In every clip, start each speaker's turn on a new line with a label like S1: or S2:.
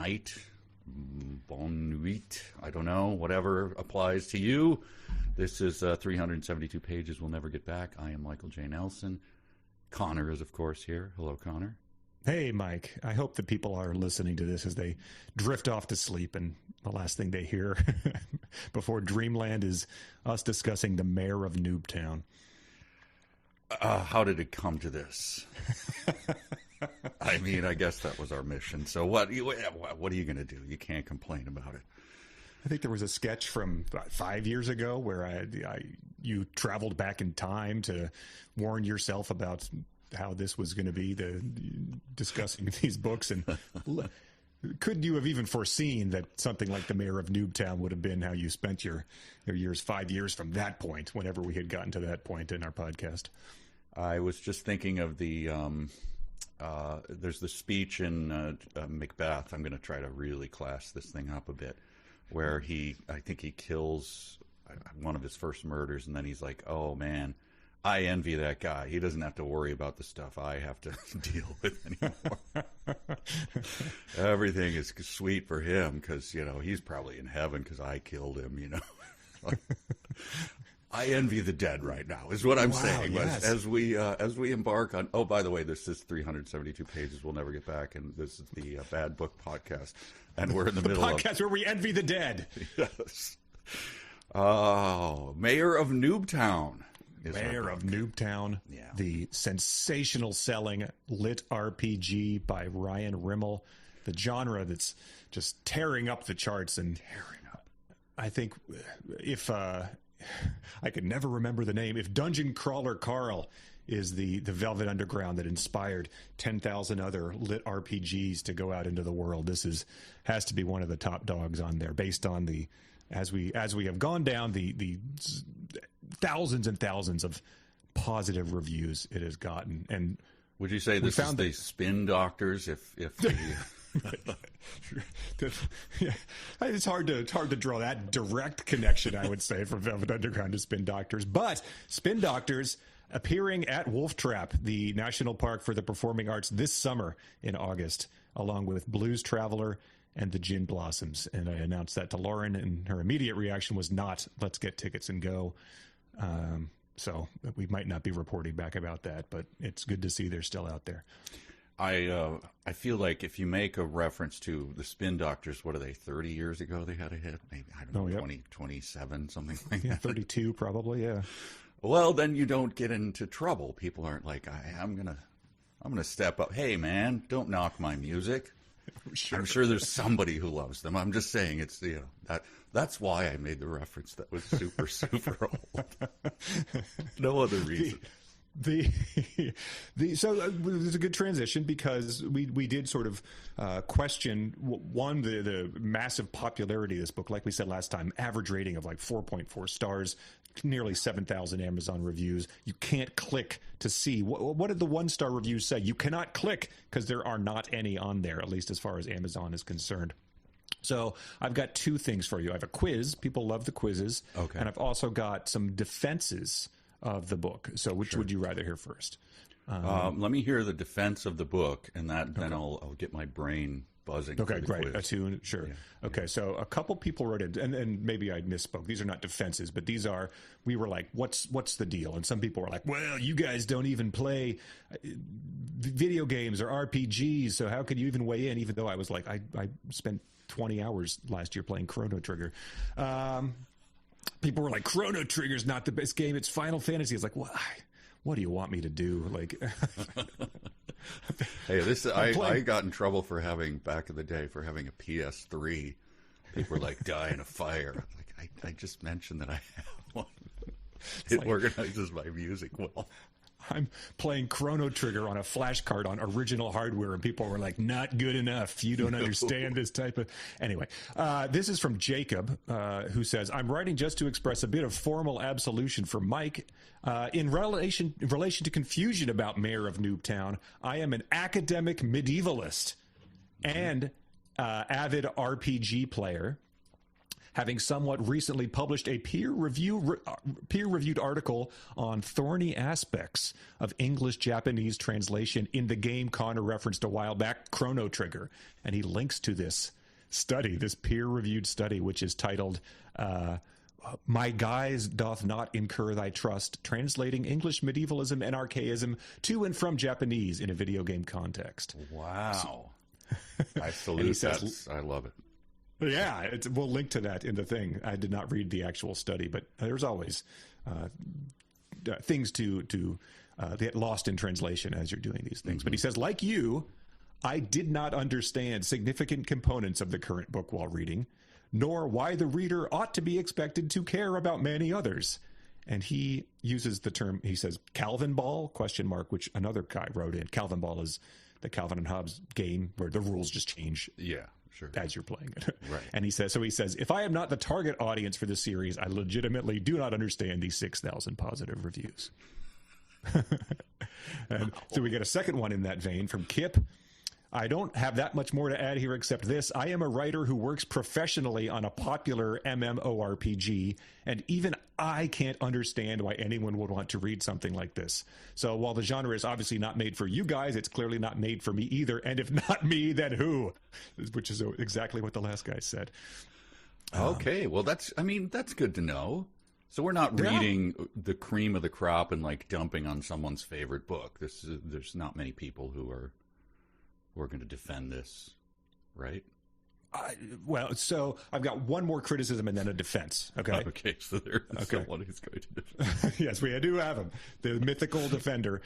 S1: night, bonne nuit, I don't know, whatever applies to you. This is 372 pages we'll never get back. I am Michael J. Nelson. Conor is, of course, here. Hello, Conor.
S2: Hey, Mike. I hope that people are listening to this as they drift off to sleep, and the last thing they hear before Dreamland is us discussing the mayor of Noobtown.
S1: How did it come to this? I mean, I guess that was our mission. So what are you going to do? You can't complain about it.
S2: I think there was a sketch from 5 years ago where you traveled back in time to warn yourself about how this was going to be discussing these books. And could you have even foreseen that something like the mayor of Noobtown would have been how you spent your years 5 years from that point, whenever we had gotten to that point in our podcast?
S1: I was just thinking of there's the speech in Macbeth. I'm going to try to really class this thing up a bit, where I think he kills one of his first murders, and then he's like, oh man, I envy that guy. He doesn't have to worry about the stuff I have to deal with anymore. Everything is sweet for him because, he's probably in heaven because I killed him, I envy the dead right now is what I'm saying.
S2: Yes.
S1: As we embark on, oh, by the way, this is 372 pages we'll never get back, and this is the Bad Book Podcast, and we're in the middle of
S2: podcast where we envy the dead.
S1: Yes. Oh, Mayor of Noobtown.
S2: Mayor of Noobtown, yeah. The sensational selling lit RPG by Ryan Rimmel, the genre that's just tearing up the charts. And I think if I could never remember the name, if Dungeon Crawler Carl is the Velvet Underground that inspired 10,000 other lit RPGs to go out into the world, this has to be one of the top dogs on there, based on as we have gone down the thousands and thousands of positive reviews it has gotten. And
S1: would you say this is the Spin Doctors? If the
S2: yeah, it's hard to draw that direct connection, I would say, from Velvet Underground to Spin Doctors. But Spin Doctors appearing at Wolf Trap, the National Park for the Performing Arts, this summer in August, along with Blues Traveler and the Gin Blossoms. And I announced that to Lauren, and her immediate reaction was not, let's get tickets and go. So we might not be reporting back about that, but it's good to see they're still out there.
S1: I feel like if you make a reference to the Spin Doctors, what are they, 30 years ago they had a hit? Maybe, I don't know, 20, 27, something like that.
S2: 32 probably, yeah.
S1: Well, then you don't get into trouble. People aren't like, I'm gonna step up. Hey, man, don't knock my music. I'm sure there's somebody who loves them. I'm just saying it's that's why I made the reference. That was super super old. No other reason.
S2: So there's a good transition, because we did sort of question the massive popularity of this book. Like we said last time, average rating of like 4.4 stars, nearly 7,000 Amazon reviews. You can't click to see what did the 1-star reviews say. You cannot click because there are not any on there, at least as far as Amazon is concerned. So I've got two things for you. I have a quiz. People love the quizzes.
S1: Okay.
S2: And I've also got some defenses of the book. So which would you rather hear first?
S1: Let me hear the defense of the book, and then I'll get my brain buzzing.
S2: Okay, great. Sure. Yeah. Okay, so a couple people wrote it, and maybe I misspoke. These are not defenses, but we were like, what's the deal? And some people were like, well, you guys don't even play video games or RPGs, so how could you even weigh in? Even though I was like, I spent 20 hours last year playing Chrono Trigger. People were like, Chrono Trigger's not the best game. It's Final Fantasy. It's like, what do you want me to do? Like,
S1: hey, I got in trouble back in the day for having a PS3. People were like, die in a fire. Like, I just mentioned that I have one. It organizes my music well.
S2: I'm playing Chrono Trigger on a flash card on original hardware, and people were like, not good enough. You don't understand this type of... Anyway, this is from Jacob, who says, I'm writing just to express a bit of formal absolution for Mike. In relation to confusion about Mayor of Noobtown, I am an academic medievalist and avid RPG player, having somewhat recently published a peer-reviewed article on thorny aspects of English-Japanese translation in the game Conor referenced a while back, Chrono Trigger. And he links to this study, this peer-reviewed study, which is titled My Guise Doth Not Incur Thy Trust, Translating English Medievalism and Archaism to and from Japanese in a Video Game Context.
S1: Wow. I salute that. I love it.
S2: Yeah, we'll link to that in the thing. I did not read the actual study, but there's always things to get lost in translation as you're doing these things. Mm-hmm. But he says, like you, I did not understand significant components of the current book while reading, nor why the reader ought to be expected to care about many others. And he uses the term, he says, Calvin Ball, ? Which another guy wrote in. Calvin Ball is the Calvin and Hobbes game where the rules just change.
S1: Yeah. Sure.
S2: As you're playing it.
S1: Right.
S2: And he says, if I am not the target audience for this series, I legitimately do not understand these 6,000 positive reviews. And so we get a second one in that vein from Kip. I don't have that much more to add here except this. I am a writer who works professionally on a popular MMORPG, and even I can't understand why anyone would want to read something like this. So while the genre is obviously not made for you guys, it's clearly not made for me either. And if not me, then who? Which is exactly what the last guy said.
S1: Okay, well, that's good to know. So we're not reading the cream of the crop and like dumping on someone's favorite book. There's not many people who are going to defend this, right?
S2: Well, so I've got one more criticism and then a defense. Okay.
S1: Okay. So there's someone who's going to defend.
S2: Yes, we do have him, the mythical defender.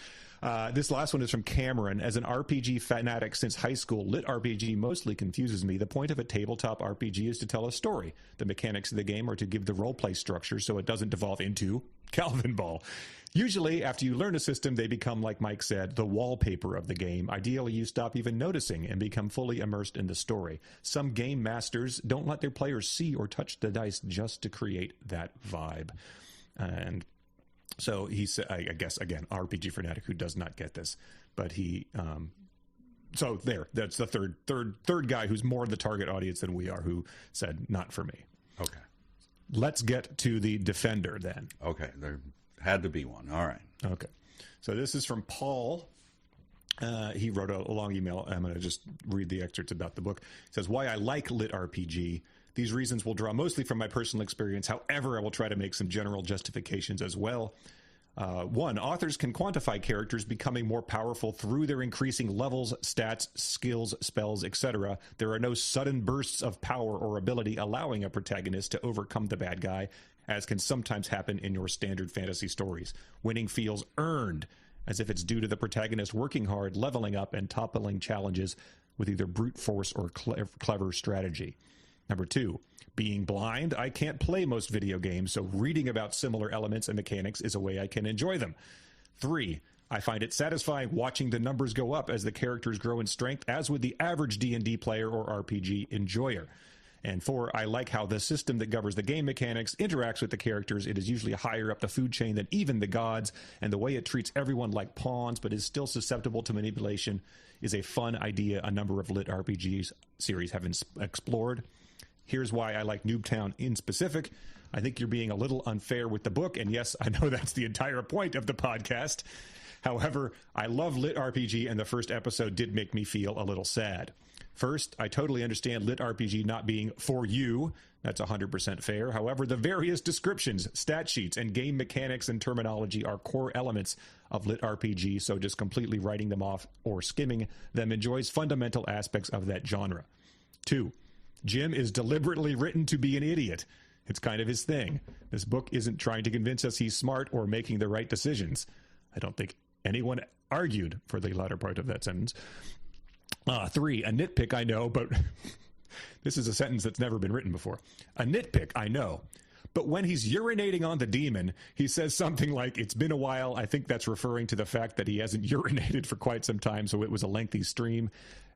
S2: This last one is from Cameron. As an RPG fanatic since high school, lit RPG mostly confuses me. The point of a tabletop RPG is to tell a story. The mechanics of the game are to give the roleplay structure so it doesn't devolve into Calvin Ball. Usually, after you learn a system, they become, like Mike said, the wallpaper of the game. Ideally, you stop even noticing and become fully immersed in the story. Some game masters don't let their players see or touch the dice just to create that vibe. And so he said, I guess, again, RPG fanatic who does not get this. But he, so there, that's the third guy who's more the target audience than we are, who said, not for me.
S1: Okay.
S2: Let's get to the defender then.
S1: Okay, there had to be one. All right.
S2: Okay. So this is from Paul. He wrote a long email. I'm going to just read the excerpts about the book. It says, why I like lit RPG. These reasons will draw mostly from my personal experience. However, I will try to make some general justifications as well. One, authors can quantify characters becoming more powerful through their increasing levels, stats, skills, spells, etc. There are no sudden bursts of power or ability allowing a protagonist to overcome the bad guy, as can sometimes happen in your standard fantasy stories. Winning feels earned, as if it's due to the protagonist working hard, leveling up, and toppling challenges with either brute force or clever strategy. Number two, being blind, I can't play most video games, so reading about similar elements and mechanics is a way I can enjoy them. 3, I find it satisfying watching the numbers go up as the characters grow in strength, as with the average D&D player or RPG enjoyer. And 4, I like how the system that governs the game mechanics interacts with the characters. It is usually higher up the food chain than even the gods, and the way it treats everyone like pawns but is still susceptible to manipulation is a fun idea a number of lit RPGs series have explored. Here's why I like Noobtown in specific. I think you're being a little unfair with the book, and yes, I know that's the entire point of the podcast. However, I love lit RPG, and the first episode did make me feel a little sad. First, I totally understand lit RPG not being for you. That's 100% fair. However, the various descriptions, stat sheets, and game mechanics and terminology are core elements of lit RPG, so just completely writing them off or skimming them enjoys fundamental aspects of that genre. 2, Jim is deliberately written to be an idiot. It's kind of his thing. This book isn't trying to convince us he's smart or making the right decisions. I don't think anyone argued for the latter part of that sentence. 3, a nitpick, I know, but this is a sentence that's never been written before. A nitpick, I know. But when he's urinating on the demon, he says something like, it's been a while. I think that's referring to the fact that he hasn't urinated for quite some time, so it was a lengthy stream.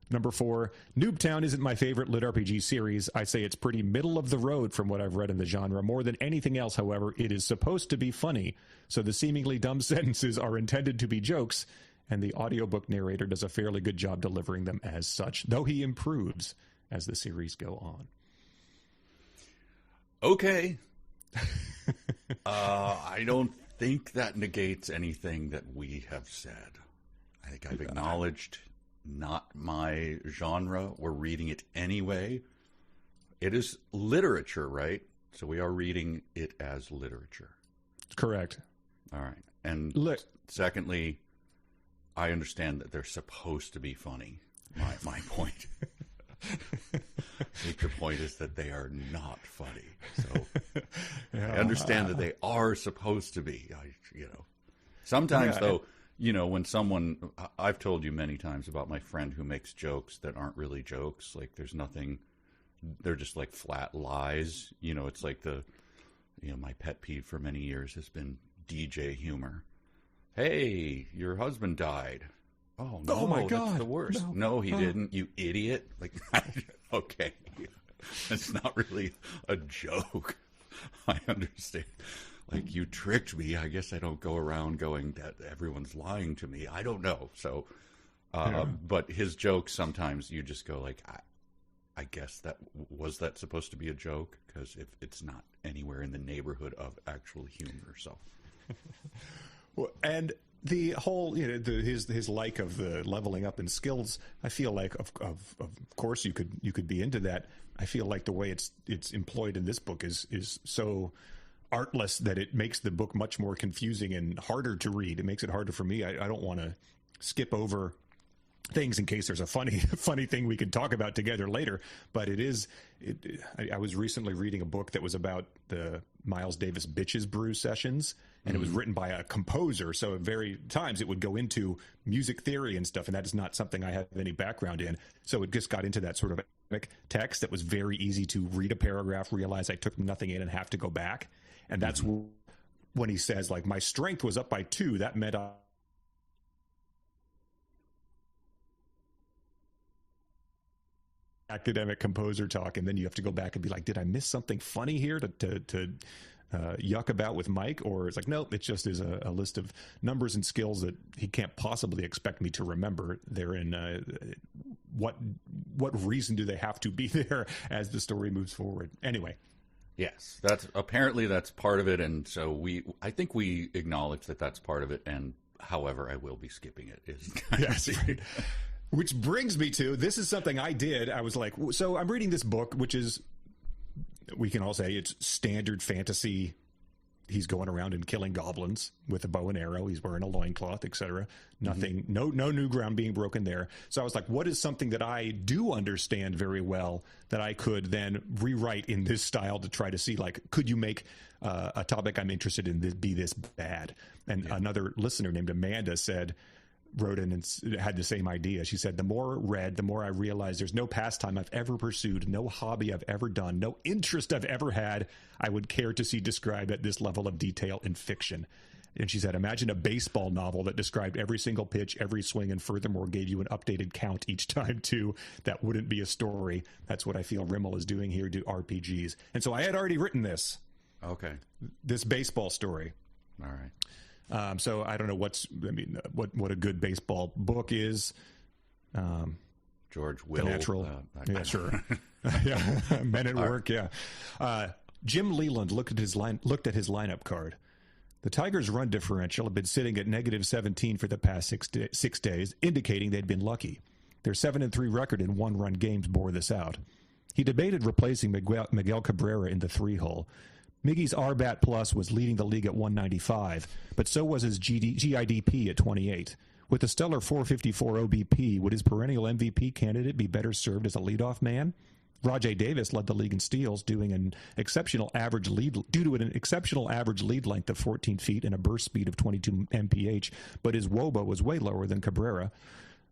S2: Number 4, Noobtown isn't my favorite lit RPG series. I say it's pretty middle of the road from what I've read in the genre. More than anything else, however, it is supposed to be funny, so the seemingly dumb sentences are intended to be jokes, and the audiobook narrator does a fairly good job delivering them as such, though he improves as the series go on.
S1: Okay. I don't think that negates anything that we have said. I think I've acknowledged not my genre. We're reading it anyway. It is literature, right? So we are reading it as literature.
S2: Correct.
S1: All right. And secondly, I understand that they're supposed to be funny. My point. I think the point is that they are not funny. So I understand that they are supposed to be. Sometimes though, when someone, I've told you many times about my friend who makes jokes that aren't really jokes. Like there's nothing. They're just like flat lies. It's like my pet peeve for many years has been DJ humor. Hey, your husband died. Oh, no,
S2: oh my God.
S1: That's the worst. No, he didn't, you idiot. Like, okay. That's not really a joke. I understand. Like, you tricked me. I guess I don't go around going that everyone's lying to me. I don't know. So, but his jokes, sometimes you just go like, I guess was that supposed to be a joke? Because if it's not anywhere in the neighborhood of actual humor, so.
S2: Well, and the whole, his like of the leveling up in skills, I feel like, of course, you could be into that. I feel like the way it's employed in this book is so artless that it makes the book much more confusing and harder to read. It makes it harder for me. I don't want to skip over things in case there's a funny thing we can talk about together later. But I was recently reading a book that was about the Miles Davis Bitches Brew sessions, and it was written by a composer. So at very times it would go into music theory and stuff, and that is not something I have any background in. So it just got into that sort of text that was very easy to read a paragraph, realize I took nothing in and have to go back. And that's when he says, like, my strength was up by 2. That meant academic composer talk, and then you have to go back and be like, did I miss something funny here to yuck about with Mike? Or it's like, nope, it just is a list of numbers and skills that he can't possibly expect me to remember. They're in what reason do they have to be there as the story moves forward? Anyway.
S1: Yes, that's part of it, and so I think we acknowledge that that's part of it, and however I will be skipping it is
S2: yes, right. Which brings me to, this is something I did. I was like, so I'm reading this book, which is, we can all say it's standard fantasy. He's going around and killing goblins with a bow and arrow. He's wearing a loincloth, etc. Nothing, no new ground being broken there. So I was like, what is something that I do understand very well that I could then rewrite in this style to try to see, like, could you make a topic I'm interested in be this bad? And another listener named Amanda wrote in and had the same idea. She said, the more I read, the more I realized there's no pastime I've ever pursued, no hobby I've ever done, no interest I've ever had I would care to see described at this level of detail in fiction. And she said, imagine a baseball novel that described every single pitch, every swing, and furthermore gave you an updated count each time, too. That wouldn't be a story. That's what I feel Rimmel is doing here to RPGs. And so I had already written this.
S1: Okay.
S2: This baseball story.
S1: All right.
S2: So I don't know what a good baseball book is.
S1: George Will.
S2: The Natural. Yeah, sure. Yeah. Men at Work. Yeah. Jim Leland looked at his lineup card. The Tigers' run differential had been sitting at -17 for the past 6 days, indicating they'd been lucky. Their 7-3 record in one-run games bore this out. He debated replacing Miguel Cabrera in the 3-hole. Miggy's RBAT Plus was leading the league at 195, but so was his GIDP at 28. With a stellar 454 OBP, would his perennial MVP candidate be better served as a leadoff man? Rajay Davis led the league in steals, due to an exceptional average lead length of 14 feet and a burst speed of 22 mph, but his WOBA was way lower than Cabrera.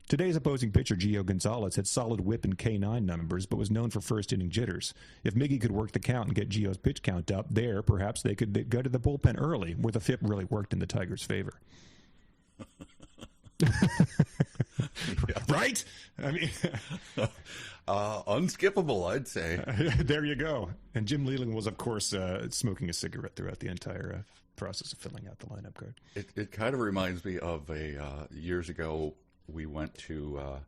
S2: Today's opposing pitcher, Gio Gonzalez, had solid whip and K9 numbers, but was known for first-inning jitters. If Miggy could work the count and get Gio's pitch count up there, perhaps they could go to the bullpen early, where the FIP really worked in the Tigers' favor. Right? I mean...
S1: unskippable, I'd say.
S2: There you go. And Jim Leland was, of course, smoking a cigarette throughout the entire process of filling out the lineup card.
S1: It kind of reminds me of years ago... We went to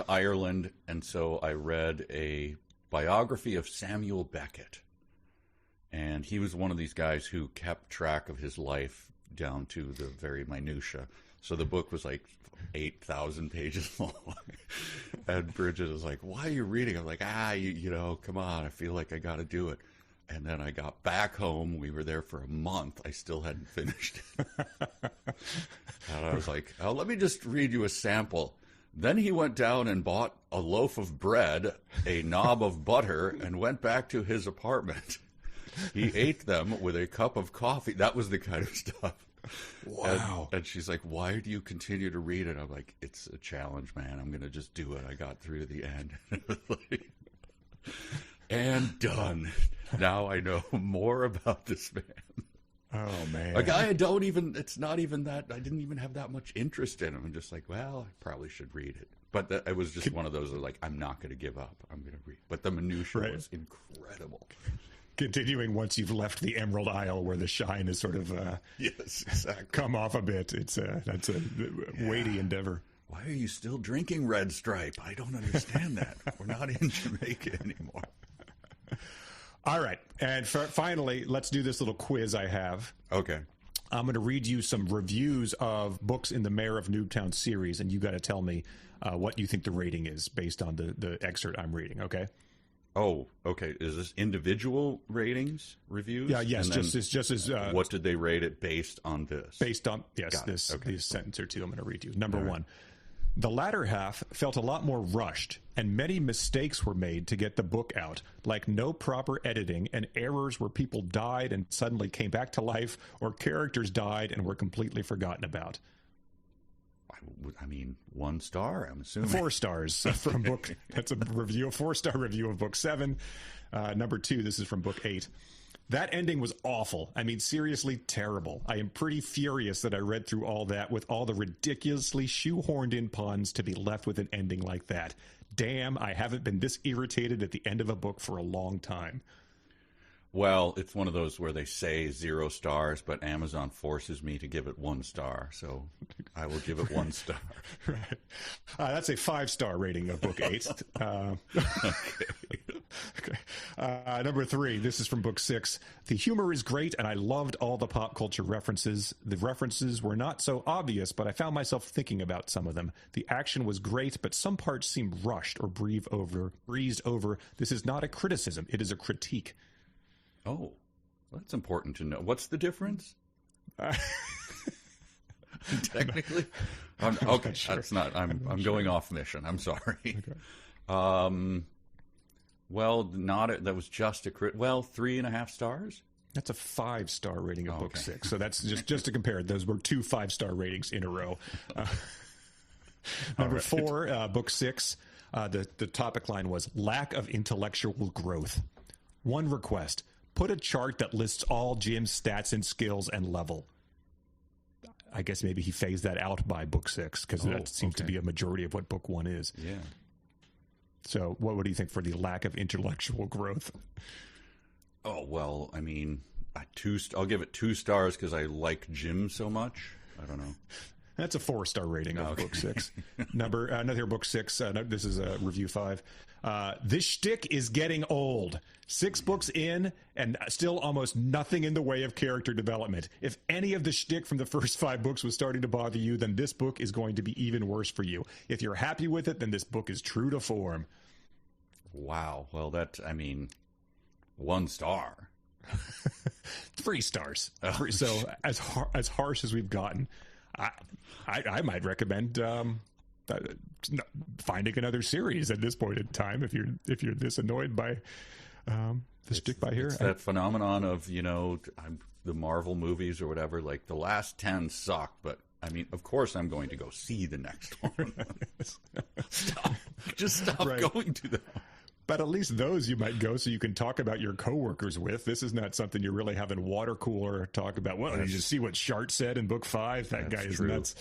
S1: Ireland, and so I read a biography of Samuel Beckett, and he was one of these guys who kept track of his life down to the very minutia. So the book was like 8,000 pages long. And Bridget was like, why are you reading? I'm like, you know, come on. I feel like I got to do it. And then I got back home. We were there for a month. I still hadn't finished it. And I was like, oh, let me just read you a sample. Then he went down and bought a loaf of bread, a knob of butter, and went back to his apartment. He ate them with a cup of coffee. That was the kind of stuff.
S2: Wow.
S1: And she's like, why do you continue to read it? I'm like, it's a challenge, man. I'm going to just do it. I got through to the end. And done. Now I know more about this man.
S2: Oh, man.
S1: A guy it's not even that, I didn't even have that much interest in him. I'm just like, well, I probably should read it. But it was just one of those, like, I'm not going to give up. I'm going to read. But the minutiae was incredible.
S2: Continuing once you've left the Emerald Isle where the shine is sort of
S1: yes, exactly.
S2: come off a bit. That's a weighty endeavor.
S1: Why are you still drinking Red Stripe? I don't understand that. We're not in Jamaica anymore.
S2: All right. And finally, let's do this little quiz I have.
S1: Okay.
S2: I'm going to read you some reviews of books in the Mayor of Noobtown series, and you got to tell me what you think the rating is based on the excerpt I'm reading, okay?
S1: Oh, okay. Is this individual ratings, reviews?
S2: Yeah, yes, just as
S1: what did they rate it based on this?
S2: Based on, yes, this sentence or two I'm going to read you. Number one. The latter half felt a lot more rushed, and many mistakes were made to get the book out, like no proper editing and errors where people died and suddenly came back to life, or characters died and were completely forgotten about.
S1: I mean, 1 star, I'm assuming.
S2: 4 stars from book. That's a 4-star review of book 7. Number 2, this is from book 8. That ending was awful. I mean, seriously terrible. I am pretty furious that I read through all that with all the ridiculously shoehorned in puns to be left with an ending like that. Damn, I haven't been this irritated at the end of a book for a long time.
S1: Well, it's one of those where they say 0 stars, but Amazon forces me to give it 1 star, so I will give it 1 star.
S2: Right. That's a 5-star rating of book 8. Okay. Number 3, this is from book 6. The humor is great, and I loved all the pop culture references. The references were not so obvious, but I found myself thinking about some of them. The action was great, but some parts seemed rushed or breezed over. This is not a criticism. It is a critique.
S1: Oh, well, that's important to know. What's the difference? Technically, okay, sure. That's not. I'm going off mission. I'm sorry. Okay. Well, that was just a crit. Well, 3.5 stars.
S2: That's a 5-star rating of book 6. So that's just to compare. Those were 2 5-star ratings in a row. Number 4, book 6. The topic line was lack of intellectual growth. One request. Put a chart that lists all Jim's stats and skills and level. I guess maybe he phased that out by book 6 because that seems to be a majority of what book 1 is.
S1: Yeah.
S2: So what do you think for the lack of intellectual growth?
S1: Oh, well, I mean, I'll give it 2 stars because I like Jim so much. I don't know.
S2: That's a 4-star rating of book 6. Another book 6. This is review 5. This shtick is getting old. 6 books in, and still almost nothing in the way of character development. If any of the shtick from the first 5 books was starting to bother you, then this book is going to be even worse for you. If you're happy with it, then this book is true to form.
S1: Wow. Well, 1 star.
S2: 3 stars.
S1: Oh,
S2: so as harsh as we've gotten, I might recommend finding another series at this point in time if you're this annoyed by the stick by here.
S1: It's that phenomenon of the Marvel movies or whatever. Like the last 10 sucked, but I mean, of course, I'm going to go see the next one. Stop going to them.
S2: But at least those you might go so you can talk about your coworkers with. This is not something you're really having water cooler talk about. Well, did you see what Shart said in book 5? That guy is nuts.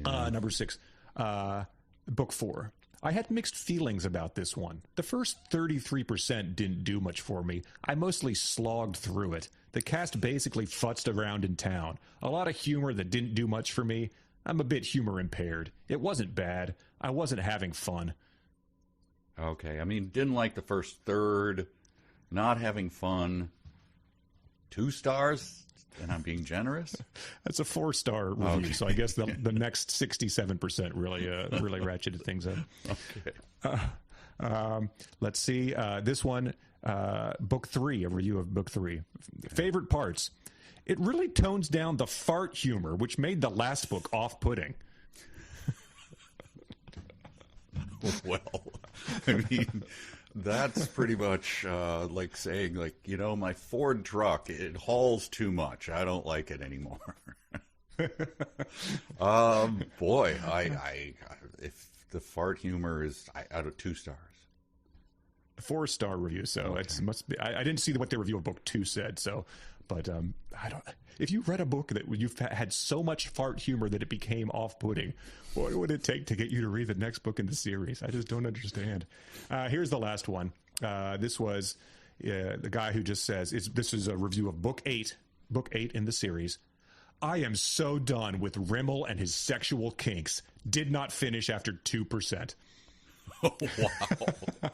S2: Yeah. Number 6, book 4. I had mixed feelings about this one. The first 33% didn't do much for me. I mostly slogged through it. The cast basically futzed around in town. A lot of humor that didn't do much for me. I'm a bit humor impaired. It wasn't bad. I wasn't having fun.
S1: Okay, I mean, didn't like the first third, not having fun. 2 stars? and I'm being generous.
S2: That's a 4-star review,
S1: Okay.
S2: so I guess the next 67% really ratcheted things up.
S1: Okay.
S2: Let's see. This one, book 3, a review of book 3. Favorite parts. It really tones down the fart humor, which made the last book off-putting.
S1: Well, I mean, that's pretty much like saying, like, my Ford truck, it hauls too much. I don't like it anymore. Boy, I if the fart humor is out of 2 stars.
S2: 4-star review, so it must be. I didn't see what the review of book 2 said, so. But I don't. If you read a book that you've had so much fart humor that it became off-putting, what would it take to get you to read the next book in the series? I just don't understand. Here's the last one. This was the guy who just says, this is a review of book 8 in the series. I am so done with Rimmel and his sexual kinks. Did not finish after 2%.
S1: Oh, wow.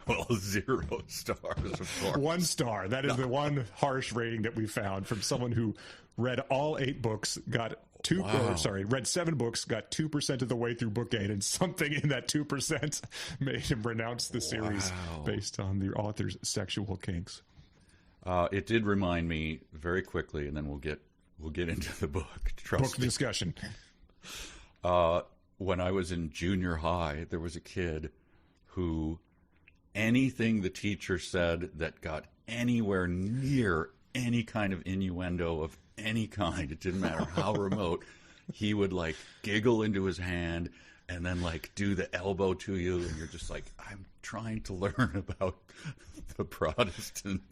S1: Well, 0 stars, of course.
S2: 1 star. That is the one harsh rating that we found from someone who read all 8 books, got read 7 books, got 2% of the way through book 8, and something in that 2% made him renounce the series based on the author's sexual kinks.
S1: It did remind me very quickly, and then we'll get into the book. Trust me.
S2: Discussion.
S1: When I was in junior high, there was a kid who anything the teacher said that got anywhere near any kind of innuendo of any kind, it didn't matter how remote, he would like giggle into his hand and then like do the elbow to you, and you're just like, I'm trying to learn about the Protestant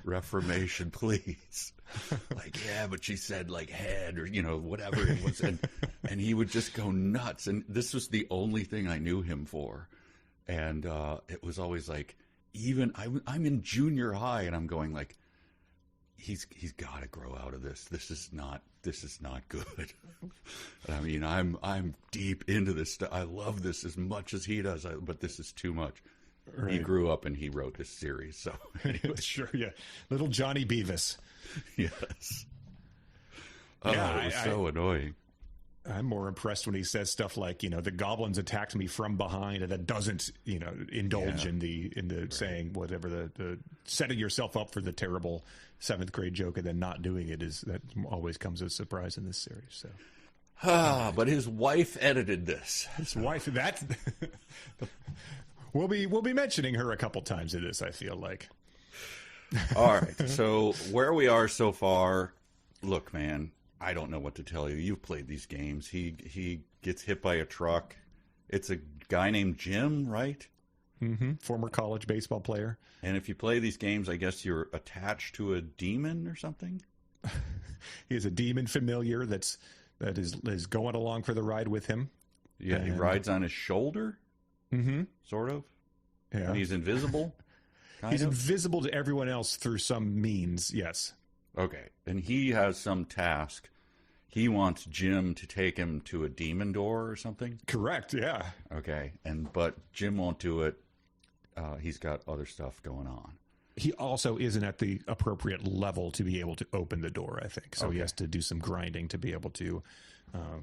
S1: Reformation, please. Like, yeah, but she said like head or whatever it was, and he would just go nuts. And this was the only thing I knew him for, and it was always like, even I'm in junior high, and I'm going like, he's got to grow out of this. This is not good. I mean, I'm deep into this stuff. I love this as much as he does, but this is too much. Right. He grew up and he wrote this series. So anyway.
S2: Sure, yeah, little Johnny Beavis.
S1: Yes.
S2: Yeah,
S1: it was so annoying.
S2: I'm more impressed when he says stuff like, the goblins attacked me from behind, and that doesn't, indulge in the right. Saying whatever the setting yourself up for the terrible 7th grade joke and then not doing it that always comes as a surprise in this series. So.
S1: But his wife edited this.
S2: His wife, that we'll be mentioning her a couple times in this, I feel like.
S1: All right. So where we are so far, look, man, I don't know what to tell you. You've played these games. He gets hit by a truck. It's a guy named Jim, right?
S2: Mm-hmm. Former college baseball player. And
S1: if you play these games, I guess you're attached to a demon or something?
S2: He is a demon familiar that is going along for the ride with him.
S1: Yeah, and he rides on his shoulder?
S2: Mm-hmm.
S1: Sort of?
S2: Yeah.
S1: And he's invisible?
S2: He's invisible to everyone else through some means, yes.
S1: Okay, and he has some task. He wants Jim to take him to a demon door or something?
S2: Correct, yeah.
S1: Okay, but Jim won't do it. He's got other stuff going on.
S2: He also isn't at the appropriate level to be able to open the door, I think. So He has to do some grinding to be able to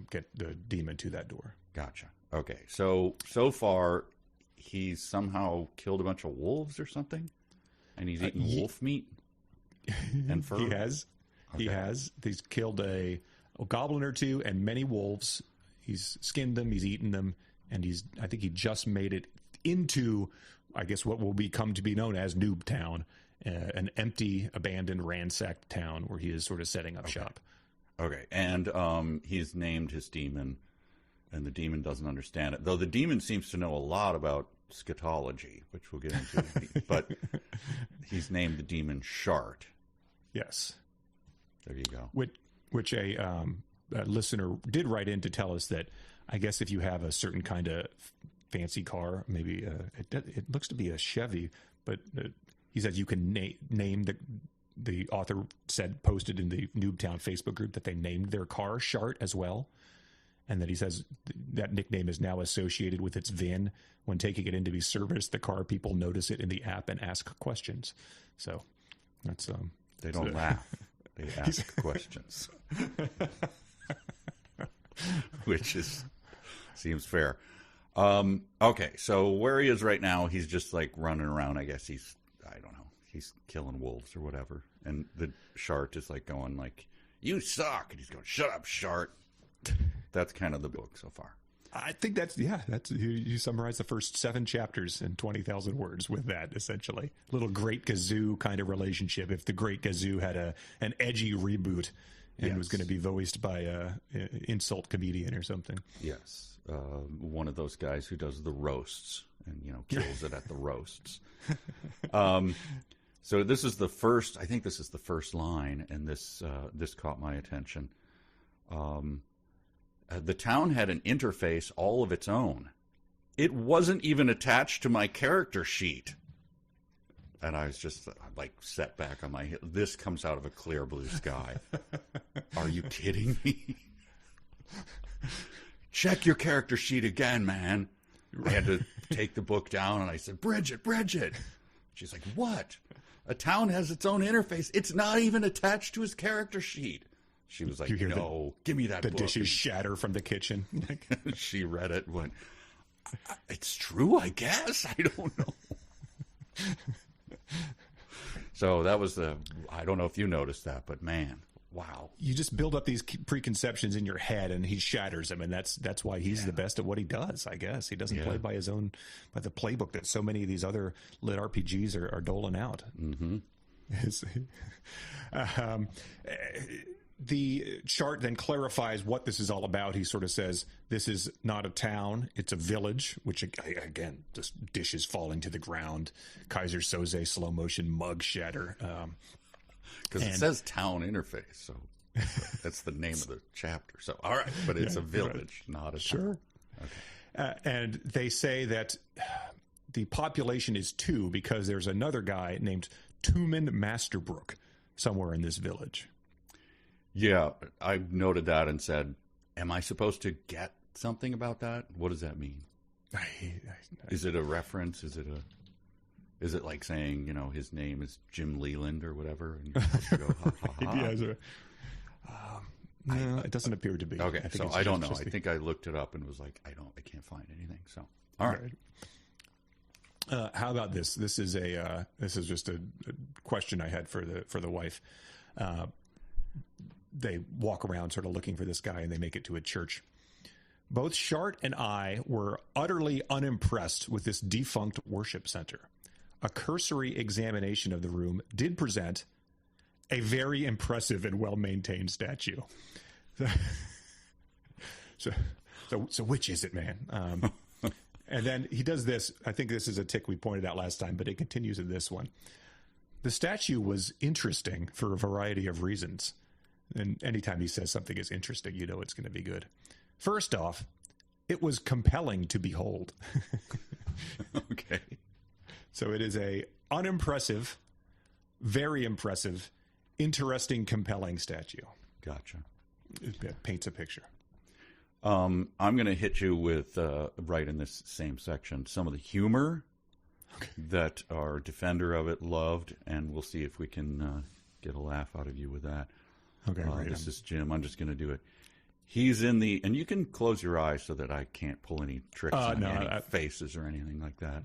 S2: get the demon to that door.
S1: Gotcha. Okay, so far, he's somehow killed a bunch of wolves or something? And he's eaten wolf meat? And fur?
S2: He has. Okay. He has. He's killed a goblin or 2 and many wolves. He's skinned them. He's eaten them. And I think he just made it into, I guess, what will become to be known as Noobtown, an empty, abandoned, ransacked town where he is sort of setting up shop.
S1: Okay. And he's named his demon, and the demon doesn't understand it. Though the demon seems to know a lot about scatology, which we'll get into. But he's named the demon Shart.
S2: Yes.
S1: There you go.
S2: Which a listener did write in to tell us that I guess if you have a certain kind of fancy car, maybe it looks to be a Chevy, but he says you can name the author posted in the Noobtown Facebook group that they named their car Shart as well. And that he says that nickname is now associated with its VIN. When taking it in to be serviced, the car people notice it in the app and ask questions. So that's
S1: they don't laugh. They ask questions. Which seems fair. Okay, so where he is right now, he's just like running around. I guess I don't know, he's killing wolves or whatever. And the Shart is like going like, "You suck," and he's going, "Shut up, Shart." That's kind of the book so far.
S2: I think that's you summarize the first 7 chapters in 20,000 words with that, essentially. Little Great Gazoo kind of relationship. If the Great Gazoo had an edgy reboot and was going to be voiced by an insult comedian or something.
S1: Yes. One of those guys who does the roasts and, kills it at the roasts. So this is the first, I think this is the first line, and this caught my attention. The town had an interface all of its own. It wasn't even attached to my character sheet. And I was just like set back on my heel. This comes out of a clear blue sky. Are you kidding me? Check your character sheet again, man. I had to take the book down and I said, Bridget. She's like, what? A town has its own interface. It's not even attached to his character sheet. She was like, no, give me that book.
S2: The dishes shatter from the kitchen.
S1: She read it and went, it's true, I guess. I don't know. So that was I don't know if you noticed that, but man, wow.
S2: You just build up these preconceptions in your head and he shatters them. And that's why he's the best at what he does, I guess. He doesn't play by by the playbook that so many of these other lit RPGs are doling out.
S1: Mm-hmm.
S2: The chart then clarifies what this is all about. He sort of says, this is not a town, it's a village, which, again, just dishes falling to the ground. Kaiser Soze slow motion mug shatter.
S1: Because it says town interface, so that's the name of the chapter. So, all right, but it's a village, not a town.
S2: Sure. Okay. And they say that the population is 2 because there's another guy named Tumen Masterbrook somewhere in this village.
S1: Yeah, I noted that and said, am I supposed to get something about that? What does that mean? Is it a reference? Is it like saying, his name is Jim Leland or whatever? And you're supposed to go, ha, ha, ha.
S2: No, it doesn't appear to be.
S1: Okay, so I don't know. I think I looked it up and was like, I can't find anything. So, all right.
S2: How about this? This is just a question I had for the wife. They walk around sort of looking for this guy and they make it to a church. Both Shart and I were utterly unimpressed with this defunct worship center. A cursory examination of the room did present a very impressive and well-maintained statue. So which is it, man? And then he does this. I think this is a tick we pointed out last time, but it continues in this one. The statue was interesting for a variety of reasons. And anytime he says something is interesting, it's going to be good. First off, it was compelling to behold.
S1: Okay.
S2: So it is a unimpressive, very impressive, interesting, compelling statue.
S1: Gotcha.
S2: It paints a picture.
S1: I'm going to hit you with, right in this same section, some of the humor that our defender of it loved, and we'll see if we can get a laugh out of you with that.
S2: Okay, right.
S1: This is Jim. I'm just going to do it. He's in the, and you can close your eyes so that I can't pull any tricks on any faces or anything like that.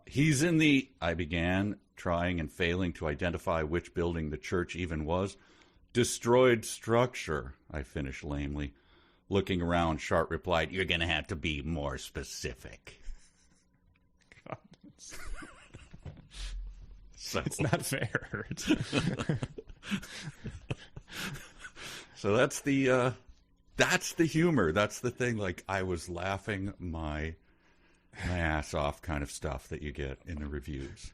S1: He's in the, I began trying and failing to identify which building the church even was. Destroyed structure, I finished lamely. Looking around, Shart replied, you're going to have to be more specific.
S2: God.
S1: So,
S2: it's not fair.
S1: So that's the humor. That's the thing. Like, I was laughing my ass off kind of stuff that you get in the reviews.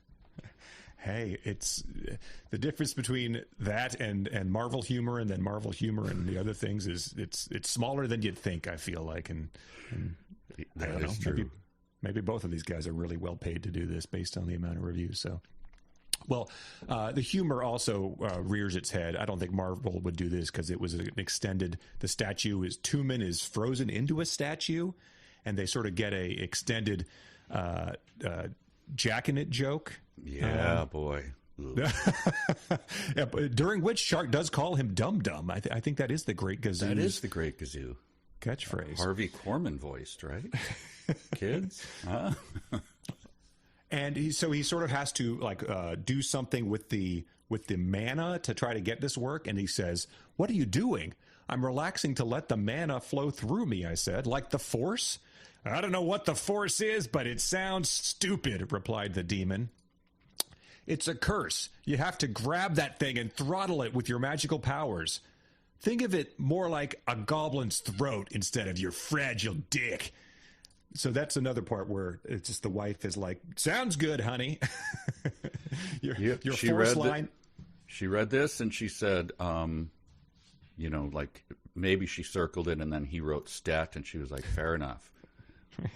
S2: Hey, it's the difference between that and Marvel humor, and then Marvel humor and the other things is it's smaller than you'd think. I feel like, and I don't know.
S1: True.
S2: Maybe both of these guys are really well paid to do this based on the amount of reviews. So. Well, the humor also rears its head. I don't think Marvel would do this because it was an extended. The statue is Tumen is frozen into a statue, and they sort of get a extended Jack-in-it joke.
S1: Yeah, boy.
S2: Yeah, but during which Shark does call him Dum Dum. I think that is the Great Gazoo.
S1: That is the Great Gazoo
S2: catchphrase.
S1: Harvey Korman voiced, right? Kids? Huh?
S2: And he sort of has to like do something with the mana to try to get this work. And he says, "What are you doing?" "I'm relaxing to let the mana flow through me," I said. "Like the Force?" "I don't know what the Force is, but it sounds stupid," replied the demon. "It's a curse. You have to grab that thing and throttle it with your magical powers. Think of it more like a goblin's throat instead of your fragile dick." So that's another part where it's just the wife is like, "Sounds good, honey." your Force line.
S1: She read this and she said, like maybe she circled it and then he wrote stat and she was like, fair enough.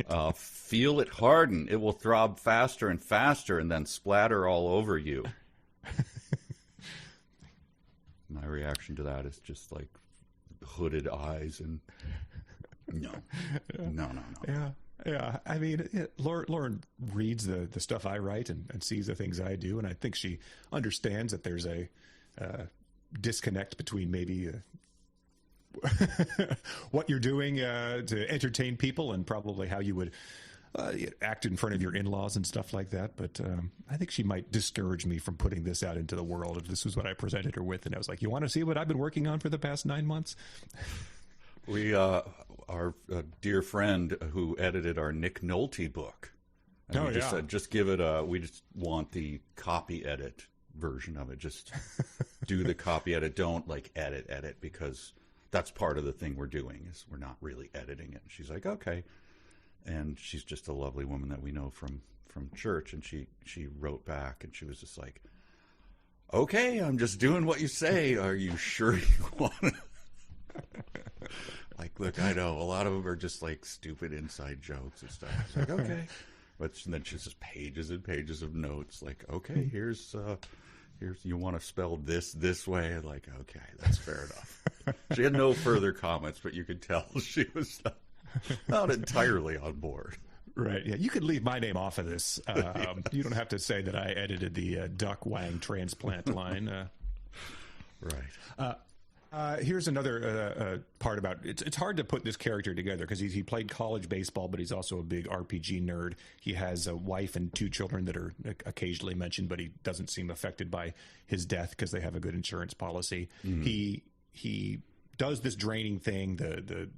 S1: Right. Feel it harden. It will throb faster and faster and then splatter all over you. My reaction to that is just like hooded eyes and no. Yeah. I mean, Lauren reads the stuff I write and sees the things I do, and I think she understands that there's a disconnect between maybe what you're doing to entertain people and probably how you would act in front of your in-laws and stuff like that. But I think she might discourage me from putting this out into the world if this was what I presented her with. And I was like, "You want to see what I've been working on for the past 9 months?" We, our dear friend who edited our Nick Nolte book, and we just said, just give it we just want the copy edit version of it. Just do the copy edit. Don't like edit because that's part of the thing we're doing is we're not really editing it. And she's like, okay. And she's just a lovely woman that we know from church. And she wrote back and she was just like, okay, I'm just doing what you say. Are you sure you want to? Like, look, I know a lot of them are just like stupid inside jokes and stuff. It's like, okay. But then she's just pages and pages of notes. Like, okay, here's you want to spell this way. And like, okay, that's fair enough. She had no further comments, but you could tell she was not entirely on board.
S2: Right. Yeah. You could leave my name off of this. You don't have to say that I edited the Duck Wang transplant line.
S1: Right.
S2: Here's another part about it's hard to put this character together because he played college baseball, but he's also a big RPG nerd. He has a wife and 2 children that are occasionally mentioned, but he doesn't seem affected by his death because they have a good insurance policy. Mm. He does this draining thing, the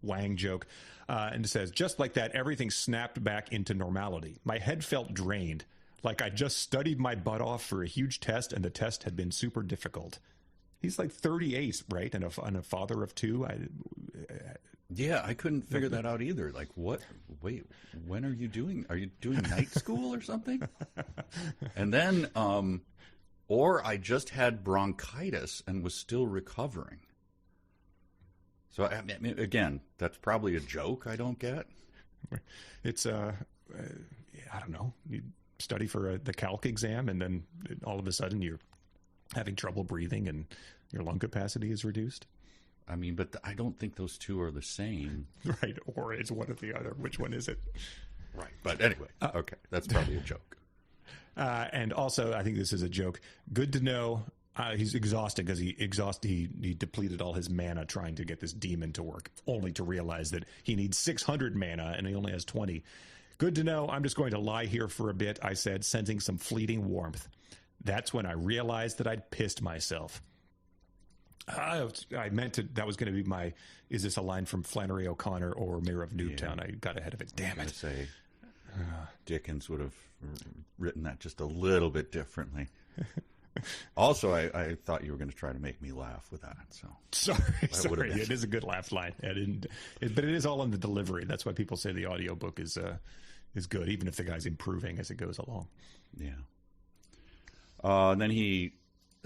S2: Wang joke, and it says, "Just like that, everything snapped back into normality. My head felt drained, like I just studied my butt off for a huge test, and the test had been super difficult." He's like 38, right? And a father of 2.
S1: Yeah, I couldn't figure that out either. Like, what? Wait, when are you doing? Are you doing night school or something? And then, or I just had bronchitis and was still recovering. So, I mean, again, that's probably a joke I don't get.
S2: It's, I don't know. You study for the calc exam, and then all of a sudden you're having trouble breathing and your lung capacity is reduced.
S1: I mean, but I don't think those two are the same.
S2: Right, or it's one or the other. Which one is it?
S1: Right, but anyway, okay, that's probably a joke.
S2: And also, I think this is a joke. Good to know he's exhausted because he depleted all his mana trying to get this demon to work, only to realize that he needs 600 mana and he only has 20. Good to know. I'm just going to lie here for a bit, I said, sensing some fleeting warmth. That's when I realized that I'd pissed myself. I meant to, that was going to be my, is this a line from Flannery O'Connor or Mayor of Noobtown? Yeah. I got ahead of it. Damn it.
S1: Say, Dickens would have written that just a little bit differently. Also, I thought you were going to try to make me laugh with that. So
S2: sorry. It is a good laugh line. But it is all in the delivery. That's why people say the audiobook is good, even if the guy's improving as it goes along.
S1: Yeah. Then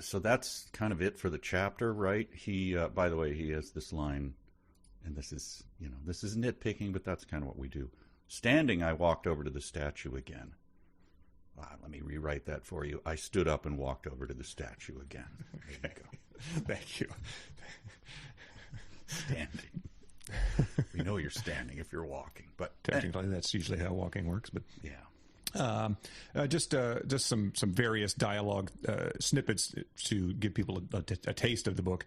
S1: so that's kind of it for the chapter, right? He, by the way, he has this line, and this is nitpicking, but that's kind of what we do. Standing, I walked over to the statue again. Let me rewrite that for you. I stood up and walked over to the statue again. There you go.
S2: Thank you.
S1: Standing. We know you're standing if you're walking, but
S2: technically that's usually how walking works. But
S1: yeah.
S2: Just some various dialogue snippets to give people a taste of the book.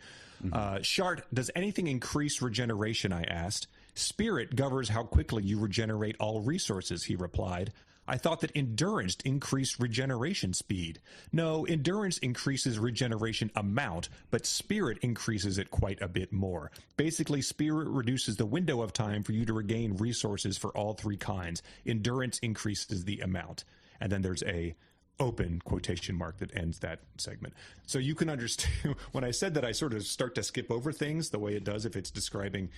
S2: Shart, does anything increase regeneration? I asked. Spirit governs how quickly you regenerate all resources, he replied. I thought that endurance increased regeneration speed. No, endurance increases regeneration amount, but spirit increases it quite a bit more. Basically, spirit reduces the window of time for you to regain resources for all three kinds. Endurance increases the amount. And then there's a open quotation mark that ends that segment. So you can understand when I said that I sort of start to skip over things the way it does if it's describing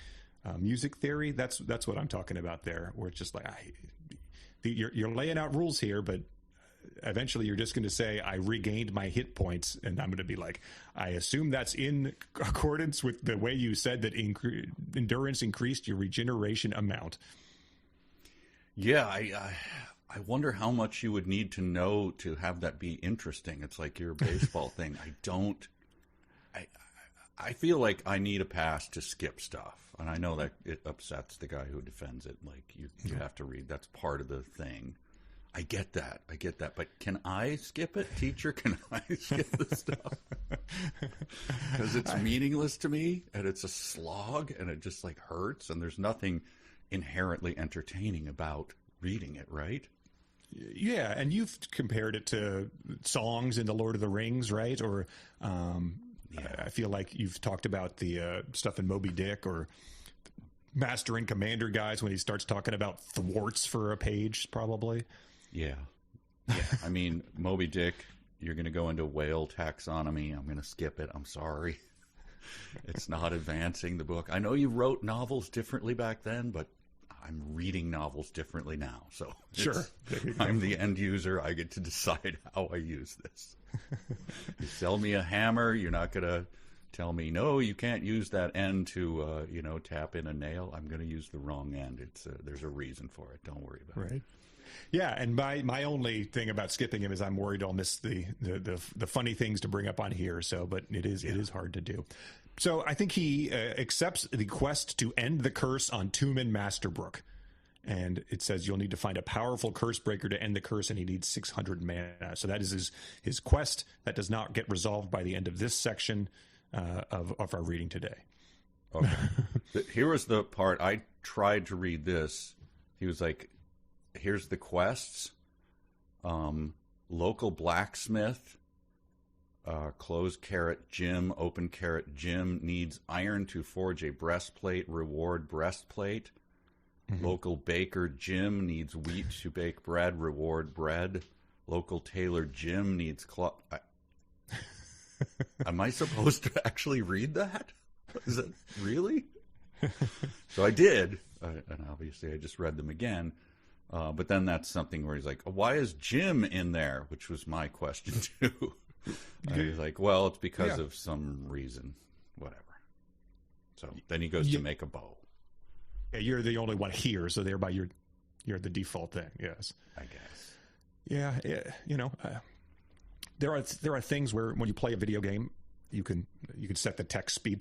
S2: music theory. That's what I'm talking about there, where it's just like, you're laying out rules here, but eventually you're just going to say, I regained my hit points, and I'm going to be like, I assume that's in accordance with the way you said that endurance increased your regeneration amount.
S1: Yeah, I wonder how much you would need to know to have that be interesting. It's like your baseball thing. I feel like I need a pass to skip stuff. And I know that it upsets the guy who defends it. Like, you have to read. That's part of the thing. I get that. But can I skip it, teacher? Can I skip this stuff? Because it's meaningless to me, and it's a slog, and it just, like, hurts, and there's nothing inherently entertaining about reading it, right?
S2: Yeah, and you've compared it to songs in The Lord of the Rings, right? Or I feel like you've talked about the stuff in Moby Dick or Master and Commander guys when he starts talking about thwarts for a page, probably.
S1: Yeah. I mean, Moby Dick, you're going to go into whale taxonomy. I'm going to skip it. I'm sorry. It's not advancing the book. I know you wrote novels differently back then, but I'm reading novels differently now. So
S2: sure,
S1: I'm the end user. I get to decide how I use this. You sell me a hammer, you're not going to tell me, no, you can't use that end to, tap in a nail. I'm going to use the wrong end. There's a reason for it. Don't worry about it.
S2: Right. Yeah, and my only thing about skipping him is I'm worried I'll miss the funny things to bring up on here. So, but it is hard to do. So I think he accepts the quest to end the curse on Tumen Masterbrook. And it says you'll need to find a powerful curse breaker to end the curse, and he needs 600 mana. So that is his quest. That does not get resolved by the end of this section of our reading today.
S1: Okay. Here was the part I tried to read this. He was like, here's the quests. Local blacksmith, closed caret gym, open caret gym, needs iron to forge a breastplate, reward breastplate. Mm-hmm. Local baker Jim needs wheat to bake bread, reward bread. Local tailor Jim needs cloth. Am I supposed to actually read that? Is it really? So I did, and obviously I just read them again. But then that's something where he's like, why is Jim in there? Which was my question too. He's like, well, it's because of some reason, whatever. So then he goes to make a bow.
S2: Yeah, you're the only one here, so thereby you're the default thing. Yes,
S1: I guess.
S2: Yeah, there are things where when you play a video game, you can set the text speed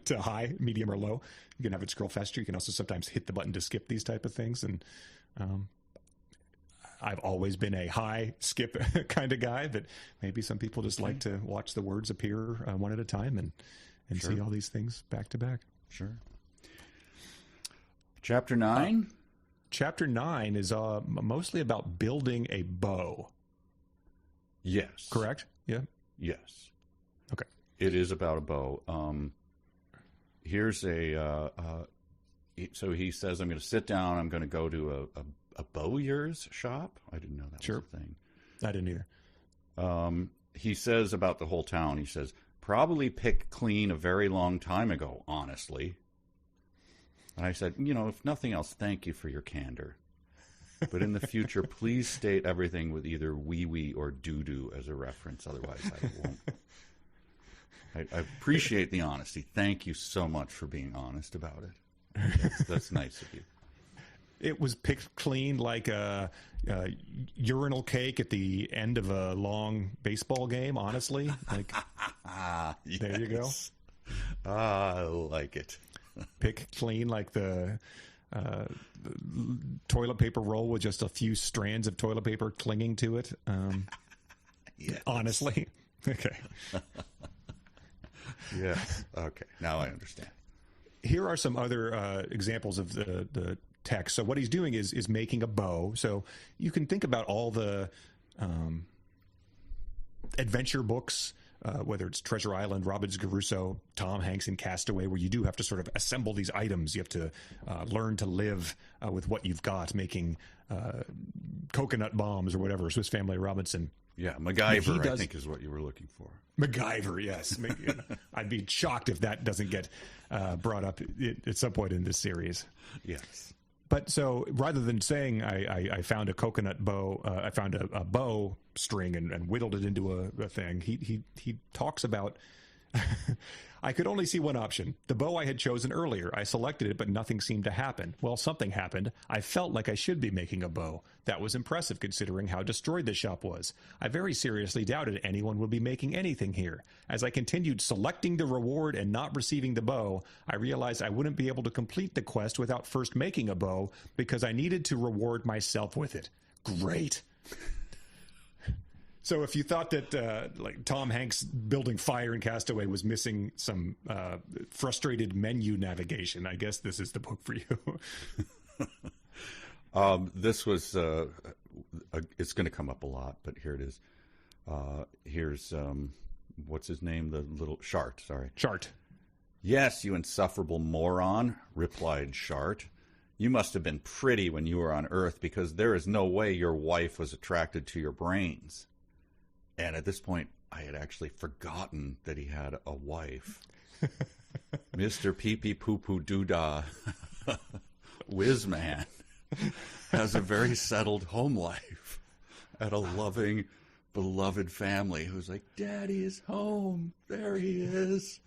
S2: to high, medium, or low. You can have it scroll faster. You can also sometimes hit the button to skip these type of things. And I've always been a high skip kind of guy, but maybe some people just like to watch the words appear one at a time and see all these things back to back.
S1: Sure. Chapter 9?
S2: Chapter 9 is mostly about building a bow.
S1: Yes.
S2: Correct? Yeah?
S1: Yes.
S2: Okay.
S1: It is about a bow. Here's so he says, I'm going to sit down, I'm going to go to a bowyer's shop. I didn't know that was a thing.
S2: I didn't either.
S1: He says about the whole town, he says, probably picked clean a very long time ago, honestly. And I said, if nothing else, thank you for your candor. But in the future, please state everything with either wee-wee or doo-doo as a reference. Otherwise, I won't. I appreciate the honesty. Thank you so much for being honest about it. That's nice of you.
S2: It was picked clean like a urinal cake at the end of a long baseball game, honestly. Like,
S1: yes.
S2: There you go.
S1: I like it.
S2: Pick clean like the toilet paper roll with just a few strands of toilet paper clinging to it.
S1: Yes.
S2: Honestly. Okay.
S1: Yes. Okay. Now I understand.
S2: Here are some other examples of the text. So what he's doing is making a bow. So you can think about all the adventure books, whether it's Treasure Island, Robinson Crusoe, Tom Hanks in Castaway, where you do have to sort of assemble these items. You have to learn to live with what you've got, making coconut bombs or whatever, Swiss Family Robinson.
S1: Yeah, MacGyver, I think, is what you were looking for.
S2: MacGyver, yes. I'd be shocked if that doesn't get brought up at some point in this series.
S1: Yes.
S2: But so rather than saying I found a coconut bow, I found a bow string and whittled it into a thing, he talks about I could only see one option. The bow I had chosen earlier. I selected it, but nothing seemed to happen. Well, something happened. I felt like I should be making a bow. That was impressive considering how destroyed the shop was. I very seriously doubted anyone would be making anything here. As I continued selecting the reward and not receiving the bow, I realized I wouldn't be able to complete the quest without first making a bow because I needed to reward myself with it. Great. So if you thought that like Tom Hanks building fire in Castaway was missing some frustrated menu navigation, I guess this is the book for you.
S1: This was it's going to come up a lot, but here it is. Here's what's his name? The little Shart. Sorry,
S2: Shart.
S1: Yes, you insufferable moron, replied Shart. You must have been pretty when you were on Earth, because there is no way your wife was attracted to your brains. And at this point, I had actually forgotten that he had a wife. Mr. Pee-Pee Poo-Poo Doodah, Whizman, has a very settled home life at a loving, beloved family who's like, Daddy is home. There he is.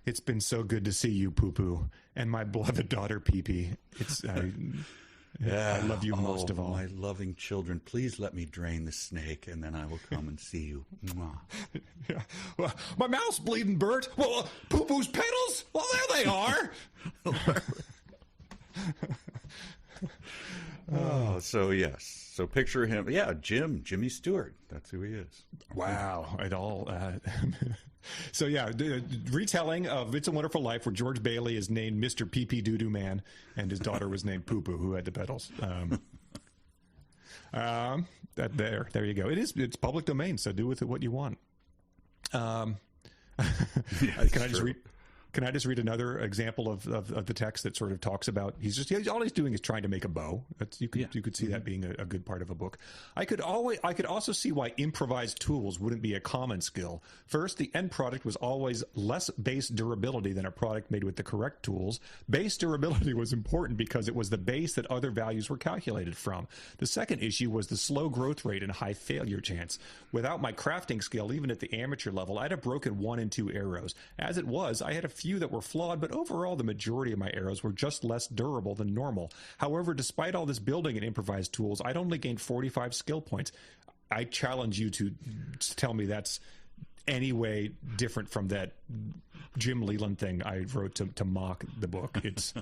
S2: It's been so good to see you, Poo-Poo, and my beloved daughter, Pee-Pee. I love you most of all.
S1: My loving children, please let me drain the snake, and then I will come and see you.
S2: Yeah. Well, my mouth's bleeding, Bert. Well, Poo-Poo's pedals? Well, there they are.
S1: Oh, so yes. So picture him. Yeah, Jimmy Stewart. That's who he is.
S2: Wow. It all. So yeah, retelling of It's a Wonderful Life, where George Bailey is named Mr. Pee-Pee Doo-Doo Man, and his daughter was named Poo-Poo, who had the pedals. There you go. It's public domain, so do with it what you want. Can I just read another example of the text that sort of talks about all he's doing is trying to make a bow. You could see that being a good part of a book. I could also see why improvised tools wouldn't be a common skill. First, the end product was always less base durability than a product made with the correct tools. Base durability was important because it was the base that other values were calculated from. The second issue was the slow growth rate and high failure chance. Without my crafting skill, even at the amateur level, I'd have broken 1 and 2 arrows. As it was, I had a few that were flawed, but overall the majority of my arrows were just less durable than normal. However, despite all this building and improvised tools, I'd only gained 45 skill points. I challenge you to tell me that's any way different from that Jim Leland thing I wrote to mock the book. It's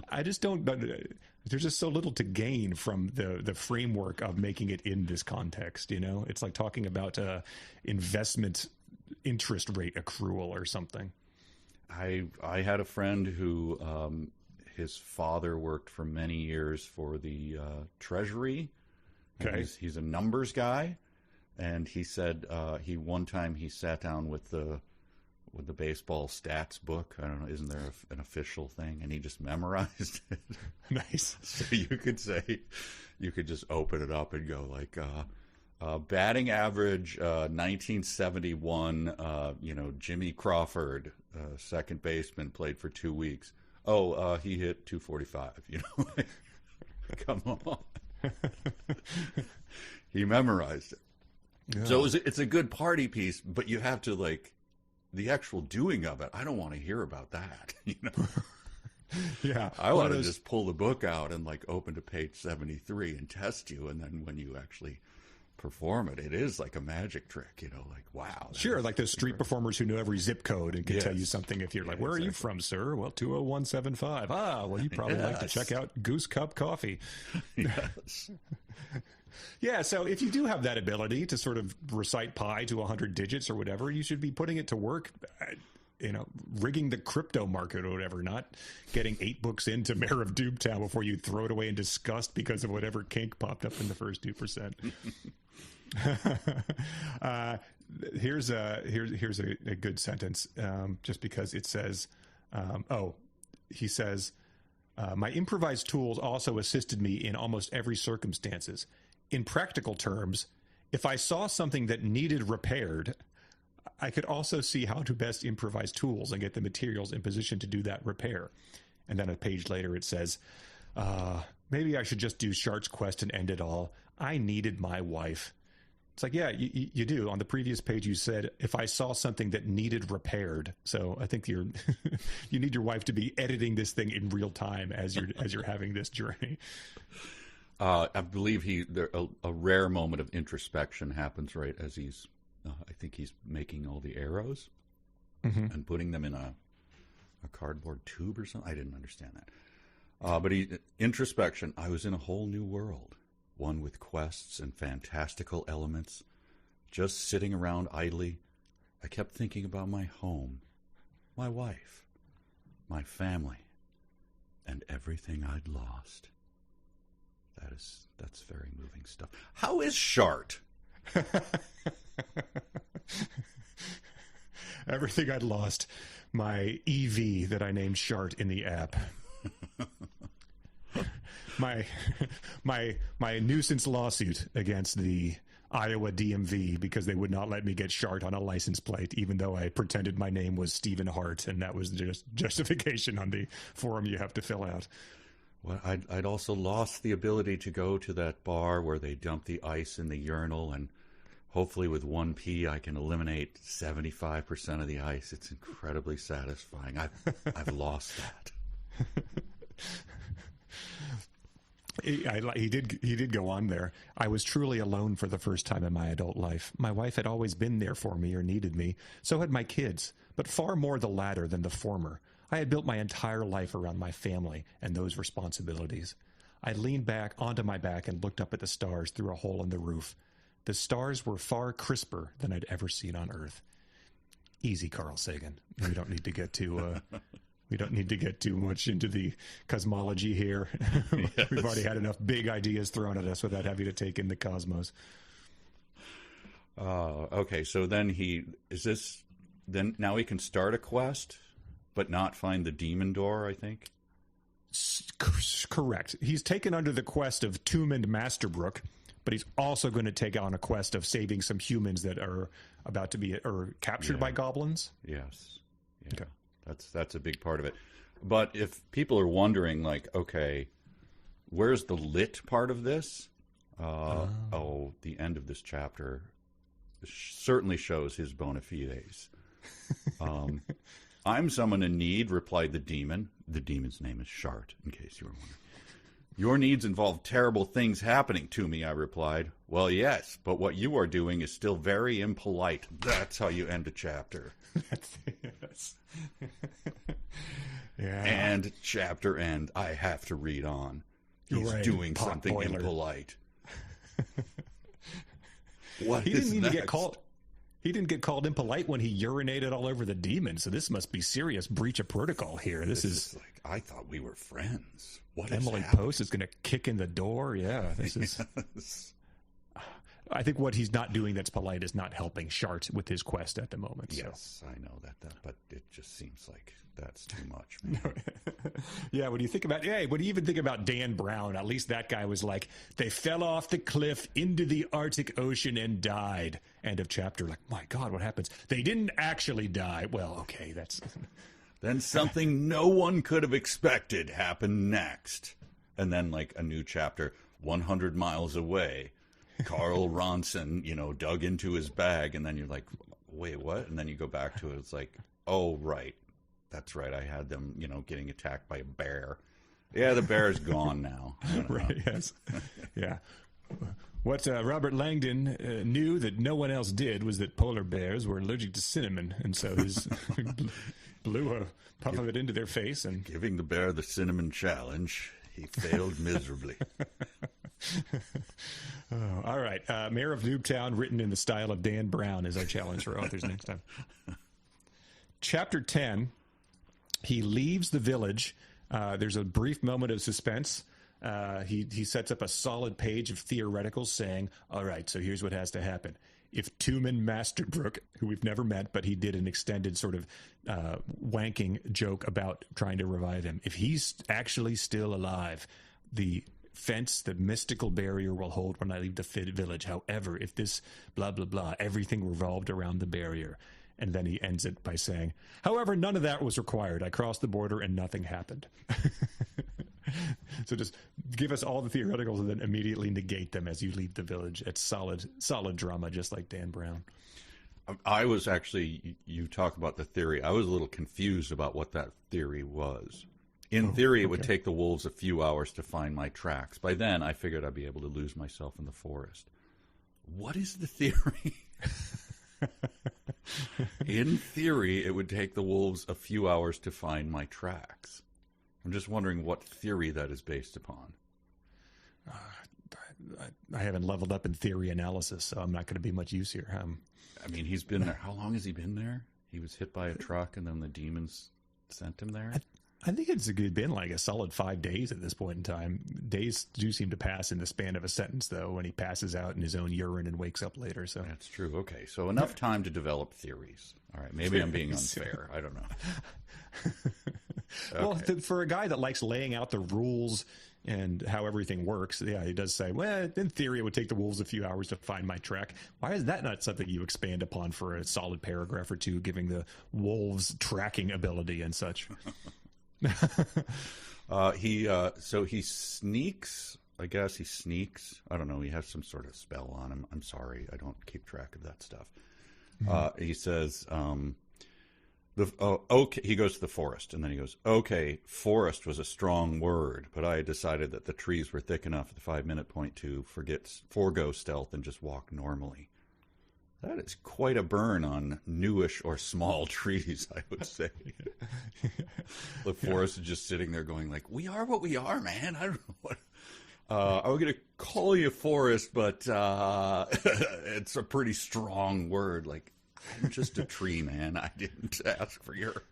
S2: I just don't. There's just so little to gain from the framework of making it in this context. You know, it's like talking about investment interest rate accrual or something.
S1: I had a friend who his father worked for many years for the Treasury.
S2: Okay.
S1: He's a numbers guy, and he said one time he sat down with the baseball stats book. I don't know, isn't there an official thing? And he just memorized it.
S2: Nice.
S1: So you could just open it up and go like, batting average 1971, Jimmy Crawford, second baseman, played for 2 weeks. He hit 245, come on. He memorized it. Yeah. So it's a good party piece, but you have to the actual doing of it. I don't want to hear about that,
S2: Yeah.
S1: I want to just pull the book out and open to page 73 and test you, and then when you actually perform it, it is like a magic trick, like, wow.
S2: Sure, like those street performers who know every zip code and can tell you something if you're like, where are you from, sir? Well, 20175. Well, you probably like to check out Goose Cup Coffee.
S1: Yes.
S2: Yeah, so if you do have that ability to sort of recite pi to 100 digits or whatever, you should be putting it to work, rigging the crypto market or whatever, not getting 8 books into Mayor of Noobtown before you throw it away in disgust because of whatever kink popped up in the first 2%. Here's a good sentence, just because it says, he says, my improvised tools also assisted me in almost every circumstances. In practical terms, if I saw something that needed repaired, I could also see how to best improvise tools and get the materials in position to do that repair. And then a page later it says, maybe I should just do Shart's quest and end it all. I needed my wife. It's like, yeah, you do. On the previous page, you said, if I saw something that needed repaired. So I think you need your wife to be editing this thing in real time as you're having this journey.
S1: I believe a rare moment of introspection happens right as he's, I think he's making all the arrows and putting them in a cardboard tube or something. I didn't understand that. But introspection, I was in a whole new world. One with quests and fantastical elements. Just sitting around idly, I kept thinking about my home, my wife, my family, and everything I'd lost. That's very moving stuff. How is Shart?
S2: Everything I'd lost. My EV that I named Shart in the app. My nuisance lawsuit against the Iowa DMV because they would not let me get Shart on a license plate, even though I pretended my name was Stephen Hart, and that was just justification on the form you have to fill out.
S1: Well, I'd also lost the ability to go to that bar where they dump the ice in the urinal, and hopefully with 1P I can eliminate 75% of the ice. It's incredibly satisfying. I've lost that.
S2: He did go on there. I was truly alone for the first time in my adult life. My wife had always been there for me or needed me. So had my kids, but far more the latter than the former. I had built my entire life around my family and those responsibilities. I leaned back onto my back and looked up at the stars through a hole in the roof. The stars were far crisper than I'd ever seen on Earth. Easy, Carl Sagan. We don't need to get too... We don't need to get too much into the cosmology here. Yes. We've already had enough big ideas thrown at us without having to take in the cosmos.
S1: Okay, so then now he can start a quest, but not find the demon door, I think?
S2: Correct. He's taken under the quest of Tomb and Masterbrook, but he's also going to take on a quest of saving some humans that are about to be captured by goblins.
S1: Yes. Yeah. Okay. That's a big part of it. But if people are wondering, like, okay, where's the lit part of this? The end of this chapter certainly shows his bona fides. I'm someone in need, replied the demon. The demon's name is Shart, in case you were wondering. Your needs involve terrible things happening to me, I replied. Well, yes, but what you are doing is still very impolite. That's how you end a chapter.
S2: Yes. Yeah.
S1: And chapter end. I have to read on. He's doing something impolite. What
S2: he
S1: is
S2: didn't
S1: next?
S2: Get called. He didn't get called impolite when he urinated all over the demon. So this must be serious breach of protocol here. This is
S1: like, I thought we were friends. What
S2: Emily Post is going to kick in the door. Yeah, this is.
S1: Yes.
S2: I think what he's not doing that's polite is not helping Shart with his quest at the moment.
S1: Yes, so. I know that, but it just seems like that's too much, man.
S2: Yeah, when you even think about Dan Brown, at least that guy was like, they fell off the cliff into the Arctic Ocean and died. End of chapter. Like, my God, what happens? They didn't actually die. Well, okay, that's...
S1: Then something no one could have expected happened next. And then, like, a new chapter, 100 miles away. Carl Ronson, dug into his bag, and then you're like, wait, what? And then you go back to it. It's like, oh, right. That's right. I had them, getting attacked by a bear. Yeah, the bear's gone now.
S2: Right, yes. Yeah. What Robert Langdon knew that no one else did was that polar bears were allergic to cinnamon, and so his blew a puff of it into their face. And
S1: giving the bear the cinnamon challenge, he failed miserably.
S2: Oh, all right. Mayor of Noobtown, written in the style of Dan Brown, is our challenge for authors next time. Chapter 10, he leaves the village. There's a brief moment of suspense. He sets up a solid page of theoreticals saying, all right, so here's what has to happen. If Tumen Masterbrook, who we've never met, but he did an extended sort of wanking joke about trying to revive him, if he's actually still alive, the fence, the mystical barrier will hold when I leave the village. However, if this blah, blah, blah, everything revolved around the barrier. And then he ends it by saying, however, none of that was required. I crossed the border and nothing happened. So just give us all the theoreticals and then immediately negate them as you leave the village. It's solid drama, just like Dan Brown.
S1: I was actually, you talk about the theory. I was a little confused about what that theory was. In theory, it would take the wolves a few hours to find my tracks. By then, I figured I'd be able to lose myself in the forest. What is the theory? In theory, it would take the wolves a few hours to find my tracks. I'm just wondering what theory that is based upon.
S2: I haven't leveled up in theory analysis, so I'm not going to be much use here.
S1: I mean, he's been there. How long has he been there? He was hit by a truck, and then the demons sent him there?
S2: I think it's been like a solid 5 days at this point in time. Days do seem to pass in the span of a sentence, though, when he passes out in his own urine and wakes up later. So
S1: that's true. Okay, so enough time to develop theories. All right, maybe I'm being unfair. I don't know.
S2: Well, for a guy that likes laying out the rules and how everything works, yeah, he does say, well, in theory, it would take the wolves a few hours to find my track. Why is that not something you expand upon for a solid paragraph or two, giving the wolves tracking ability and such?
S1: So he sneaks. I guess he sneaks. I don't know. He has some sort of spell on him. I'm sorry, I don't keep track of that stuff. He says, okay. He goes to the forest, and then he goes, okay, forest was a strong word, but I had decided that the trees were thick enough at the 5-minute point to forego stealth and just walk normally. That is quite a burn on newish or small trees, I would say. The forest is just sitting there going like, we are what we are, man. I don't know what. I'm going to call you forest, but it's a pretty strong word. Like, I'm just a tree, man. I didn't ask for your...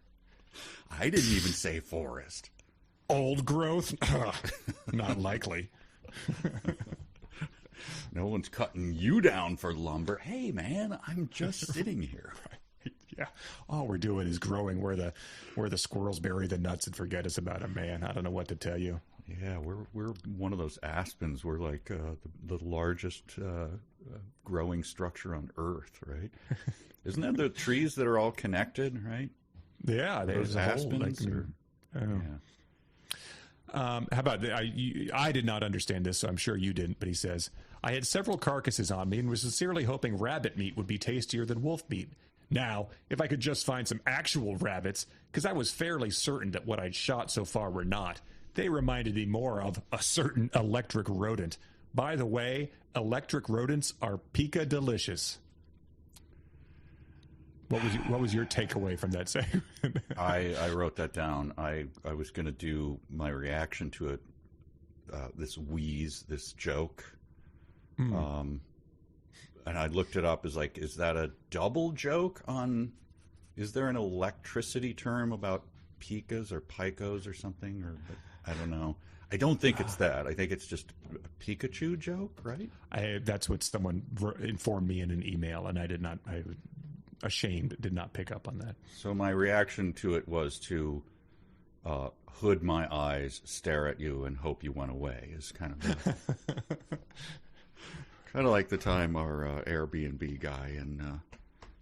S1: I didn't even say forest.
S2: Old growth? Not likely.
S1: No one's cutting you down for lumber. Hey, man, I'm just sitting here.
S2: Yeah. All we're doing is growing where the squirrels bury the nuts and forget us about them, man. I don't know what to tell you.
S1: Yeah, we're one of those aspens. We're like the largest growing structure on Earth, right? Isn't that the trees that are all connected, right?
S2: Yeah,
S1: those aspens.
S2: Yeah. How about I did not understand this, so I'm sure you didn't, but he says, I had several carcasses on me and was sincerely hoping rabbit meat would be tastier than wolf meat. Now, if I could just find some actual rabbits, because I was fairly certain that what I'd shot so far were not. They reminded me more of a certain electric rodent. By the way, electric rodents are pica delicious. What was your takeaway from that segment?
S1: I wrote that down. I was going to do my reaction to it, this wheeze, this joke. And I looked it up as like, is that a double joke on, is there an electricity term about picas or picos or something? Or I don't know. I don't think it's that. I think it's just a Pikachu joke, right?
S2: That's what someone informed me in an email, and I did not, ashamed, did not pick up on that.
S1: So my reaction to it was to hood my eyes, stare at you, and hope you went away. Is kind of like the time our Airbnb guy in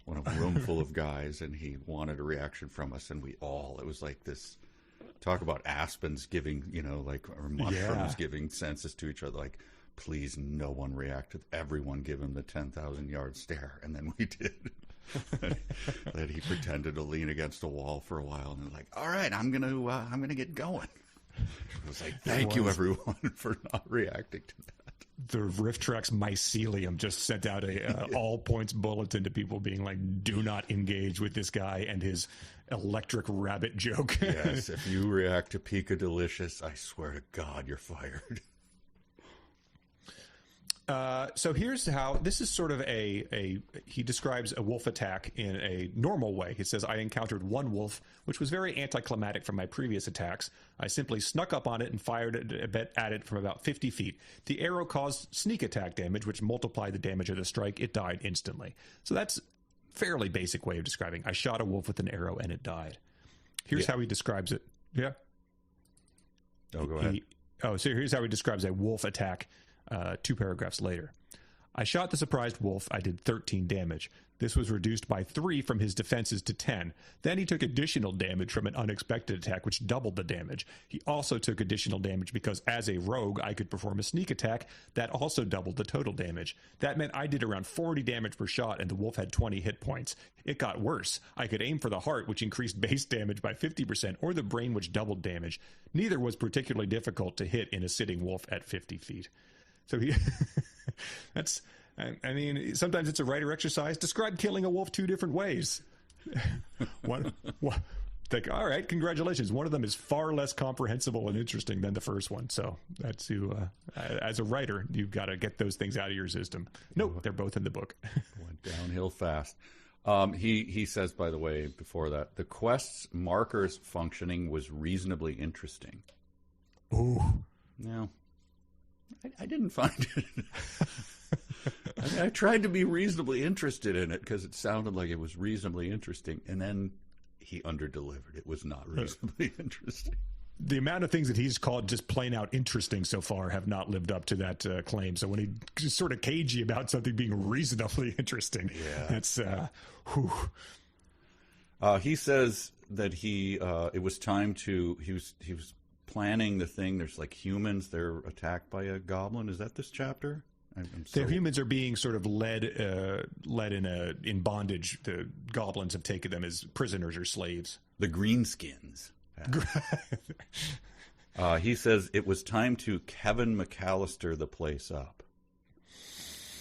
S1: one of a room full of guys, and he wanted a reaction from us, and it was like this. Talk about aspens giving, or mushrooms giving senses to each other. Like, please, no one reacted. Everyone give him the 10,000-yard stare, and then we did. That he pretended to lean against a wall for a while, and like, all right, I'm gonna get going. I was like, thank you, everyone, for not reacting to that.
S2: the Riftrex mycelium just sent out a all points bulletin to people being like, do not engage with this guy and his electric rabbit joke.
S1: Yes, if you react to Pika Delicious, I swear to God, you're fired.
S2: So here's how, this is sort of he describes a wolf attack in a normal way. He says, I encountered one wolf, which was very anticlimactic from my previous attacks. I simply snuck up on it and fired a bit at it from about 50 feet. The arrow caused sneak attack damage, which multiplied the damage of the strike. It died instantly. So that's a fairly basic way of describing. I shot a wolf with an arrow and it died. Here's how he describes it. Yeah.
S1: Oh, go ahead.
S2: So here's how he describes a wolf attack. 2 paragraphs later. I shot the surprised wolf. I did 13 damage. This was reduced by 3 from his defenses to 10. Then he took additional damage from an unexpected attack, which doubled the damage. He also took additional damage because as a rogue, I could perform a sneak attack that also doubled the total damage. That meant I did around 40 damage per shot, and the wolf had 20 hit points. It got worse. I could aim for the heart, which increased base damage by 50%, or the brain, which doubled damage. Neither was particularly difficult to hit in a sitting wolf at 50 feet. So that's, I mean, sometimes it's a writer exercise. Describe killing a wolf 2 different ways. All right, congratulations. One of them is far less comprehensible and interesting than the first one. So that's as a writer, you've got to get those things out of your system. Nope, they're both in the book.
S1: Went downhill fast. He says, by the way, before that, the quest's markers functioning was reasonably interesting.
S2: Ooh.
S1: No. I didn't find it. I tried to be reasonably interested in it because it sounded like it was reasonably interesting, and then he underdelivered. It was not reasonably interesting.
S2: The amount of things that he's called just plain out interesting so far have not lived up to that claim. So when he's sort of cagey about something being reasonably interesting, that's
S1: he says that it was time to he was planning the thing. There's like humans, they're attacked by a goblin. Is that this chapter?
S2: The humans are being sort of led in bondage. The goblins have taken them as prisoners or slaves.
S1: The greenskins. He says it was time to Kevin McAllister the place up.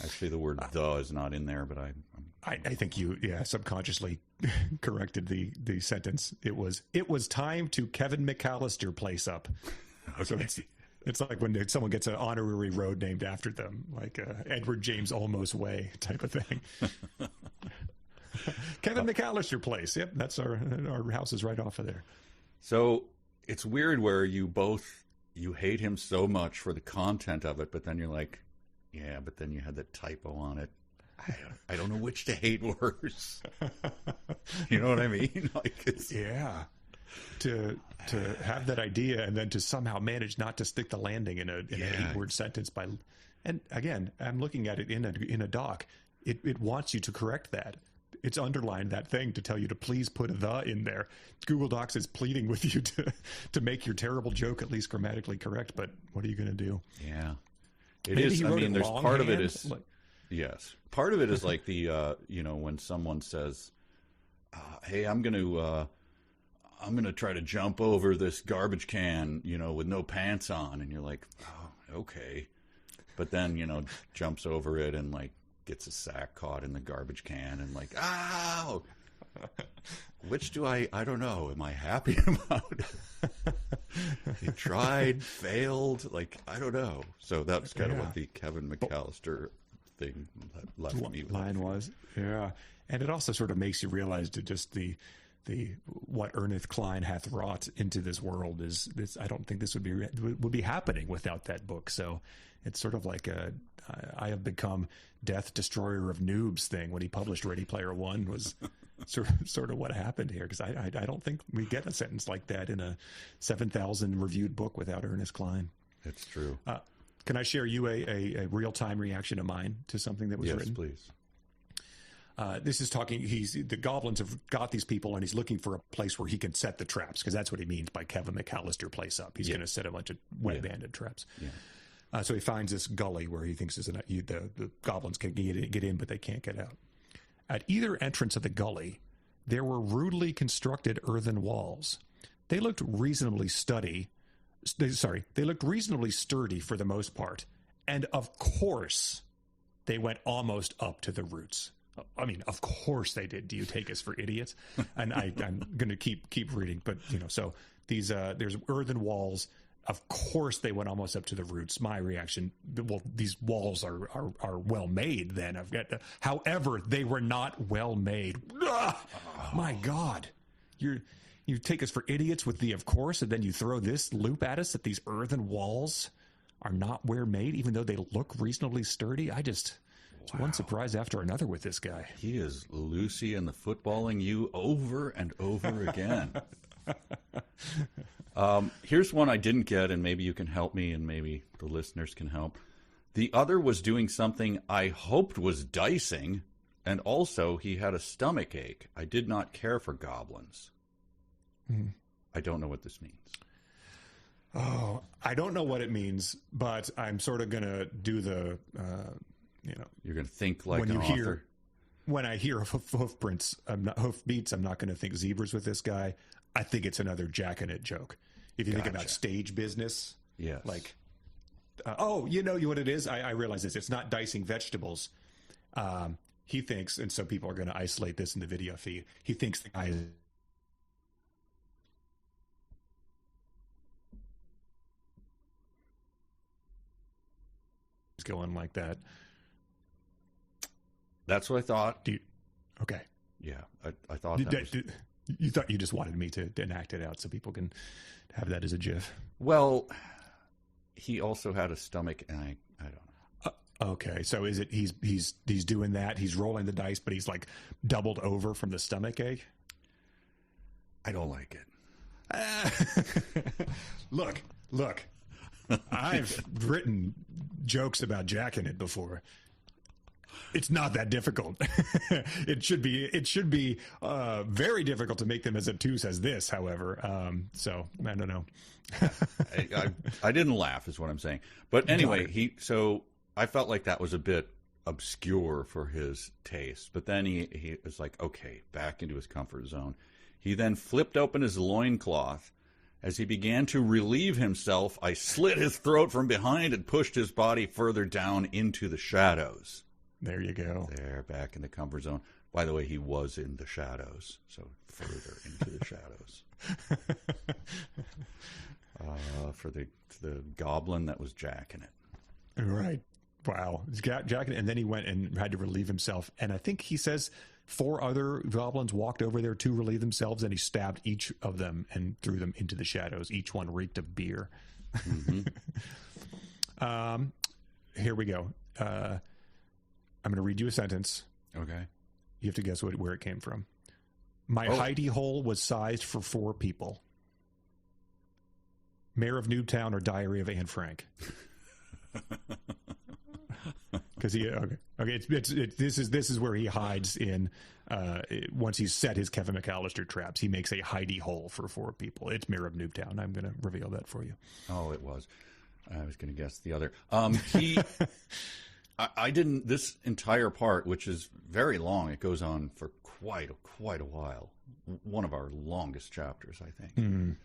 S1: Actually, the word "the" is not in there, but
S2: I think you subconsciously corrected the sentence. It was time to Kevin McAllister place up. Okay. So it's like when someone gets an honorary road named after them, like Edward James Olmos Way type of thing. Kevin McAllister Place. Yep, that's our house is right off of there.
S1: So it's weird where you hate him so much for the content of it, but then you're like, yeah, but then you had that typo on it. I don't know which to hate worse. You know what I mean?
S2: To have that idea and then to somehow manage not to stick the landing in an 8-word sentence and again, I'm looking at it in a doc. It wants you to correct that. It's underlined that thing to tell you to please put a "the" in there. Google Docs is pleading with you to make your terrible joke at least grammatically correct, but what are you going to do?
S1: Yeah. It is. I mean, there's part of it is yes. Part of it is like the when someone says, "Hey, I'm going to try to jump over this garbage can, with no pants on," and you're like, "Oh, okay," but then jumps over it and like gets a sack caught in the garbage can and like, "Ow!" Which do I don't know. Am I happy about it? He tried, failed, like I don't know. So that's kind of what the Kevin McAllister thing left me with.
S2: Line was. Yeah. And it also sort of makes you realize that just the what Ernest Cline hath wrought into this world is this. I don't think this would be happening without that book. So it's sort of like I have become Death Destroyer of Noobs thing when he published Ready Player One was sort of what happened here, because I don't think we get a sentence like that in a 7,000 reviewed book without Ernest Cline.
S1: It's true.
S2: Can I share you a real time reaction of mine to something that was written?
S1: Yes, please.
S2: This is talking. The goblins have got these people, and he's looking for a place where he can set the traps, because that's what he means by Kevin McAllister place up. He's going to set a bunch of wet-banded traps. Yeah. So he finds this gully where he thinks the goblins can get in, but they can't get out. At either entrance of the gully, there were rudely constructed earthen walls. They looked reasonably sturdy for the most part, And of course, they went almost up to the roots. I mean, of course they did. Do you take us for idiots? And I'm going to keep reading. But, so these there's earthen walls. Of course they went almost up to the roots. My reaction, well, these walls are well made then. However, they were not well made. My God. You take us for idiots with the of course, and then you throw this loop at us that these earthen walls are not well made, even though they look reasonably sturdy. It's one surprise after another with this guy.
S1: He is Lucy and the footballing you over and over again. Here's one I didn't get, and maybe you can help me, and maybe the listeners can help. The other was doing something I hoped was dicing, and also he had a stomach ache. I did not care for goblins. I don't know what this means.
S2: Oh, I don't know what it means, but I'm sort of going to do the,
S1: You're going to think like an author.
S2: When I hear hoofbeats, I'm not going to think zebras with this guy. I think it's another jacking-it joke. If you think about stage business.
S1: Yes.
S2: Like, you know what it is? I realize this. It's not dicing vegetables. He thinks, and so people are going to isolate this in the video feed, he thinks the guy is going like that.
S1: That's what I thought.
S2: Okay.
S1: Yeah, I thought that
S2: you thought you just wanted me to enact it out so people can have that as a GIF.
S1: Well, he also had a stomach, and I don't know.
S2: Okay, so is it he's doing that? He's rolling the dice, but he's like doubled over from the stomach ache?
S1: I don't like it.
S2: Look. I've written jokes about jacking it before. It's not that difficult. It should be very difficult to make them as obtuse as this, however. So I don't know.
S1: I didn't laugh, is what I'm saying. But anyway, so I felt like that was a bit obscure for his taste. But then he was like, okay, back into his comfort zone. He then flipped open his loincloth. As he began to relieve himself, I slit his throat from behind and pushed his body further down into the shadows.
S2: There you go.
S1: There, back in the comfort zone. By the way, he was in the shadows, so further into the shadows. For the goblin that was jacking it.
S2: Right. Wow. Jacking it, and then he went and had to relieve himself. And I think he says 4 other goblins walked over there to relieve themselves, and he stabbed each of them and threw them into the shadows. Each one reeked of beer. Mm-hmm. Here we go. I'm going to read you a sentence.
S1: Okay.
S2: You have to guess where it came from. My hidey hole was sized for 4 people. Mayor of Noobtown or Diary of Anne Frank? Because this is where he hides in. Once he's set his Kevin McAllister traps, he makes a hidey hole for 4 people. It's Mayor of Noobtown. I'm going to reveal that for you.
S1: Oh, it was. I was going to guess the other. I didn't. This entire part, which is very long, it goes on for quite a while. One of our longest chapters, I think. Mm.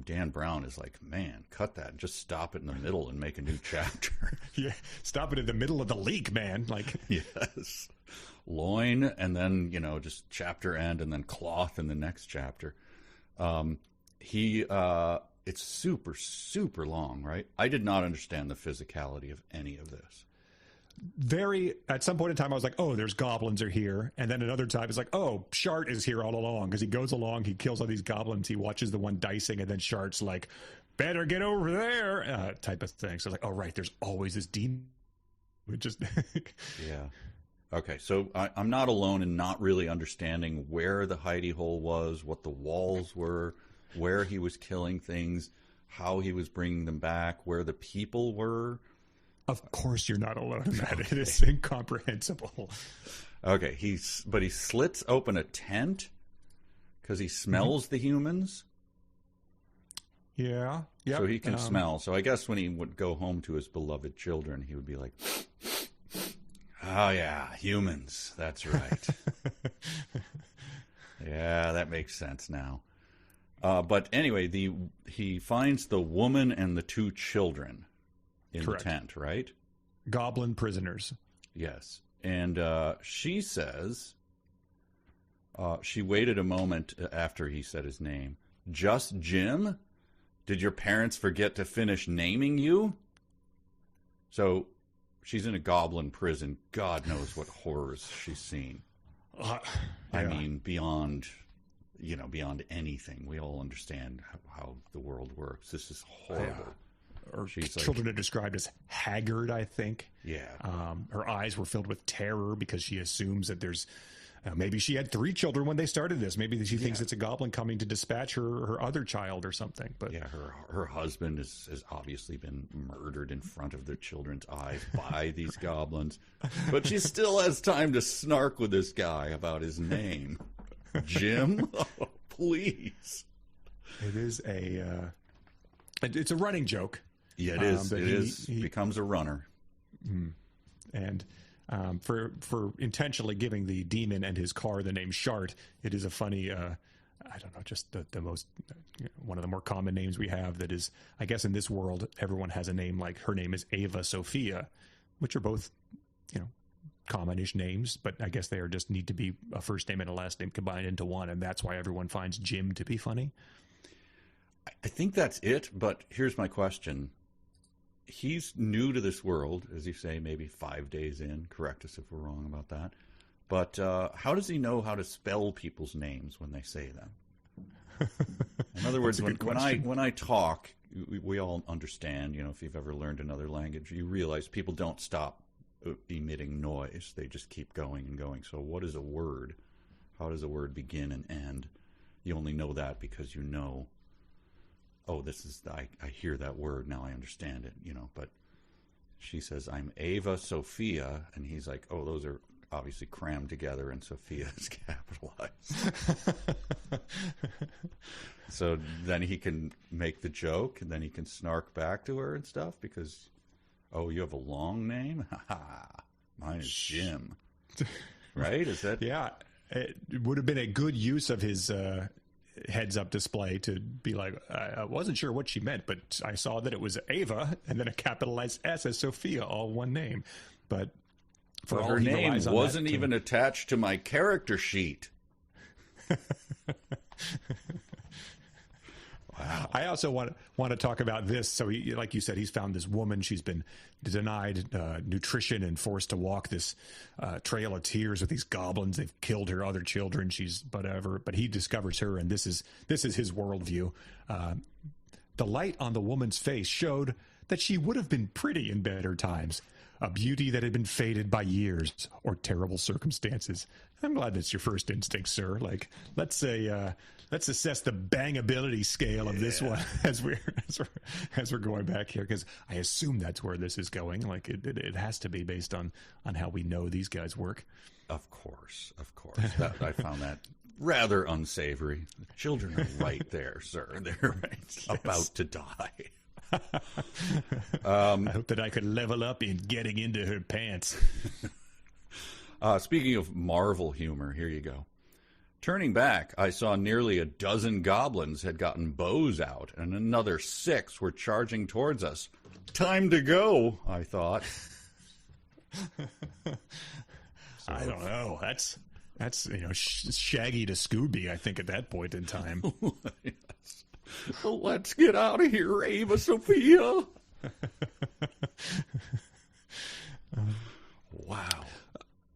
S1: Dan Brown is like, man, cut that and just stop it in the middle and make a new chapter.
S2: Yeah, stop it in the middle of the leak, man. Like,
S1: yes, loin, and then just chapter end, and then cloth in the next chapter. It's super, super long, right? I did not understand the physicality of any of this.
S2: At some point in time, I was like, oh, there's goblins are here. And then another time, it's like, oh, Shart is here all along. Because he goes along, he kills all these goblins, he watches the one dicing, and then Shart's like, better get over there, type of thing. So I was like, oh, right, there's always this demon.
S1: Yeah. Okay, so I'm not alone in not really understanding where the hidey hole was, what the walls were, where he was killing things, how he was bringing them back, where the people were.
S2: Of course you're not alone in that. It is incomprehensible.
S1: Okay, he slits open a tent because he smells the humans.
S2: Yeah.
S1: So he can smell. So I guess when he would go home to his beloved children, he would be like, oh, yeah, humans. That's right. Yeah, that makes sense now. But anyway, he finds the woman and the 2 children in
S2: Correct.
S1: the tent, right?
S2: Goblin prisoners.
S1: Yes. And she says, she waited a moment after he said his name. Just Jim? Did your parents forget to finish naming you? So she's in a goblin prison. God knows what horrors she's seen.
S2: Yeah.
S1: I mean, beyond anything. We all understand how the world works. This is horrible.
S2: Yeah. Or children are described as haggard, I think.
S1: Yeah.
S2: Her eyes were filled with terror because she assumes that there's... maybe she had 3 children when they started this. Maybe she thinks it's a goblin coming to dispatch her other child or something. But
S1: yeah, her husband has obviously been murdered in front of their children's eyes by these goblins. But she still has time to snark with this guy about his name. Jim? Oh, please.
S2: It is it's a running joke.
S1: Yeah, it is. He becomes a runner.
S2: And for intentionally giving the demon and his car the name Shart, it is a funny, I don't know, just the most, one of the more common names we have that is, I guess in this world, everyone has a name like her name is Ava Sophia, which are both, common-ish names, but I guess they just need to be a first name and a last name combined into one, and that's why everyone finds Jim to be funny.
S1: I think that's it, but here's my question. He's new to this world, as you say, maybe 5 days in. Correct us if we're wrong about that. But how does he know how to spell people's names when they say them? In other words, when I talk, we all understand, if you've ever learned another language, you realize people don't stop emitting noise. They just keep going and going. So what is a word? How does a word begin and end? You only know that because you know, oh, I hear that word, now I understand it, but she says, I'm Ava Sophia, and he's like, oh, those are obviously crammed together, and Sophia is capitalized. So then he can make the joke, and then he can snark back to her and stuff, because, oh, you have a long name? Mine is Jim. Right? Is that...
S2: Yeah, it would have been a good use of his... heads-up display to be like, I wasn't sure what she meant, but I saw that it was Ava and then a capitalized S as Sophia, all one name. But for all
S1: her name wasn't even attached to my character sheet. Wow.
S2: I also want to talk about this. So, like you said, he's found this woman. She's been denied nutrition and forced to walk this trail of tears with these goblins. They've killed her other children. She's whatever. But he discovers her, and this is his worldview. The light on the woman's face showed that she would have been pretty in better times. A beauty that had been faded by years or terrible circumstances. I'm glad that's your first instinct, sir. Like, let's assess the bangability scale of this one as we're going back here, because I assume that's where this is going. Like, it has to be based on how we know these guys work.
S1: Of course. I found that rather unsavory. The children are right there, sir. They're about to die.
S2: I hope that I could level up in getting into her pants.
S1: Speaking of Marvel humor, here you go. Turning back, I saw nearly a dozen goblins had gotten bows out, and another 6 were charging towards us. Time to go, I thought.
S2: I don't know. That's Shaggy to Scooby, I think, at that point in time.
S1: Yes. Well, let's get out of here, Ava Sophia. Wow.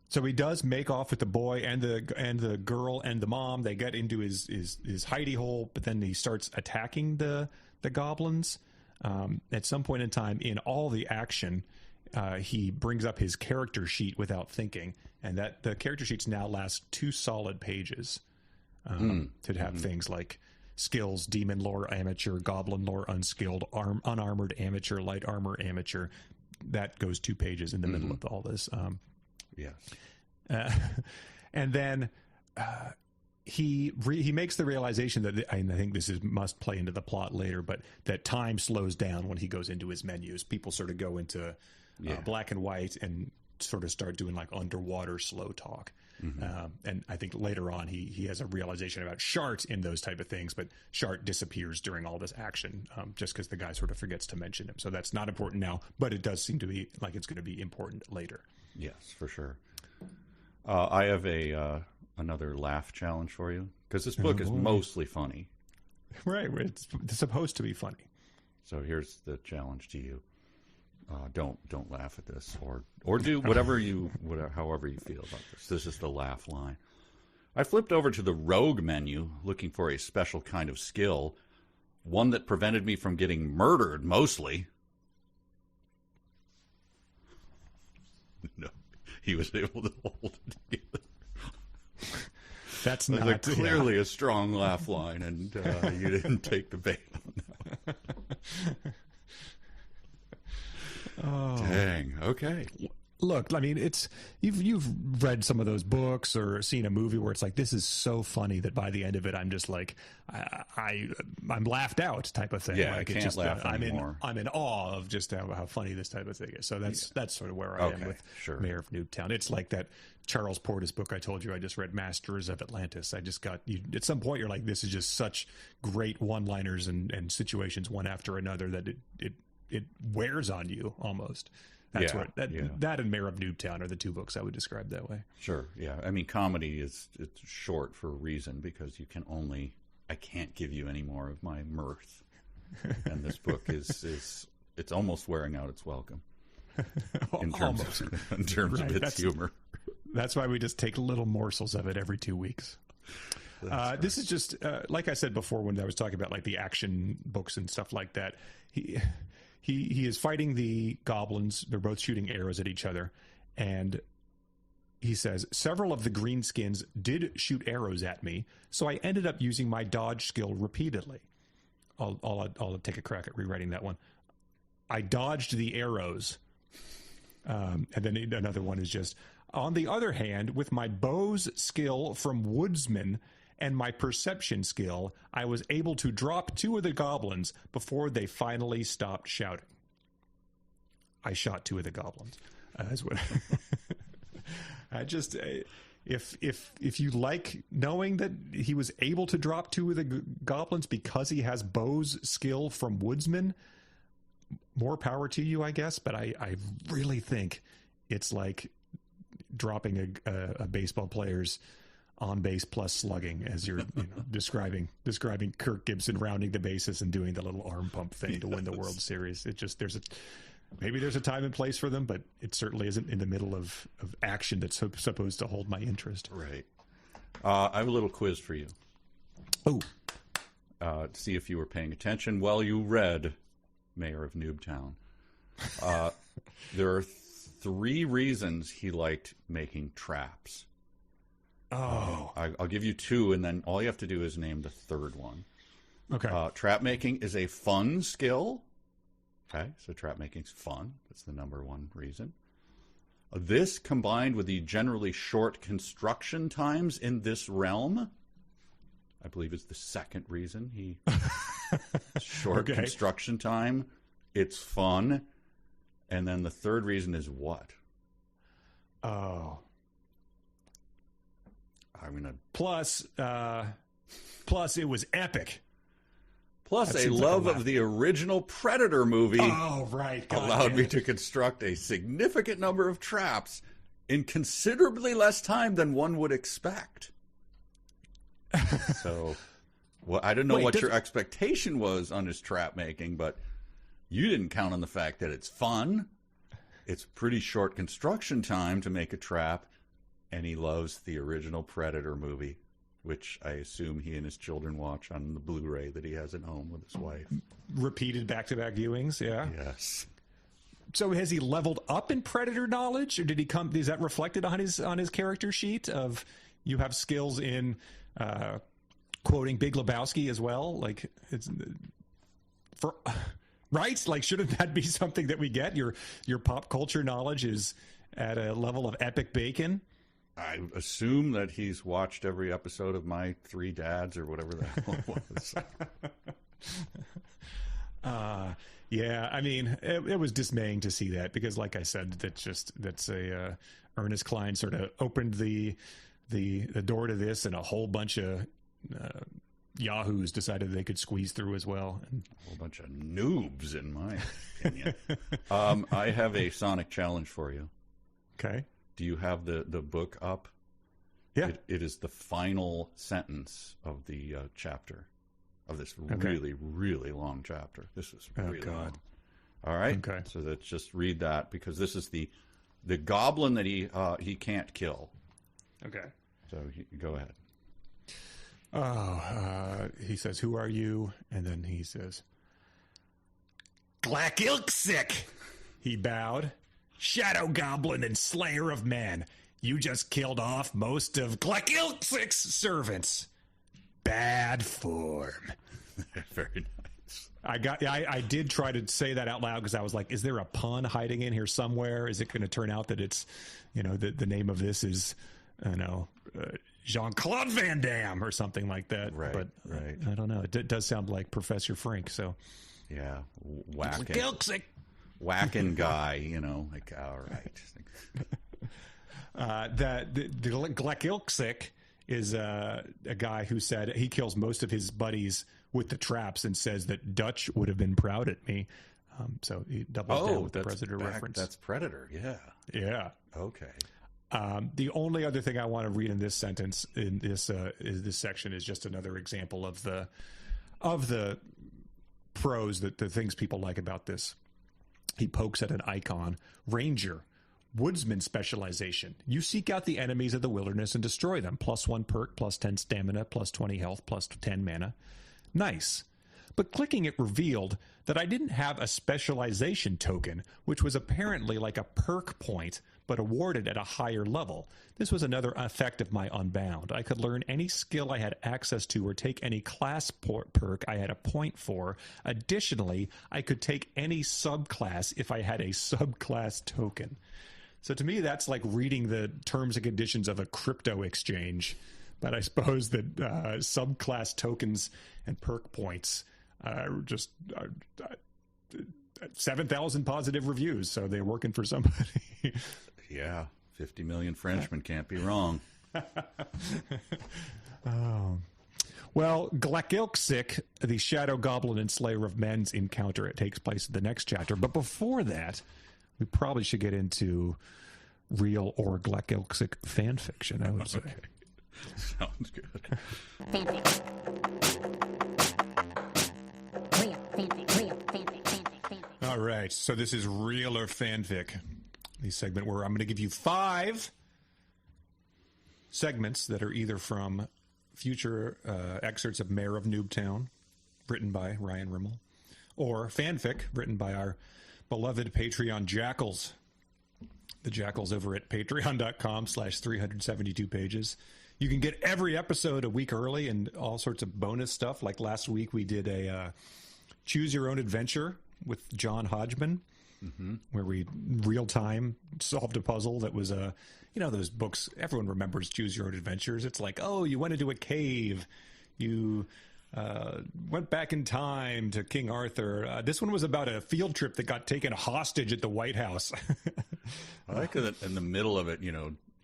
S2: So he does make off with the boy and the girl and the mom. They get into his hidey hole, but then he starts attacking the goblins. At some point in time, in all the action, he brings up his character sheet without thinking, and that the character sheets now last 2 solid pages to have things like skills, demon lore amateur, goblin lore unskilled, unarmored amateur, light armor amateur. That goes 2 pages in the middle of all this.
S1: Yes.
S2: And then he makes the realization that, and I think this must play into the plot later, but that time slows down when he goes into his menus. People sort of go into black and white and sort of start doing like underwater slow talk. And I think later on he has a realization about Shart in those type of things, but Shart disappears during all this action just because the guy sort of forgets to mention him. So that's not important now, but it does seem to be like it's going to be important later. Yes,
S1: for sure. I have another laugh challenge for you, because this book is mostly funny.
S2: Right, it's supposed to be funny.
S1: So here's the challenge to you. Don't laugh at this, or do however you feel about this. This is the laugh line. I flipped over to the rogue menu looking for a special kind of skill, one that prevented me from getting murdered mostly. No, he was able to hold it together.
S2: That's not
S1: clearly a strong laugh line, and you didn't take the bait on that one. Oh. Dang. Okay.
S2: Look, I mean, it's you've read some of those books or seen a movie where it's like, this is so funny that by the end of it, I'm just like, I'm laughed out type of thing.
S1: Yeah,
S2: like,
S1: I can't laugh anymore.
S2: I'm in awe of just how funny this type of thing is. So that's sort of where I am with Mayor of Noobtown. It's like that Charles Portis book I told you I just read, Masters of Atlantis. I just got at some point you're like, this is just such great one-liners and situations one after another that it wears on you almost. That's that and Mayor of Noobtown are the two books I would describe that way.
S1: Sure, yeah. I mean, comedy it's short for a reason, because I can't give you any more of my mirth, and this book is it's almost wearing out its welcome in terms of its humor.
S2: That's why we just take little morsels of it every 2 weeks. This is just like I said before when I was talking about like the action books and stuff like that. He is fighting the goblins. They're both shooting arrows at each other. And he says, several of the greenskins did shoot arrows at me, so I ended up using my dodge skill repeatedly. I'll take a crack at rewriting that one. I dodged the arrows. And then another one is just, on the other hand, with my bow's skill from woodsman and my perception skill, I was able to drop 2 of the goblins before they finally stopped shouting. I shot 2 of the goblins. That's what I just if you like knowing that he was able to drop 2 of the goblins because he has bow's skill from woodsman, more power to you, I guess. But I really think it's like dropping a baseball player's on base plus slugging as you're describing Kirk Gibson rounding the bases and doing the little arm pump thing to win the World Series. It just maybe there's a time and place for them, but it certainly isn't in the middle of action that's supposed to hold my interest.
S1: Right. I have a little quiz for you.
S2: Oh.
S1: To see if you were paying attention while you read Mayor of Noobtown. There are 3 reasons he liked making traps.
S2: Oh.
S1: I'll give you 2, and then all you have to do is name the third one.
S2: Okay.
S1: Trap making is a fun skill. Okay, so trap making's fun. That's the number 1 reason. This, combined with the generally short construction times in this realm, I believe is the second reason he... short construction time, it's fun. And then the third reason is what?
S2: Oh.
S1: I'm gonna
S2: plus it was epic.
S1: Plus a love of the original Predator movie.
S2: Oh, right.
S1: Allowed me to construct a significant number of traps in considerably less time than one would expect. So, well, I don't know what your expectation was on his trap making, but you didn't count on the fact that it's fun. It's pretty short construction time to make a trap. And he loves the original Predator movie, which I assume he and his children watch on the Blu-ray that he has at home with his wife.
S2: Repeated back-to-back viewings, yeah.
S1: Yes.
S2: So has he leveled up in Predator knowledge, or did he come? Is that reflected on his character sheet of you have skills in quoting Big Lebowski as well? Like it's for right? Like shouldn't that be something that we get? Your pop culture knowledge is at a level of epic bacon.
S1: I assume that he's watched every episode of My 3 Dads or whatever the hell it was.
S2: Yeah, I mean, it was dismaying to see that because, like I said, that's a Ernest Cline sort of opened the the door to this, and a whole bunch of yahoos decided they could squeeze through as well. And
S1: a whole bunch of noobs, in my opinion. I have a Sonic challenge for you.
S2: Okay.
S1: Do you have the book up?
S2: Yeah.
S1: It is the final sentence of the chapter of this really, really long chapter. This is really long. All right.
S2: Okay.
S1: So let's just read that, because this is the goblin that he can't kill.
S2: Okay.
S1: So go ahead.
S2: He says, "Who are you?" And then he says, "Glakilksik." He bowed. "Shadow Goblin and Slayer of Men. You just killed off most of Glakilksik's servants. Bad form."
S1: Very nice.
S2: I did try to say that out loud, because I was like, is there a pun hiding in here somewhere? Is it going to turn out that it's, the name of this is, Jean-Claude Van Damme or something like that?
S1: Right,
S2: but
S1: right.
S2: I don't know. It does sound like Professor Frank. So
S1: yeah, whacking guy. Like, all right.
S2: The Glakilksik is a guy who said he kills most of his buddies with the traps, and says that Dutch would have been proud at me. So he doubles down with the Predator reference.
S1: That's Predator, yeah.
S2: Yeah.
S1: Okay.
S2: The only other thing I want to read in this sentence, in this section, is just another example of the pros, the things people like about this. He pokes at an icon. Ranger. Woodsman specialization. You seek out the enemies of the wilderness and destroy them. +1 perk, +10 stamina, +20 health, +10 mana. Nice. But clicking it revealed that I didn't have a specialization token, which was apparently like a perk point, but awarded at a higher level. This was another effect of my Unbound. I could learn any skill I had access to, or take any class perk I had a point for. Additionally, I could take any subclass if I had a subclass token. So to me, that's like reading the terms and conditions of a crypto exchange. But I suppose that subclass tokens and perk points just 7,000 positive reviews. So they're working for somebody.
S1: Yeah, 50 million Frenchmen can't be wrong.
S2: Well, Glakilksik, the Shadow Goblin and Slayer of Men's encounter, it takes place in the next chapter. But before that, we probably should get into real or Glakilksik fan fiction, I would say.
S1: Okay. Sounds good.
S3: Fanfic. Real fanfic.
S2: All right, so this is real or fanfic, the segment where I'm going to give you 5 segments that are either from future excerpts of Mayor of Noobtown, written by Ryan Rimmel, or fanfic, written by our beloved Patreon jackals. The jackals over at patreon.com/372 pages. You can get every episode a week early and all sorts of bonus stuff. Like last week, we did a Choose Your Own Adventure with John Hodgman, where we real-time solved a puzzle that was those books, everyone remembers Choose Your Own Adventures. It's like, oh, you went into a cave. You went back in time to King Arthur. This one was about a field trip that got taken hostage at the White House.
S1: I like that in the middle of it,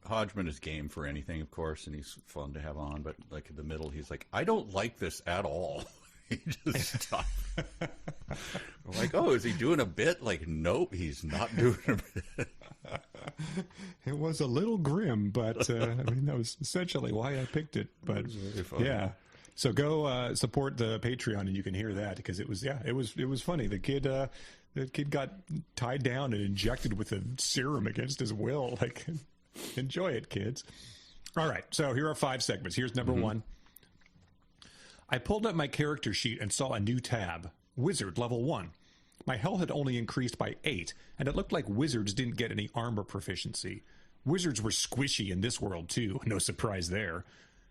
S1: Hodgman is game for anything, of course, and he's fun to have on. But like in the middle, he's like, I don't like this at all. He just stopped. I'm like, oh, is he doing a bit? Like, nope, he's not doing a bit.
S2: It was a little grim, but that was essentially why I picked it. But yeah, so go support the Patreon, and you can hear that, because it was funny. The kid got tied down and injected with a serum against his will. Like, enjoy it, kids. All right, so here are 5 segments. Here's number 1. I pulled up my character sheet and saw a new tab, Wizard Level 1. My health had only increased by 8, and it looked like wizards didn't get any armor proficiency. Wizards were squishy in this world, too. No surprise there.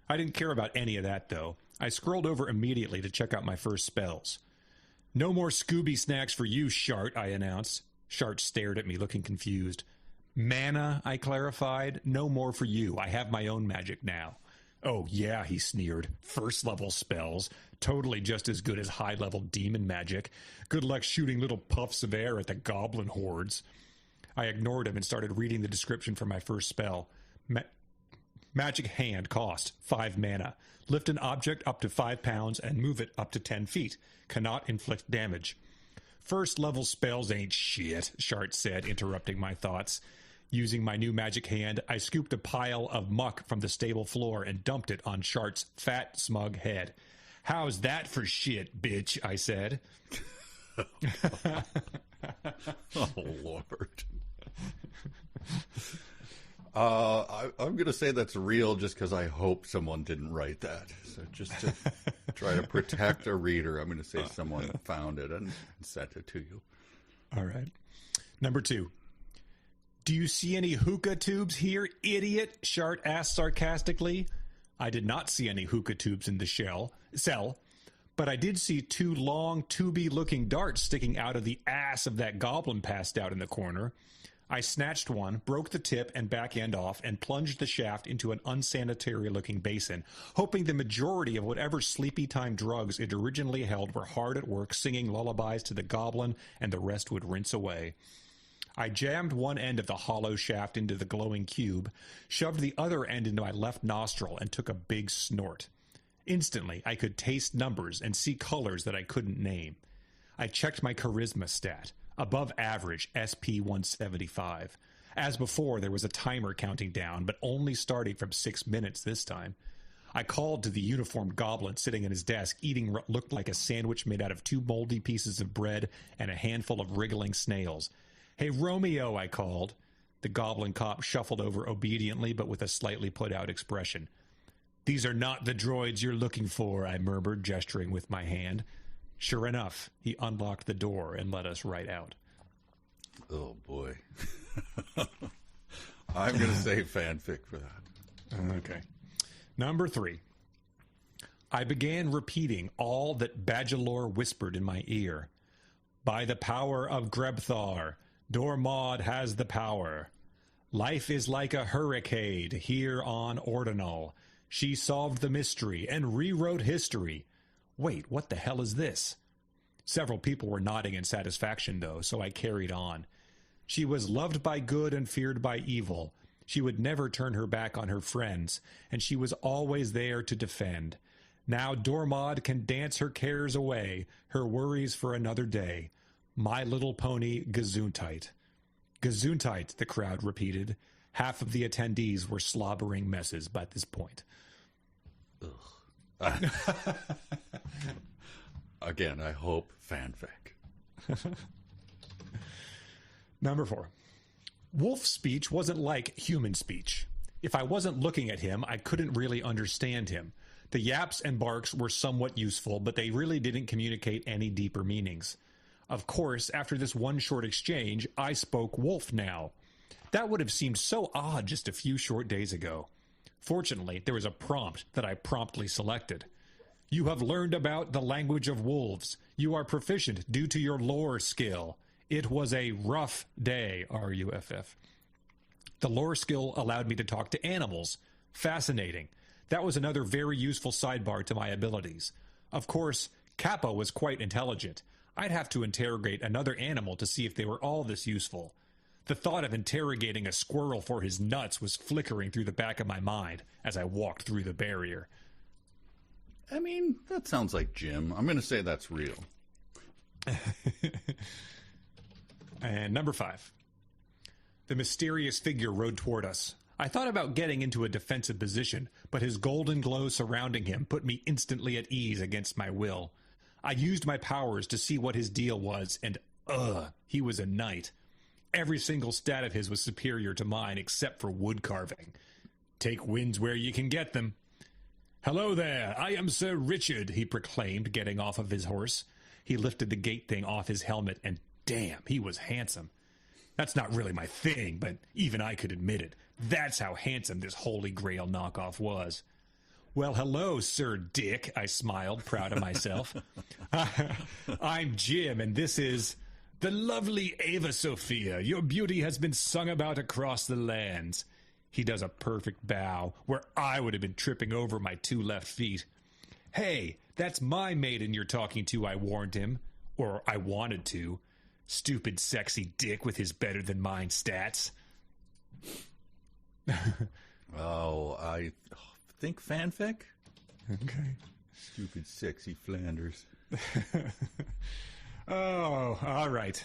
S2: I didn't care about any of that, though. I scrolled over immediately to check out my first spells. No more Scooby snacks for you, Shart, I announced. Shart stared at me, looking confused. Mana, I clarified. No more for you. I have my own magic now. Oh, yeah, he sneered. First-level spells. Totally just as good as high-level demon magic. Good luck shooting little puffs of air at the goblin hordes. I ignored him and started reading the description for my first spell. Magic Hand cost 5 mana. Lift an object up to 5 pounds and move it up to 10 feet. Cannot inflict damage. First level spells ain't shit, Shart said, interrupting my thoughts. Using my new Magic Hand, I scooped a pile of muck from the stable floor and dumped it on Shart's fat, smug head. How's that for shit, bitch, I said.
S1: Oh, Lord. I'm going to say that's real just because I hope someone didn't write that. So just to try to protect a reader, I'm going to say someone found it and sent it to you.
S2: All right. Number 2. Do you see any hookah tubes here, idiot? Shart asked sarcastically. I did not see any hookah tubes in the cell, but I did see 2 long, tubey-looking darts sticking out of the ass of that goblin passed out in the corner. I snatched one, broke the tip and back end off, and plunged the shaft into an unsanitary-looking basin, hoping the majority of whatever sleepy-time drugs it originally held were hard at work singing lullabies to the goblin, and the rest would rinse away. I jammed one end of the hollow shaft into the glowing cube, shoved the other end into my left nostril, and took a big snort. Instantly, I could taste numbers and see colors that I couldn't name. I checked my charisma stat. Above average, SP 175. As before, there was a timer counting down, but only starting from 6 minutes this time. I called to the uniformed goblin sitting at his desk, eating what looked like a sandwich made out of 2 moldy pieces of bread and a handful of wriggling snails. Hey, Romeo, I called. The goblin cop shuffled over obediently, but with a slightly put-out expression. These are not the droids you're looking for, I murmured, gesturing with my hand. Sure enough, he unlocked the door and let us right out.
S1: Oh, boy. I'm going to say fanfic for that.
S2: Okay. Number 3. I began repeating all that Badgelor whispered in my ear. By the power of Grebthar, Dormaud has the power. Life is like a hurricane here on Ordinal. She solved the mystery and rewrote history. Wait, what the hell is this? Several people were nodding in satisfaction, though, so I carried on. She was loved by good and feared by evil. She would never turn her back on her friends, and she was always there to defend. Now Dormaud can dance her cares away, her worries for another day. My Little Pony Gesundheit. Gesundheit, the crowd repeated. Half of the attendees were slobbering messes by this point.
S1: Again, I hope fanfic.
S2: Number 4. Wolf speech wasn't like human speech. If I wasn't looking at him, I couldn't really understand him. The yaps and barks were somewhat useful, but they really didn't communicate any deeper meanings. Of course, after this one short exchange, I spoke wolf now. That would have seemed so odd just a few short days ago. Fortunately, there was a prompt that I promptly selected. You have learned about the language of wolves. You are proficient due to your lore skill. It was a rough day, R-U-F-F. The lore skill allowed me to talk to animals. Fascinating. That was another very useful sidebar to my abilities. Of course, Kappa was quite intelligent. I'd have to interrogate another animal to see if they were all this useful. The thought of interrogating a squirrel for his nuts was flickering through the back of my mind as I walked through the barrier.
S1: I mean, that sounds like Jim. I'm going to say that's real.
S2: And number 5. The mysterious figure rode toward us. I thought about getting into a defensive position, but his golden glow surrounding him put me instantly at ease against my will. I used my powers to see what his deal was, and he was a knight. Every single stat of his was superior to mine except for wood carving. Take wins where you can get them. Hello there, I am Sir Richard, he proclaimed, getting off of his horse. He lifted the gate thing off his helmet, and damn, he was handsome. That's not really my thing, but even I could admit it. That's how handsome this Holy Grail knockoff was. Well, hello, Sir Dick, I smiled, proud of myself. I'm Jim, and this is the lovely Ava Sophia. Your beauty has been sung about across the lands. He does a perfect bow, where I would have been tripping over my 2 left feet. Hey, that's my maiden you're talking to, I warned him. Or I wanted to. Stupid, sexy dick with his better-than-mine stats.
S1: Oh, I think fanfic.
S2: Okay.
S1: Stupid, sexy Flanders.
S2: Oh, all right.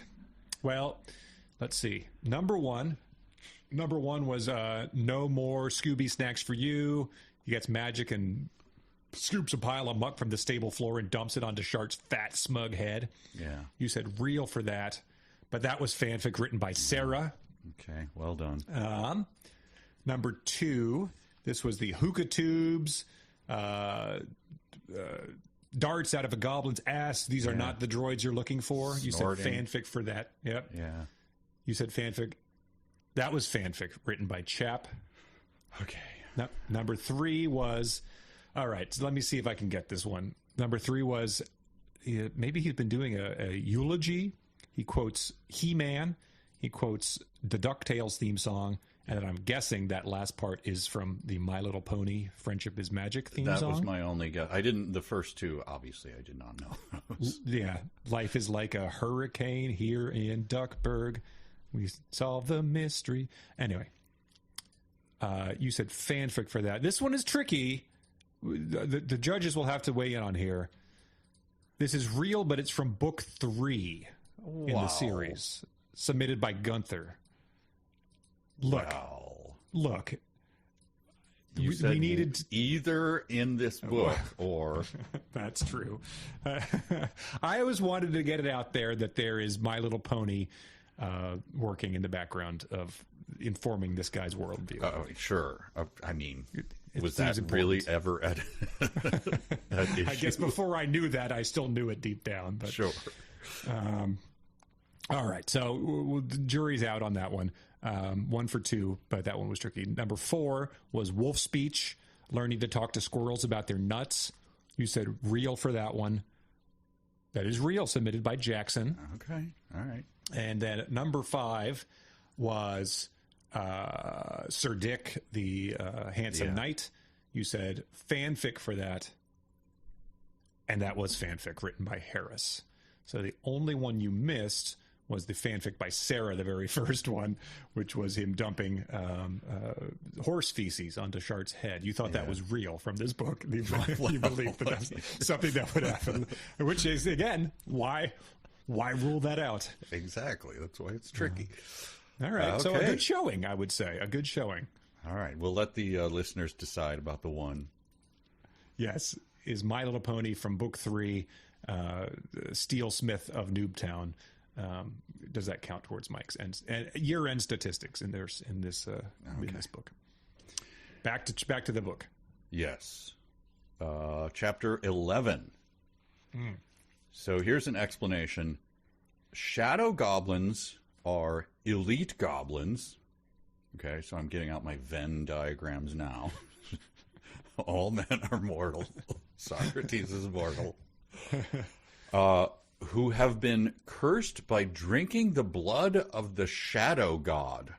S2: Well, let's see. Number one was no more Scooby snacks for you. He gets magic and scoops a pile of muck from the stable floor and dumps it onto Shark's fat, smug head.
S1: Yeah.
S2: You said real for that, but that was fanfic written by Sarah.
S1: Okay, well done.
S2: Number two, this was the hookah tubes, darts out of a goblin's ass. These are not the droids you're looking for. You
S1: Snorting.
S2: said fanfic for that. Yep.
S1: Yeah.
S2: You said fanfic. That was fanfic written by Chap.
S1: Okay.
S2: Number three was, all right, so let me see if I can get this one. Number three was, maybe he's been doing a eulogy. He quotes He-Man. He quotes the DuckTales theme song. And then I'm guessing that last part is from the My Little Pony Friendship is Magic theme song.
S1: That was my only guess. I didn't, the first two, obviously, I did not know.
S2: Yeah. Life is like a hurricane here in Duckburg. We solve the mystery. Anyway, you said fanfic for that. This one is tricky. The judges will have to weigh in on here. This is real, but it's from book 3 in the series, submitted by Gunther. Look.
S1: You said we needed either in this book or...
S2: That's true. I always wanted to get it out there that there is My Little Pony working in the background of informing this guy's worldview.
S1: Sure. I mean,
S2: it
S1: was that really ever at that issue?
S2: I guess before I knew that, I still knew it deep down. But,
S1: sure.
S2: All right. So the jury's out on that one. 1 for 2, but that one was tricky. Number 4 was wolf speech, learning to talk to squirrels about their nuts. You said real for that one. That is real, submitted by Jackson.
S1: Okay. All right.
S2: And then number 5 was Sir Dick, the handsome knight. You said fanfic for that. And that was fanfic written by Harris. So the only one you missed was the fanfic by Sarah, the very first one, which was him dumping horse feces onto Shart's head. You thought that was real from this book. You believed that that's something that would happen, which is, again, why rule that out?
S1: Exactly. That's why it's tricky.
S2: All right. So a good showing, I would say. A good showing.
S1: All right. We'll let the listeners decide about the one. Yes.
S2: Is My Little Pony from book 3, Steel Smith of Noobtown. Does that count towards Mike's year-end statistics in this book? Back to the book.
S1: Yes, chapter 11. So here's an explanation: shadow goblins are elite goblins. Okay, so I'm getting out my Venn diagrams now. All men are mortal. Socrates is mortal. Who have been cursed by drinking the blood of the shadow god.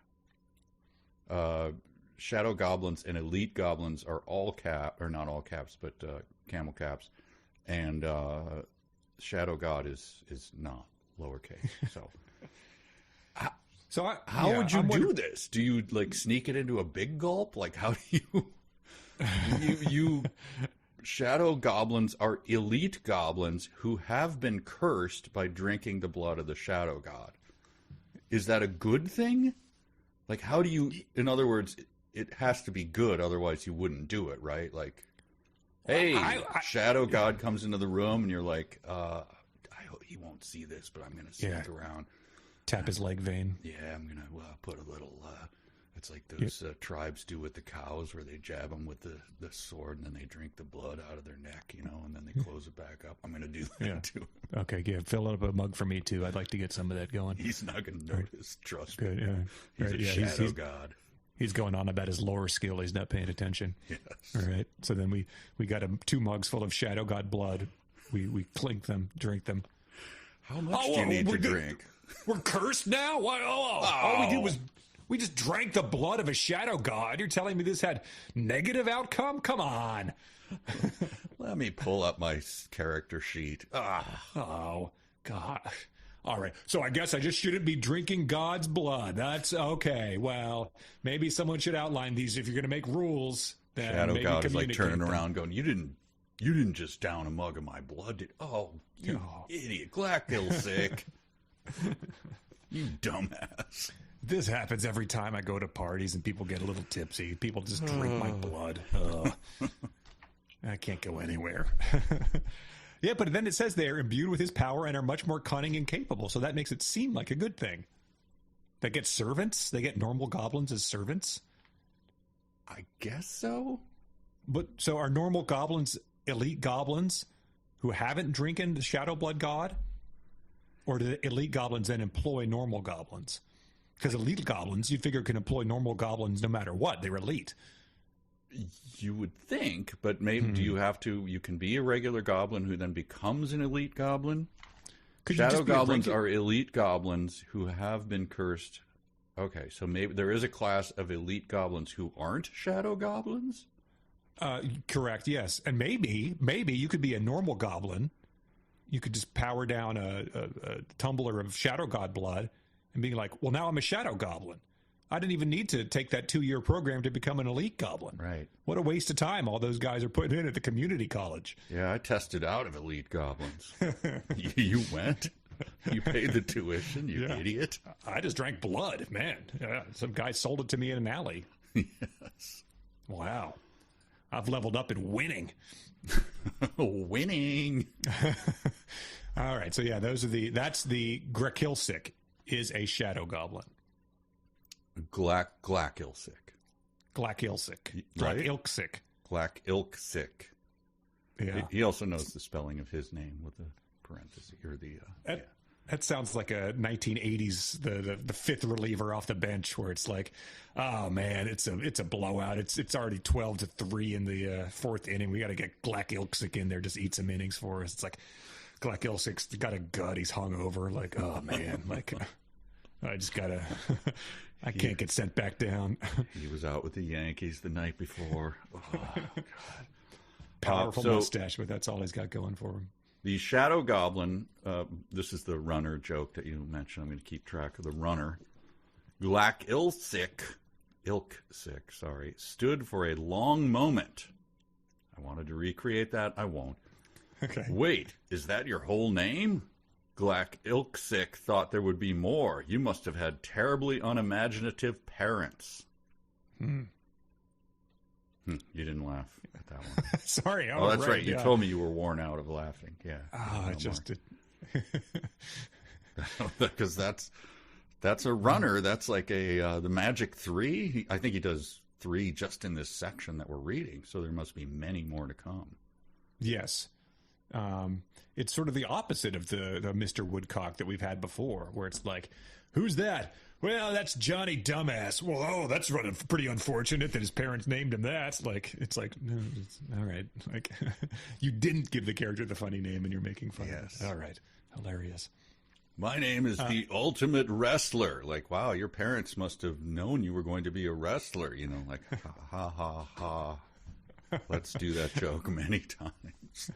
S1: Shadow goblins and elite goblins are not all caps, but camel caps, and shadow god is not lowercase. So, how would you do this? Do you like sneak it into a big gulp? Like, how do you shadow goblins are elite goblins who have been cursed by drinking the blood of the shadow god. Is that a good thing? Like, how do you, in other words, it has to be good, otherwise you wouldn't do it, right? Like, hey, shadow god comes into the room and you're like, I hope he won't see this, but I'm going to sneak around.
S2: Tap his leg vein.
S1: Yeah, I'm going to put a little... It's like those tribes do with the cows, where they jab them with the sword and then they drink the blood out of their neck, and then they close it back up. I'm going to do that too.
S2: Okay, fill up a mug for me too. I'd like to get some of that going.
S1: He's not going to notice. Trust me.
S2: Good,
S1: yeah. He's a shadow god.
S2: He's going on about his lore skill. He's not paying attention.
S1: Yes.
S2: All right. So then we got 2 mugs full of shadow god blood. We clink them, drink them.
S1: How much do you need to drink?
S2: We're cursed now? What? All we did was... We just drank the blood of a shadow god. You're telling me this had negative outcome? Come on.
S1: Let me pull up my character sheet.
S2: Oh, gosh. All right. So I guess I just shouldn't be drinking God's blood. That's okay. Well, maybe someone should outline these if you're going to make rules. Then
S1: Shadow
S2: maybe
S1: God is like
S2: communicate
S1: turning
S2: them.
S1: around going, you didn't just down a mug of my blood, did you idiot, Glackilsick. You dumbass.
S2: This happens every time I go to parties and people get a little tipsy. People just drink my blood. I can't go anywhere. Yeah, but then it says they are imbued with his power and are much more cunning and capable. So that makes it seem like a good thing. They get servants. They get normal goblins as servants.
S1: I guess so.
S2: But so are normal goblins elite goblins who haven't drinking the Shadow Blood God? Or do the elite goblins then employ normal goblins? Because elite goblins, you'd figure, can employ normal goblins no matter what. They're elite.
S1: You would think, but maybe do you have to? You can be a regular goblin who then becomes an elite goblin. Shadow goblins are elite goblins who have been cursed. Okay, so maybe there is a class of elite goblins who aren't shadow goblins.
S2: Correct. Yes, and maybe you could be a normal goblin. You could just power down a tumbler of Shadow God blood and be like, well, now I'm a Shadow Goblin. I didn't even need to take that 2-year program to become an elite goblin.
S1: Right.
S2: What a waste of time all those guys are putting in at the community college.
S1: Yeah, I tested out of elite goblins. You went? You paid the tuition, you idiot.
S2: I just drank blood, man. Some guy sold it to me in an alley.
S1: Yes.
S2: Wow. I've leveled up in winning.
S1: Winning.
S2: All right. So yeah, that's the Glackilsick is a shadow goblin.
S1: Glackilsick.
S2: Glackilsick.
S1: Right?
S2: Glackilsick.
S1: Glackilsick.
S2: Yeah.
S1: He also knows the spelling of his name with the parenthesis or the.
S2: That sounds like a 1980s the fifth reliever off the bench where it's like, oh man, it's a blowout. It's already 12-3 in the fourth inning. We got to get Glackilsick in there, just eat some innings for us. It's like Glackilsick's got a gut. He's hungover. Like, oh man, like I just gotta. I can't get sent back down.
S1: He was out with the Yankees the night before. Oh, God.
S2: Powerful mustache, but that's all he's got going for him.
S1: The Shadow Goblin, this is the runner joke that you mentioned. I'm going to keep track of the runner. Glackilsick, stood for a long moment. I wanted to recreate that. I won't.
S2: Okay.
S1: Wait, is that your whole name? Glackilsick thought there would be more. You must have had terribly unimaginative parents. You didn't laugh at that one.
S2: Sorry.
S1: Oh, that's right. You told me you were worn out of laughing. Yeah.
S2: Oh, I just did.
S1: Because that's a runner. That's like the magic 3. I think he does 3 just in this section that we're reading. So there must be many more to come.
S2: Yes. It's sort of the opposite of the Mr. Woodcock that we've had before, where it's like, who's that? Well, that's Johnny Dumbass. Well, that's pretty unfortunate that his parents named him that. It's like, no, all right. Like, you didn't give the character the funny name and you're making fun of it. All right. Hilarious.
S1: My name is the ultimate wrestler. Like, wow, your parents must have known you were going to be a wrestler. You know, like, ha, ha, ha. Let's do that joke many times.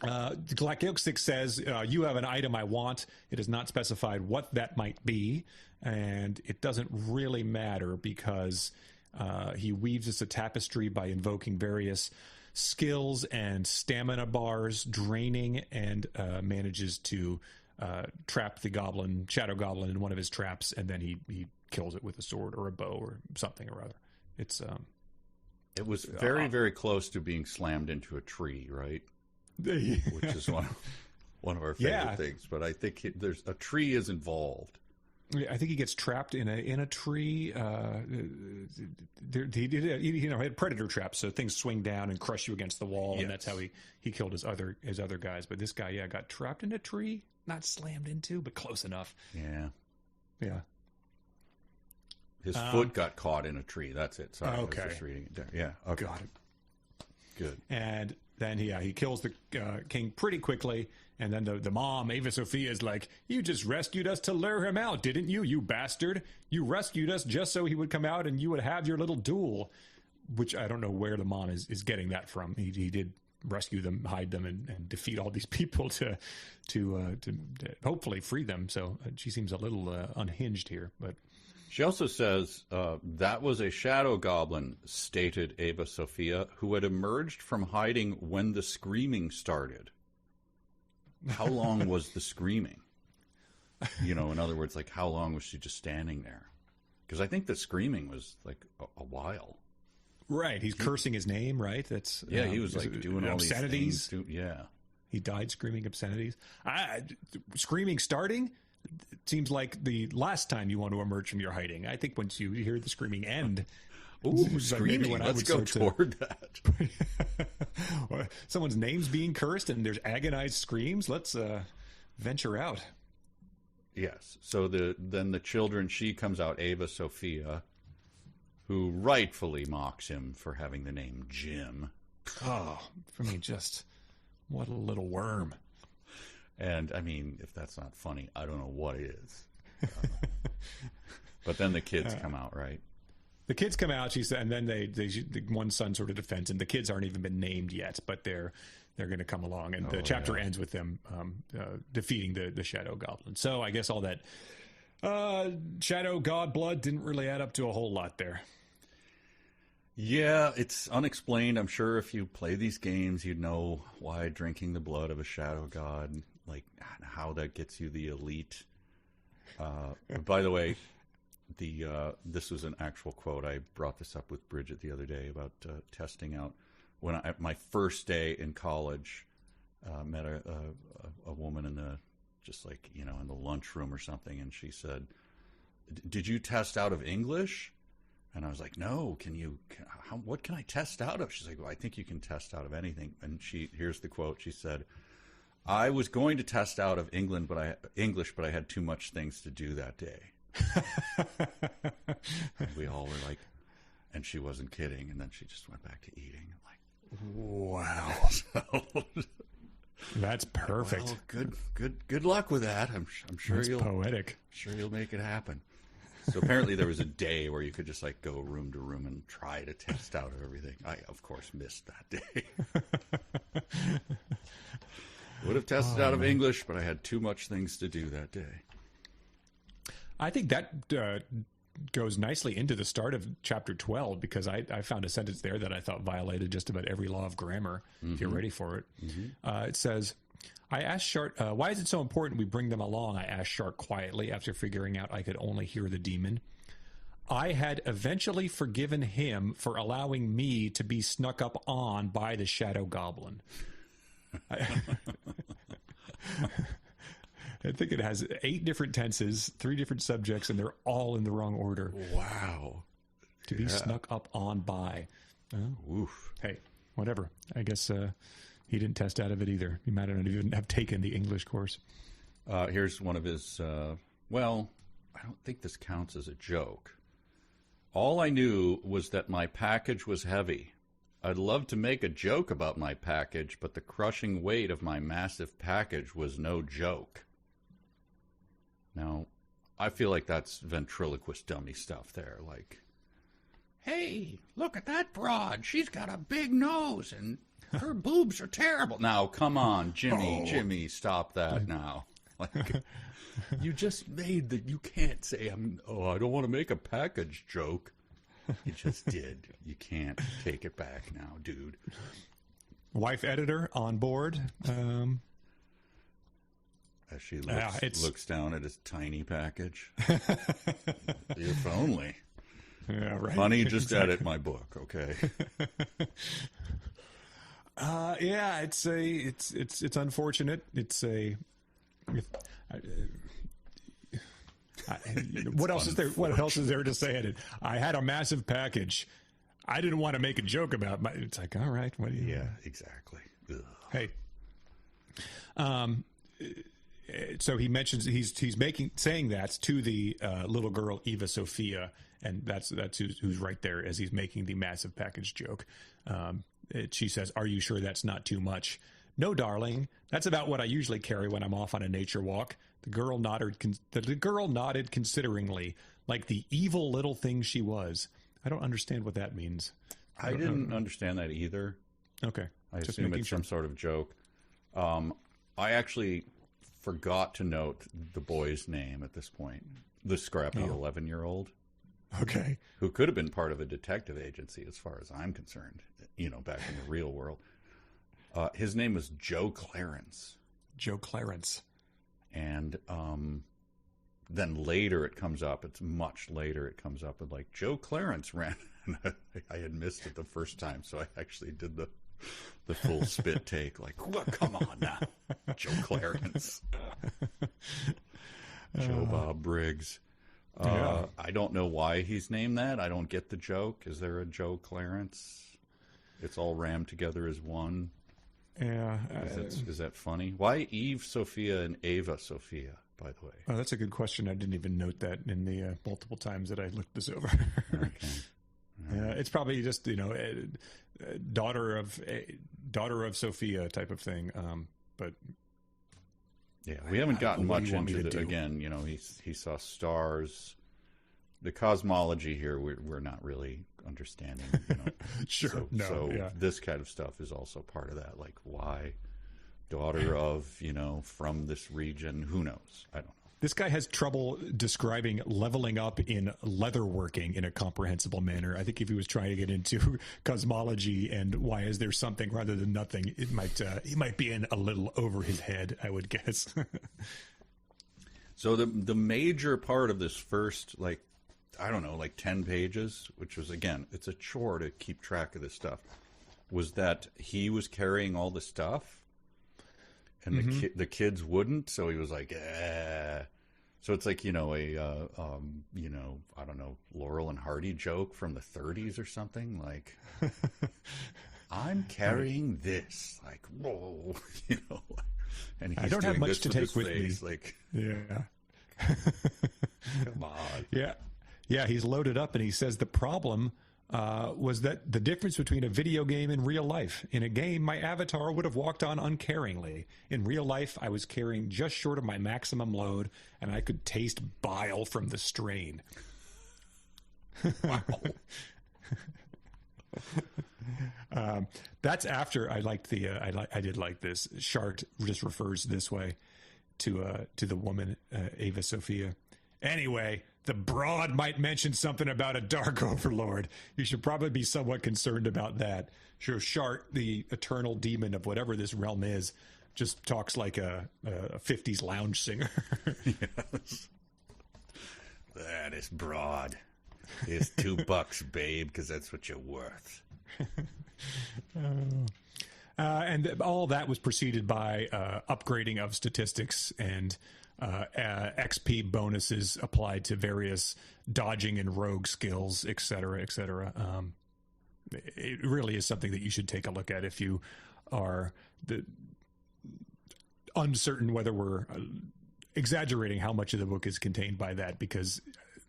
S2: Glackilsick says, you have an item I want. It is not specified what that might be, and it doesn't really matter because he weaves us a tapestry by invoking various skills and stamina bars, draining, and manages to trap the shadow goblin in one of his traps, and then he kills it with a sword or a bow or something or other. It was very, very close to being slammed into a tree, right?
S1: Which is one of our favorite things. But I think there's a tree is involved.
S2: I think he gets trapped in a tree. He had predator traps, so things swing down and crush you against the wall, and that's how he killed his other guys. But this guy, got trapped in a tree, not slammed into, but close enough. Yeah.
S1: His foot got caught in a tree. That's it. Sorry,
S2: okay.
S1: I was just reading it there. Yeah. Okay.
S2: Got it.
S1: Good.
S2: And then he kills the king pretty quickly. And then the mom, Ava Sophia, is like, you just rescued us to lure him out, didn't you, you bastard? You rescued us just so he would come out and you would have your little duel. Which I don't know where the mom is getting that from. He did rescue them, hide them, and defeat all these people to hopefully free them. So she seems a little unhinged here, but.
S1: She also says, that was a shadow goblin, stated Ava Sophia, who had emerged from hiding when the screaming started. How long was the screaming? In other words, like, how long was she just standing there? Because I think the screaming was, like, a while.
S2: Right. He's cursing his name, right? That's
S1: he was, like, doing all
S2: obscenities.
S1: These things. Yeah.
S2: He died screaming obscenities. Screaming starting... It seems like the last time you want to emerge from your hiding. I think once you hear the screaming end,
S1: screaming.
S2: When
S1: Let's go toward that.
S2: Someone's name's being cursed and there's agonized screams. Let's venture out.
S1: Yes. So then the children, she comes out, Ava Sophia, who rightfully mocks him for having the name Jim.
S2: Oh, for me, just what a little worm.
S1: And, I mean, if that's not funny, I don't know what is. But then the kids come out, right? The
S2: kids come out, she said, and then the one son sort of defends, and the kids aren't even been named yet, but they're going to come along. And the chapter ends with them defeating the Shadow Goblin. So I guess all that Shadow God blood didn't really add up to a whole lot there.
S1: Yeah, it's unexplained. I'm sure if you play these games, you'd know why drinking the blood of a shadow god, like how that gets you the elite. By the way, this was an actual quote. I brought this up with Bridget the other day about testing out. When my first day in college, met a woman in the in the lunchroom or something, and she said, "Did you test out of English?" And I was like, "No, what can I test out of?" She's like, "Well, I think you can test out of anything." And here's the quote. She said, "I was going to test out of English, but I had too much things to do that day." And we all were like, and she wasn't kidding. And then she just went back to eating. I'm like, wow.
S2: That's perfect.
S1: Well, good luck with that. I'm sure
S2: That's poetic.
S1: Sure you'll make it happen. So apparently there was a day where you could just like go room to room and try to test out everything. I, of course, missed that day. Would have tested out of English, but I had too much things to do that day.
S2: I think that goes nicely into the start of chapter 12, because I found a sentence there that I thought violated just about every law of grammar, if you're ready for it. It says, I asked Shark, why is it so important we bring them along? I asked Shark quietly after figuring out I could only hear the demon. I had eventually forgiven him for allowing me to be snuck up on by the Shadow Goblin. I think it has 8 different tenses, 3 different subjects, and they're all in the wrong order.
S1: Wow.
S2: To be snuck up on by.
S1: Oof.
S2: Hey, whatever. I guess he didn't test out of it either. He might not even have taken the English course.
S1: Here's one of his, well, I don't think this counts as a joke. All I knew was that my package was heavy. I'd love to make a joke about my package, but the crushing weight of my massive package was no joke. Now, I feel like that's ventriloquist dummy stuff there. Like, hey, look at that broad. She's got a big nose and her boobs are terrible. Now, come on, Jimmy, stop that now. Like, you just made that. You can't say, I don't want to make a package joke. You just did. You can't take it back now, dude.
S2: Wife editor on board.
S1: As she looks down at his tiny package. If only.
S2: Yeah, right.
S1: Honey, just edit my book, okay?
S2: Yeah, it's unfortunate. What else is there? What else is there to say? I had a massive package. I didn't want to make a joke about it. It's like, all right, what do you?
S1: Yeah, exactly. Ugh.
S2: Hey, so he mentions he's saying that to the little girl Eva Sophia, and that's who's right there as he's making the massive package joke. She says, "Are you sure that's not too much?" "No, darling. That's about what I usually carry when I'm off on a nature walk." The girl nodded consideringly, like the evil little thing she was. I don't understand what that means.
S1: I didn't understand that either.
S2: Okay.
S1: I
S2: Just
S1: assume
S2: making
S1: it's some sort of joke. I actually forgot to note the boy's name at this point. The scrappy 11-year-old.
S2: Okay.
S1: Who could have been part of a detective agency as far as I'm concerned, back in the real world. His name was Joe Clarence.
S2: Joe Clarence.
S1: And then later it comes up, it's much later, it comes up with like, Joe Clarence ran. I had missed it the first time, so I actually did the full spit take, like, come on now, Joe Clarence. Joe Bob Briggs.
S2: Yeah.
S1: I don't know why he's named that. I don't get the joke. Is there a Joe Clarence? It's all rammed together as one.
S2: Yeah.
S1: Is that funny? Why Eve Sophia and Ava Sophia, by the way?
S2: Oh, that's a good question. I didn't even note that in the multiple times that I looked this over.
S1: Okay.
S2: It's probably just daughter of Sophia type of thing. But
S1: yeah, we haven't gotten
S2: what do
S1: much
S2: you want me
S1: into
S2: to
S1: the,
S2: do?
S1: again. He saw stars. The cosmology here, we're not really understanding.
S2: Sure.
S1: This kind of stuff is also part of that. Like, why daughter of from this region? Who knows? I don't know.
S2: This guy has trouble describing leveling up in leatherworking in a comprehensible manner. I think if he was trying to get into cosmology and why is there something rather than nothing, it might he might be in a little over his head, I would guess.
S1: So the major part of this first, 10 pages, which was, again, it's a chore to keep track of this stuff, was that he was carrying all the stuff. And the kids wouldn't, so he was like, eh. So it's like, I don't know, Laurel and Hardy joke from the 30s or something. Like, I'm carrying this. Like, whoa, And he's
S2: I don't have
S1: doing
S2: much
S1: this
S2: to
S1: with
S2: take
S1: his
S2: with
S1: face,
S2: me.
S1: Like,
S2: Yeah.
S1: come on.
S2: Yeah. Yeah, he's loaded up and he says the problem was that the difference between a video game and real life. In a game, my avatar would have walked on uncaringly. In real life, I was carrying just short of my maximum load, and I could taste bile from the strain.
S1: Wow.
S2: That's after I liked the. I did like this. Shart just refers this way to the woman Ava Sophia. Anyway, the broad might mention something about a dark overlord. You should probably be somewhat concerned about that. Sure, Shart, the eternal demon of whatever this realm is, just talks like a 50s lounge singer.
S1: Yes. That is broad. It's $2, babe, because that's what you're worth.
S2: And all that was preceded by upgrading of statistics and XP bonuses applied to various dodging and rogue skills, et cetera, et cetera. It really is something that you should take a look at if you are uncertain whether we're exaggerating how much of the book is contained by that, because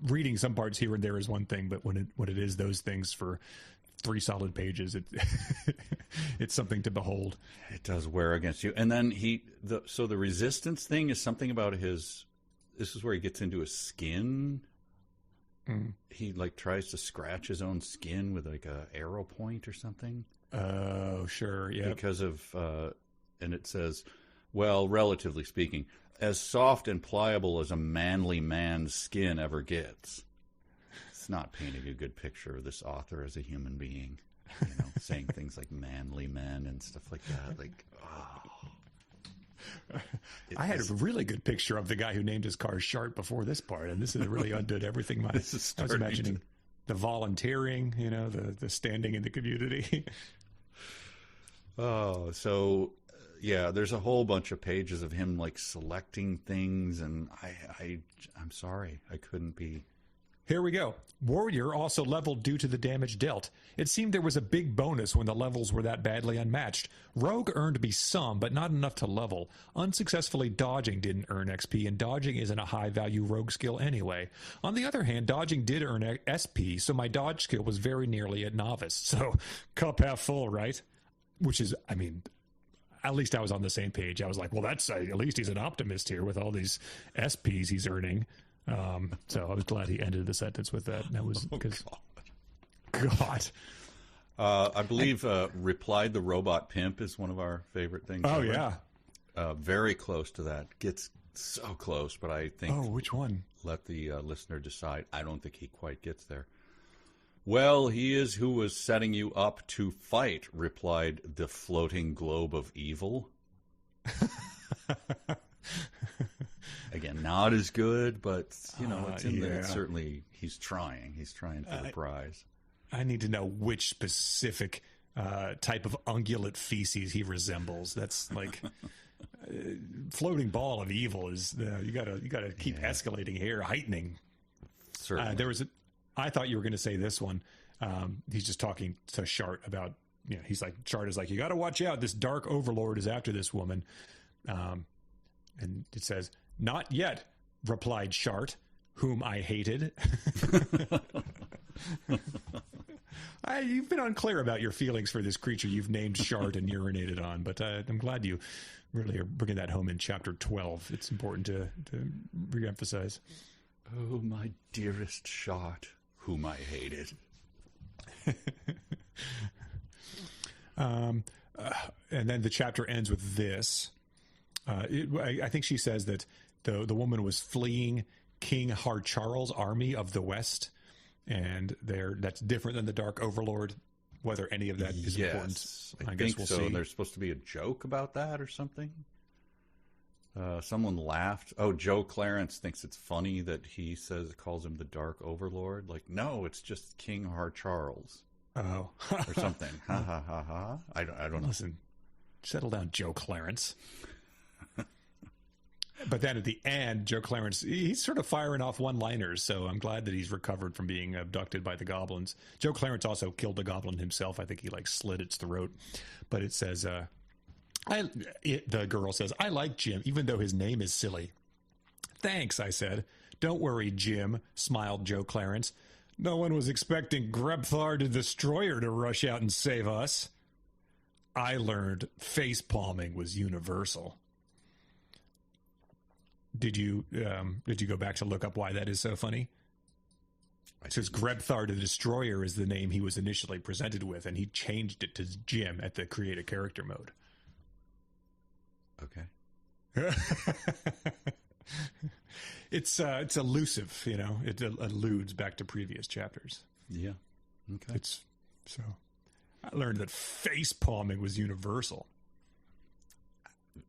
S2: reading some parts here and there is one thing, but when it is those things for 3 solid pages, it's something to behold.
S1: It does wear against you. And then so the resistance thing is something about this is where he gets into his skin. He tries to scratch his own skin with a arrow point or something.
S2: Oh, sure. Yeah.
S1: Because of, and it says, well, relatively speaking, as soft and pliable as a manly man's skin ever gets. It's not painting a good picture of this author as a human being, saying things like manly men and stuff like that. Like,
S2: I had a really good picture of the guy who named his car Shart before this part, and this is really undid everything. I was imagining the volunteering, the standing in the community.
S1: Oh, so yeah, there's a whole bunch of pages of him selecting things, and I'm sorry, I couldn't be.
S2: Here we go. Warrior also leveled due to the damage dealt. It seemed there was a big bonus when the levels were that badly unmatched. Rogue earned me some, but not enough to level. Unsuccessfully dodging didn't earn XP, and dodging isn't a high-value rogue skill anyway. On the other hand, dodging did earn SP, so my dodge skill was very nearly a novice. So, cup half full, right? Which is, at least I was on the same page. I was like, well, that's at least he's an optimist here with all these SPs he's earning. So I was glad he ended the sentence with that. And that was because, God.
S1: I believe Replied the Robot Pimp is one of our favorite things.
S2: Oh,
S1: ever.
S2: yeah.
S1: Very close to that. Gets so close, but I think...
S2: Oh, which one?
S1: Let the listener decide. I don't think he quite gets there. Well, he is who was setting you up to fight, replied the floating globe of evil. Again, not as good, but, it's in there. It's certainly, he's trying. He's trying for the prize.
S2: I need to know which specific type of ungulate feces he resembles. That's like... floating ball of evil is you gotta keep escalating here, heightening.
S1: Certainly.
S2: I thought you were going to say this one. He's just talking to Shart about, he's like, Shart is like, you got to watch out. This dark overlord is after this woman. And it says, not yet, replied Shart, whom I hated. You've been unclear about your feelings for this creature you've named Shart and urinated on, but I'm glad you really are bringing that home in chapter 12. It's important to reemphasize.
S1: Oh, my dearest Shart, whom I hated.
S2: And then the chapter ends with this. I think she says that the woman was fleeing King Harcharl's army of the West, and that's different than the Dark Overlord. Whether any of that is important, I guess we'll see.
S1: There's supposed to be a joke about that or something. Someone laughed. Oh, Joe Clarence thinks it's funny that he calls him the Dark Overlord. Like, no, it's just King Harcharles.
S2: Oh,
S1: or something. Ha ha ha ha. I don't know.
S2: Listen, settle down, Joe Clarence. But then at the end, Joe Clarence, he's sort of firing off one-liners, so I'm glad that he's recovered from being abducted by the goblins. Joe Clarence also killed a goblin himself. I think he, slit its throat. But it says, the girl says, I like Jim, even though his name is silly. Thanks, I said. Don't worry, Jim, smiled Joe Clarence. No one was expecting Grebthar the Destroyer to rush out and save us. I learned face-palming was universal. Did you go back to look up why that is so funny? It says Grebthar the Destroyer is the name he was initially presented with, and he changed it to Jim at the create a character mode.
S1: Okay.
S2: It's elusive, It alludes back to previous chapters.
S1: Yeah. Okay.
S2: I learned that face palming was universal.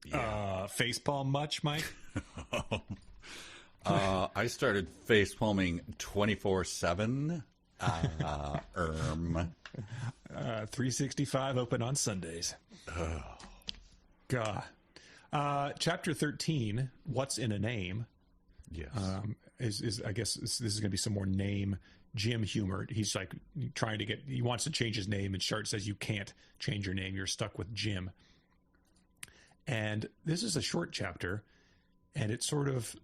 S1: Yeah.
S2: Facepalm much, Mike?
S1: I started face palming 24/7.
S2: 365 open on Sundays.
S1: Oh.
S2: God. Chapter 13, What's in a Name?
S1: Yes.
S2: Is I guess this is going to be some more name Jim humor. He's like he wants to change his name, and Shart says you can't change your name. You're stuck with Jim. And this is a short chapter, and it sort of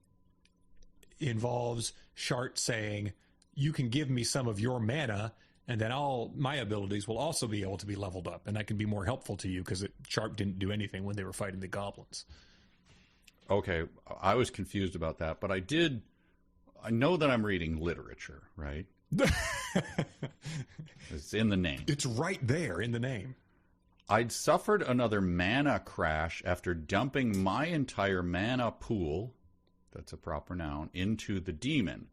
S2: involves Shart saying, you can give me some of your mana, and then all my abilities will also be able to be leveled up, and that can be more helpful to you, because Shart didn't do anything when they were fighting the goblins.
S1: Okay, I was confused about that, but I know that I'm reading literature, right? It's in the name.
S2: It's right there in the name.
S1: I'd suffered another mana crash after dumping my entire mana pool, that's a proper noun, into the demon.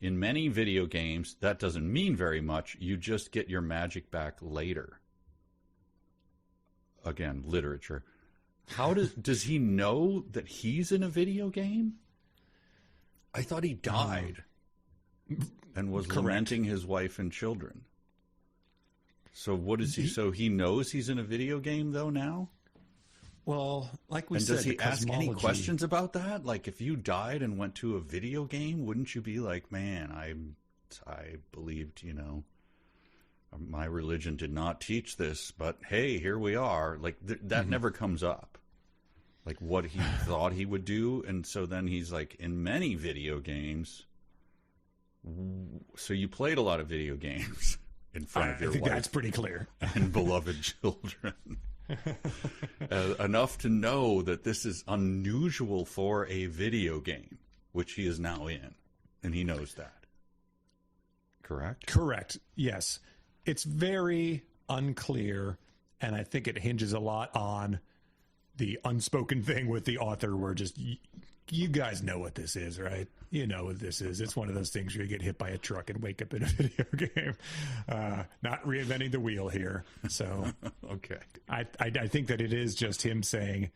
S1: In many video games, that doesn't mean very much. You just get your magic back later. Again, literature. How does he know that he's in a video game? I thought he died and was lamenting his wife and children. So what is he? So he knows he's in a video game, though, now?
S2: Well, like we said,
S1: does he ask any questions about that? Like, if you died and went to a video game, wouldn't you be like, man, I believed, my religion did not teach this, but hey, here we are. Like, that never comes up. Like, what he thought he would do. And so then he's like, in many video games. So you played a lot of video games. In front of your wife,
S2: that's pretty clear,
S1: and beloved children, enough to know that this is unusual for a video game, which he is now in, and he knows that. Correct?
S2: Correct. Yes, it's very unclear, and I think it hinges a lot on the unspoken thing with the author where just, you guys know what this is, right? You know what this is. It's one of those things where you get hit by a truck and wake up in a video game. Not reinventing the wheel here. So
S1: okay.
S2: I think that it is just him saying,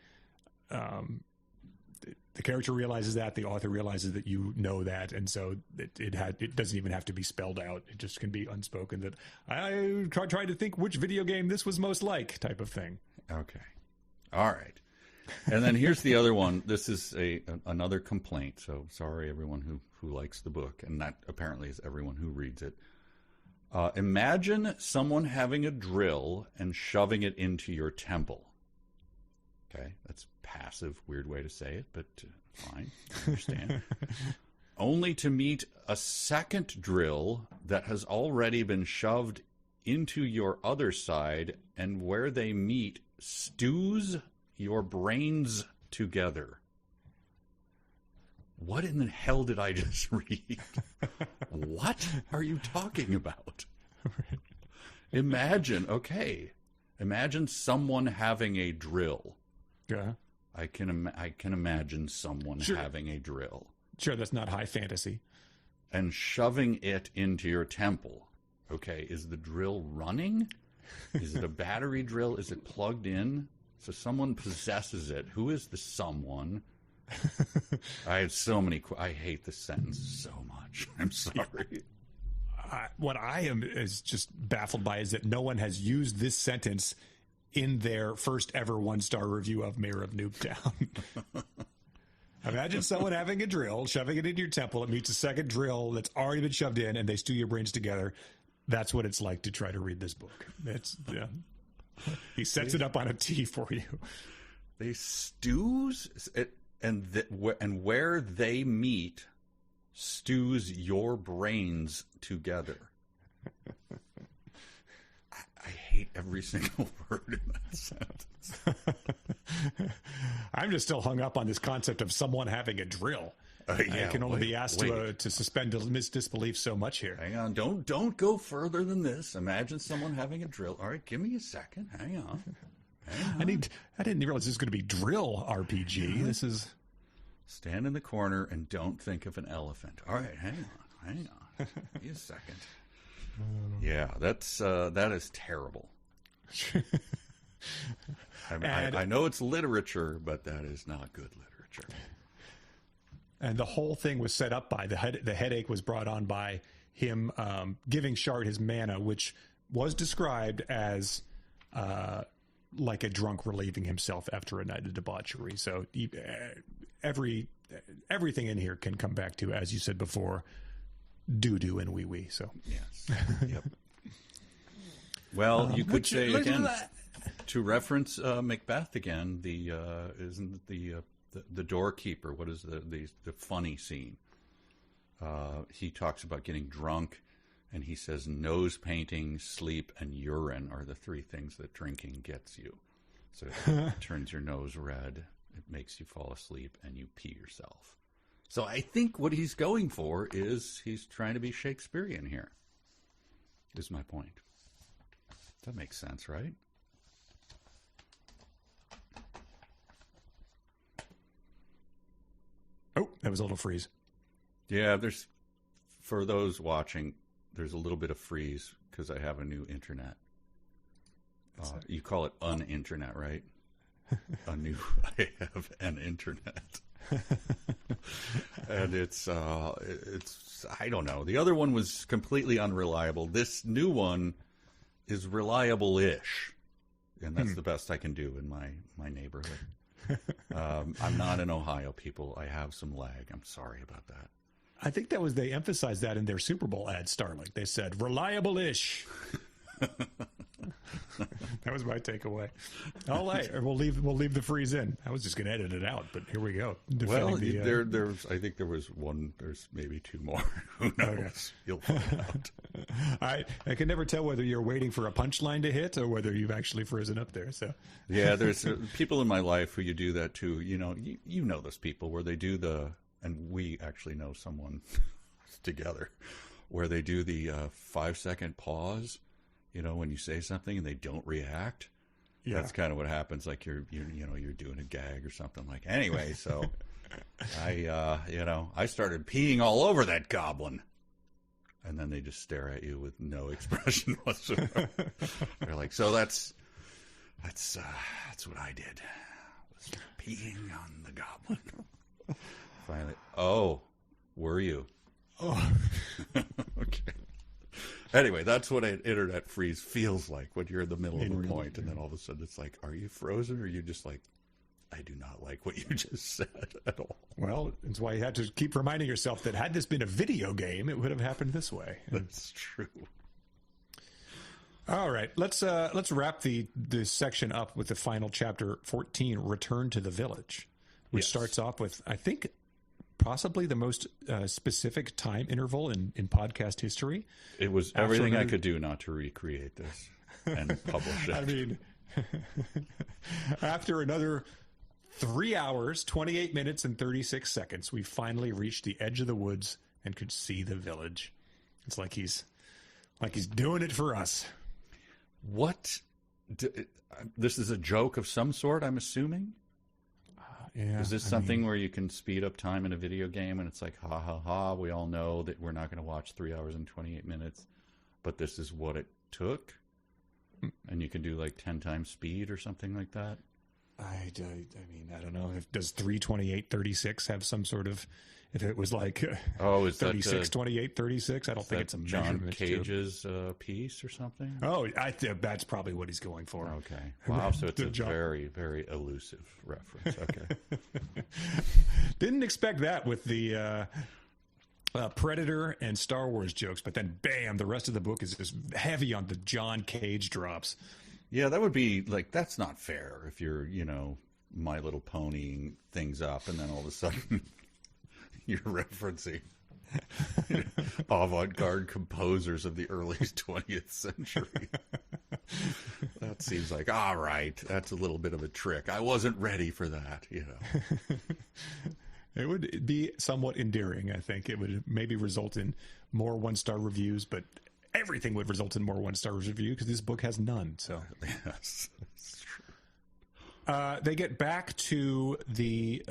S2: the character realizes that, the author realizes that you know that, and so it doesn't even have to be spelled out. It just can be unspoken that I tried to think which video game this was most like, type of thing.
S1: Okay. All right. And then here's the other one. This is another complaint. So sorry, everyone who likes the book, and that apparently is everyone who reads it. Imagine someone having a drill and shoving it into your temple. Okay, that's passive, weird way to say it, but fine, I understand. Only to meet a second drill that has already been shoved into your other side, and where they meet stews your brains together. What in the hell did I just read? What are you talking about? Imagine someone having a drill.
S2: Yeah.
S1: I can imagine someone having a drill.
S2: Sure, that's not high fantasy.
S1: And shoving it into your temple. Okay, is the drill running? Is it a battery drill? Is it plugged in? So someone possesses it. Who is the someone? I have so many. I hate this sentence so much. I'm sorry.
S2: What I am is just baffled by is that no one has used this sentence in their first ever 1-star review of Mayor of Noobtown. Imagine someone having a drill, shoving it into your temple. It meets a second drill that's already been shoved in, and they stew your brains together. That's what it's like to try to read this book. He sets it up on a tee for you.
S1: They stews it, and where they meet stews your brains together. I hate every single word in that sentence.
S2: I'm just still hung up on this concept of someone having a drill. I can only be asked to suspend disbelief so much here.
S1: Hang on, don't go further than this. Imagine someone having a drill. All right, give me a second. Hang on.
S2: I didn't realize this was going to be drill RPG. This is
S1: stand in the corner and don't think of an elephant. All right, hang on. Give me a second. Yeah, that is terrible. I know it's literature, but that is not good literature.
S2: And the whole thing was set up by the headache was brought on by him giving Shard his mana, which was described as like a drunk relieving himself after a night of debauchery. So everything in here can come back to, as you said before, doo-doo and wee-wee. So
S1: yes, yep. Well, you could say again to reference Macbeth again. Isn't the doorkeeper? What is the funny scene? He talks about getting drunk, and he says nose painting, sleep, and urine are the three things that drinking gets you. So it turns your nose red, it makes you fall asleep, and you pee yourself. So I think what he's going for is he's trying to be Shakespearean here. Is my point. That makes sense, right?
S2: Oh, that was a little freeze.
S1: Yeah, for those watching, there's a little bit of freeze because I have a new internet. You call it un-internet, right? I have an internet. And it's I don't know. The other one was completely unreliable. This new one is reliable-ish. And that's the best I can do in my neighborhood. I'm not in Ohio, people. I have some lag. I'm sorry about that.
S2: I think they emphasized that in their Super Bowl ad, Starlink. They said reliable-ish. That was my takeaway. All right, we'll leave the freeze in. I was just going to edit it out, but here we go.
S1: Well, there's I think there was one. There's maybe two more. Who knows? Okay. You'll find out.
S2: I can never tell whether you're waiting for a punchline to hit or whether you've actually frozen up there. So
S1: yeah, there's people in my life who you do that to. You know those people where they do and we actually know someone together where they do the 5-second pause. when you say something and they don't react.
S2: Yeah.
S1: That's kind of what happens. Like you're doing a gag or something. Like anyway, so I started peeing all over that goblin, and then they just stare at you with no expression whatsoever. They're like, so that's what I did. Was peeing on the goblin. Finally, oh, were you?
S2: Oh,
S1: okay. Anyway, that's what an internet freeze feels like when you're in the middle of a point, and then all of a sudden it's like, are you frozen, or are you just like, I do not like what you just said at all?
S2: well, that's why you had to keep reminding yourself that had this been a video game, it would have happened this way.
S1: That's true.
S2: All right, let's wrap this section up with the final chapter 14, Return to the Village, which starts off with, I think, possibly the most specific time interval in podcast history.
S1: It was everything I could do not to recreate this and publish it.
S2: I mean, after another 3 hours, 28 minutes, and 36 seconds, we finally reached the edge of the woods and could see the village. It's like he's doing it for us.
S1: What? This is a joke of some sort, I'm assuming?
S2: Yeah.
S1: Is this something where you can speed up time in a video game and it's like, ha, ha, ha, we all know that we're not going to watch 3 hours and 28 minutes, but this is what it took? And you can do like 10 times speed or something like that?
S2: I mean, I don't know. Does 3:28:36 have some sort of... If it was like
S1: is
S2: 36:28:36, I don't think it's a
S1: John
S2: measurement.
S1: Cage's piece or something?
S2: Oh, that's probably what he's going for.
S1: Okay. Wow, so it's a very, very elusive reference. Okay.
S2: Didn't expect that with the Predator and Star Wars jokes, but then bam, the rest of the book is just heavy on the John Cage drops.
S1: Yeah, that would be like, that's not fair if you're, My Little Ponying things up and then all of a sudden... You're referencing avant-garde composers of the early 20th century. That seems like, all right, that's a little bit of a trick. I wasn't ready for that,
S2: It would be somewhat endearing, I think. It would maybe result in more one-star reviews, but everything would result in more one-star reviews because this book has none. So
S1: yes, that's true.
S2: They get back to the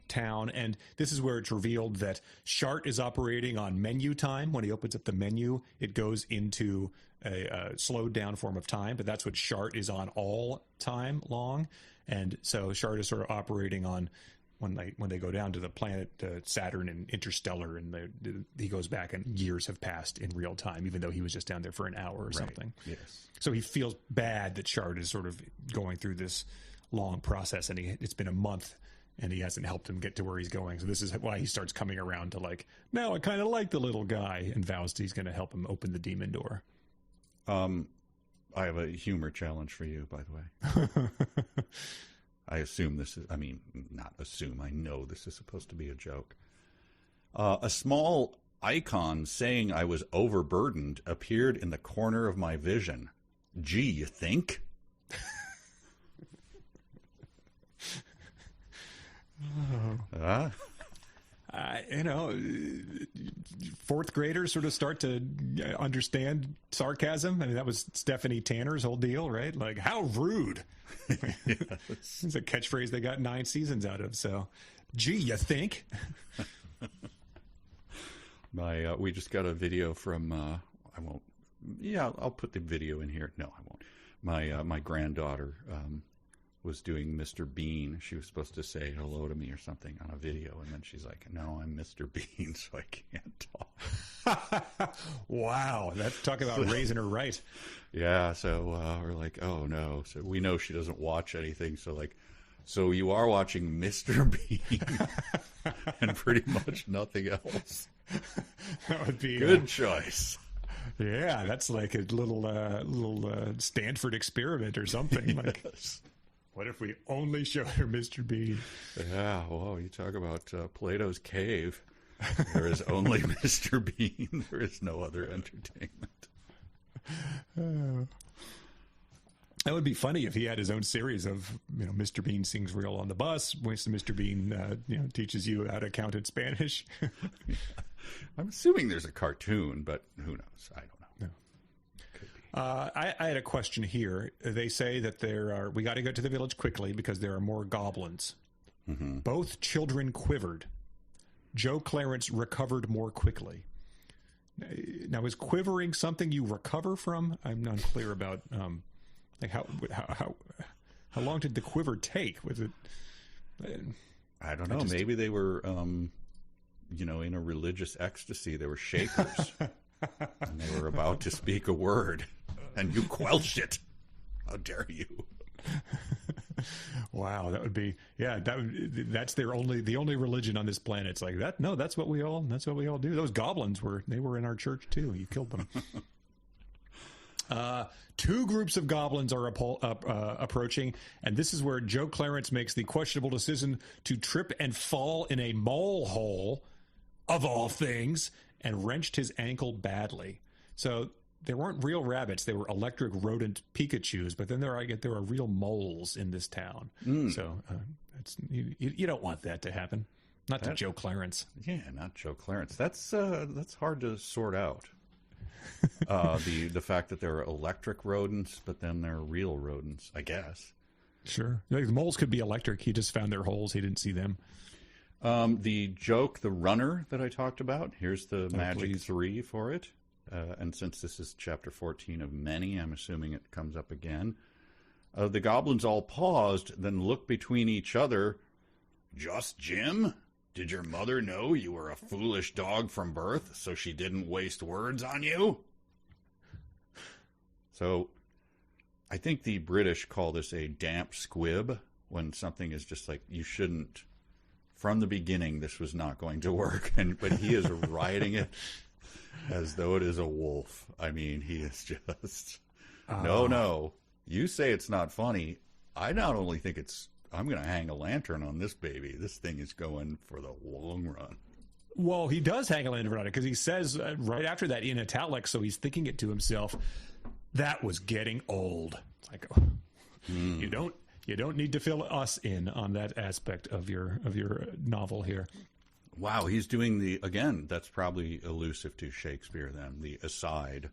S2: town, and this is where it's revealed that Shart is operating on menu time. When he opens up the menu, it goes into a slowed down form of time, but that's what Shart is on all time long. And so Shart is sort of operating on when they go down to the planet Saturn and Interstellar, and he goes back and years have passed in real time, even though he was just down there for an hour or something.
S1: Yes.
S2: So he feels bad that Shart is sort of going through this long process, and it's been a month and he hasn't helped him get to where he's going. So this is why he starts coming around to like, now I kind of like the little guy, and vows he's going to help him open the demon door.
S1: I have a humor challenge for you, by the way. I assume not assume, I know this is supposed to be a joke. A small icon saying I was overburdened appeared in the corner of my vision. Gee, you think?
S2: Fourth graders sort of start to understand sarcasm. I mean, that was Stephanie Tanner's whole deal, right? Like, how rude. It's a catchphrase they got 9 seasons out of. So, gee, you think?
S1: We just got a video from, I'll put the video in here. No, I won't. My granddaughter, was doing Mr. Bean. She was supposed to say hello to me or something on a video, and then she's like, no, I'm Mr. Bean, so I can't talk.
S2: Wow, that's talk about raising her right.
S1: Yeah, so we're like, oh no. So we know she doesn't watch anything, so you are watching Mr. Bean and pretty much nothing else.
S2: That would be
S1: good choice.
S2: Yeah, that's like a little Stanford experiment or something. Like,
S1: yes.
S2: What if we only showed her Mr. Bean?
S1: Yeah, well, you talk about Plato's cave. There is only Mr. Bean. There is no other entertainment.
S2: That would be funny if he had his own series of, Mr. Bean sings real on the bus. Mr. Bean, teaches you how to count in Spanish.
S1: I'm assuming there's a cartoon, but who knows? I don't know.
S2: No.
S1: Could be.
S2: I had a question here. They say that we got to go to the village quickly because there are more goblins.
S1: Mm-hmm.
S2: Both children quivered. Joe Clarence recovered more quickly. Now, is quivering something you recover from? I'm not clear about like how long did the quiver take? Was it?
S1: I don't know. Maybe they were, in a religious ecstasy. They were shakers, and they were about to speak a word, and you quelched it. How dare you?
S2: Wow, that would be that's the only religion on this planet. It's like that. No, that's what we all do. Those goblins were in our church too. You killed them. Two groups of goblins are approaching, and this is where Joe Clarence makes the questionable decision to trip and fall in a mole hole, of all things, and wrenched his ankle badly. So there weren't real rabbits; they were electric rodent Pikachus. But then there are real moles in this town. So you don't want that to happen. Not to Joe Clarence.
S1: Yeah, not Joe Clarence. That's hard to sort out. The fact that there are electric rodents, but then there are real rodents, I guess.
S2: Sure. The moles could be electric. He just found their holes. He didn't see them.
S1: The joke, the runner that I talked about, here's the magic 3 for it. And since this is chapter 14 of many, I'm assuming it comes up again. The goblins all paused, then looked between each other. Just Jim? Did your mother know you were a foolish dog from birth, so she didn't waste words on you? So, I think the British call this a damp squib, when something is just like, you shouldn't, from the beginning, this was not going to work. But he is writing it as though it is a wolf. I mean, he is just, no, you say it's not funny. I not only think I'm going to hang a lantern on this baby. This thing is going for the long run.
S2: Well, he does hang a lantern on it because he says right after that in italics, so he's thinking it to himself, that was getting old. It's like, you don't need to fill us in on that aspect of your novel here.
S1: Wow, he's doing that's probably elusive to Shakespeare then, the aside.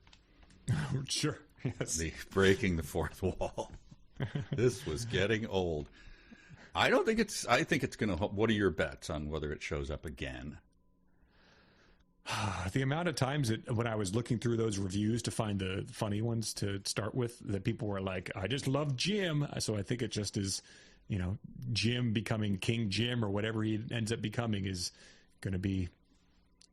S2: Sure, yes.
S1: The breaking the fourth wall. This was getting old. I think it's going to, what are your bets on whether it shows up again?
S2: The amount of times when I was looking through those reviews to find the funny ones to start with, that people were like, I just love Jim. So I think it just is, Jim becoming King Jim or whatever he ends up becoming is going to be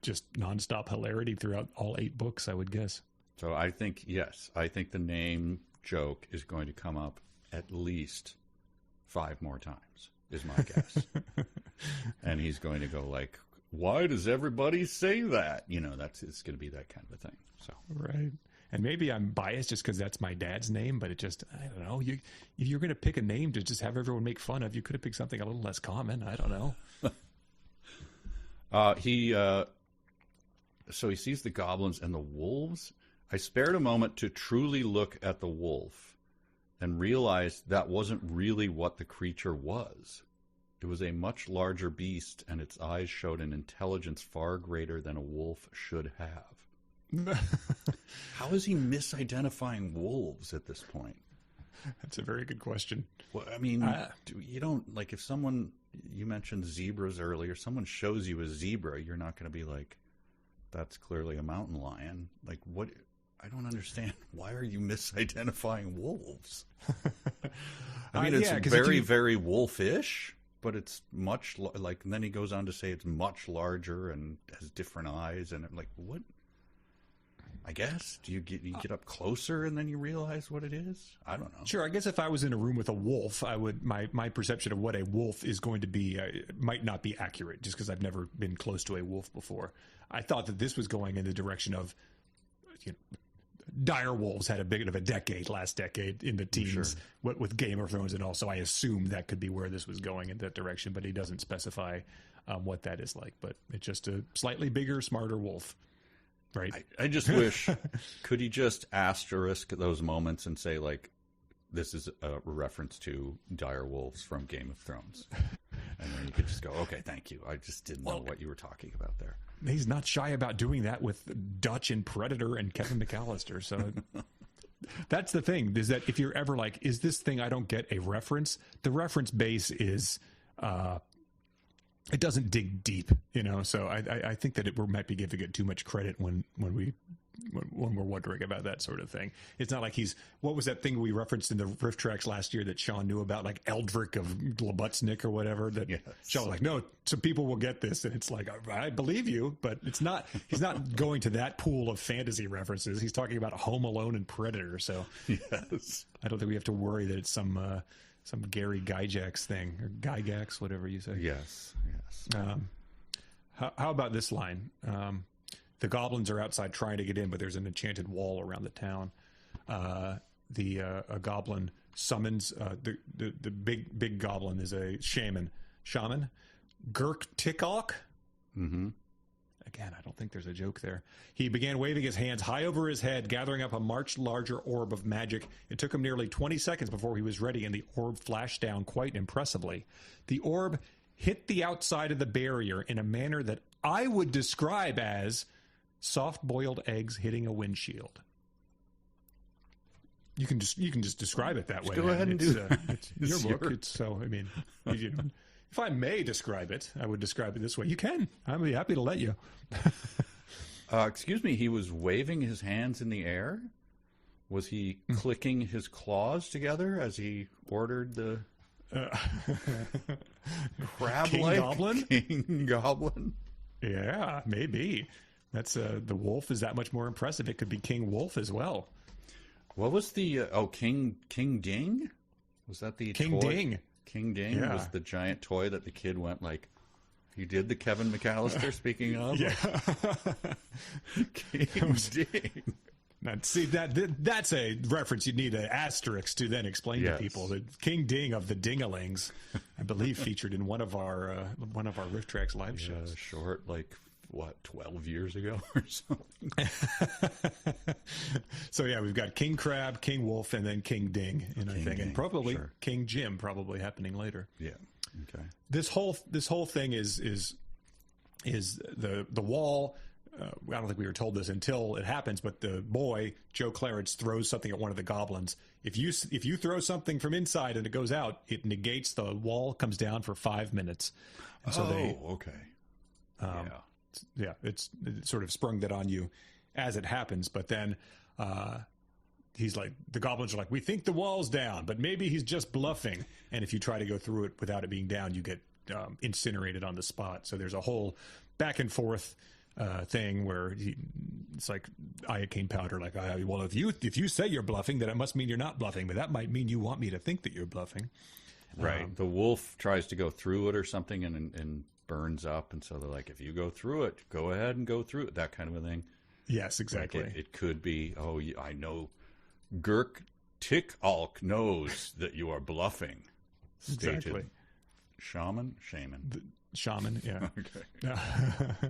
S2: just nonstop hilarity throughout all 8 books, I would guess.
S1: So I think the name joke is going to come up at least 5 more times, is my guess. And he's going to go like, why does everybody say that? It's going to be that kind of a thing. So
S2: right. And maybe I'm biased just because that's my dad's name, but I don't know. If you're going to pick a name to just have everyone make fun of, you could have picked something a little less common. I don't know.
S1: So he sees the goblins and the wolves. I spared a moment to truly look at the wolf and realized that wasn't really what the creature was. It was a much larger beast, and its eyes showed an intelligence far greater than a wolf should have. How is he misidentifying wolves at this point?
S2: That's a very good question.
S1: Well, I mean, you don't, like, if someone, you mentioned zebras earlier, someone shows you a zebra, you're not going to be like, that's clearly a mountain lion. Like, what? I don't understand. Why are you misidentifying wolves? I mean, it's very, very wolfish, but it's much, and then he goes on to say it's much larger and has different eyes, and I'm like, what? I guess. Do you get up closer and then you realize what it is? I don't know.
S2: Sure. I guess if I was in a room with a wolf, my perception of what a wolf is going to be might not be accurate just because I've never been close to a wolf before. I thought that this was going in the direction of, dire wolves had a bit of a last decade in the teens with Game of Thrones and all. So I assumed that could be where this was going in that direction, but he doesn't specify what that is like. But it's just a slightly bigger, smarter wolf. Right.
S1: I just wish, could he just asterisk those moments and say, like, this is a reference to dire wolves from Game of Thrones? And then you could just go, okay, thank you. I just didn't know what you were talking about there.
S2: He's not shy about doing that with Dutch and Predator and Kevin McAllister. So That's the thing, is that if you're ever like, is this thing I don't get a reference? The reference base is, it doesn't dig deep, So I think that we might be giving it too much credit when we're wondering about that sort of thing. It's not like what was that thing we referenced in the riff tracks last year that Sean knew about, like Eldrick of Labutsnik or whatever, that Sean was like, no, some people will get this. And it's like, I believe you, but he's not going to that pool of fantasy references. He's talking about Home Alone and Predator. So
S1: yes.
S2: I don't think we have to worry that it's some Gary Gygax thing, or Gygax, whatever you say.
S1: Yes.
S2: How about this line? The goblins are outside trying to get in, but there's an enchanted wall around the town. A goblin summons the big goblin is a shaman, Gurk Tikok.
S1: Mm-hmm.
S2: Again, I don't think there's a joke there. He began waving his hands high over his head, gathering up a much larger orb of magic. It took him nearly 20 seconds before he was ready, and the orb flashed down quite impressively. The orb hit the outside of the barrier in a manner that I would describe as soft-boiled eggs hitting a windshield. You can just describe it that way.
S1: Go ahead and do that.
S2: It's your book. If I may describe it, I would describe it this way. You can. I'd be happy to let you.
S1: Excuse me, he was waving his hands in the air? Was he clicking his claws together as he ordered the crab-like King Goblin?
S2: Yeah, maybe. That's the wolf is that much more impressive. It could be King Wolf as well.
S1: What was the King Ding? Was that the
S2: King
S1: toy?
S2: Ding?
S1: King Ding was the giant toy that the kid went like. He did the Kevin McAllister. Speaking of,
S2: yeah,
S1: King Ding.
S2: Now, see that's a reference you need an asterisk to then explain to people. The King Ding of the Dingalings, I believe, featured in one of our Riff Tracks live shows.
S1: Short, like. What, 12 years ago or something?
S2: So, yeah, we've got King Crab, King Wolf, and then King Ding, and probably King Jim probably happening later.
S1: Yeah, okay.
S2: This whole thing is the wall. I don't think we were told this until it happens, but the boy, Joe Clarence, throws something at one of the goblins. If you throw something from inside and it goes out, it negates the wall, comes down for 5 minutes. And so
S1: okay.
S2: Yeah, it sort of sprung that on you as it happens. But then he's like, the goblins are like, we think the wall's down, but maybe he's just bluffing. And if you try to go through it without it being down, you get incinerated on the spot. So there's a whole back and forth thing where it's like iocane powder. Like, well, if you say you're bluffing, then it must mean you're not bluffing. But that might mean you want me to think that you're bluffing.
S1: Right. The wolf tries to go through it or something and burns up, and so they're like, if you go through it, go ahead and go through it, that kind of a thing.
S2: Yes, exactly.
S1: Like it could be, I know Gurk Tikok knows that you are bluffing. Stated.
S2: Exactly.
S1: Shaman,
S2: yeah.
S1: Okay.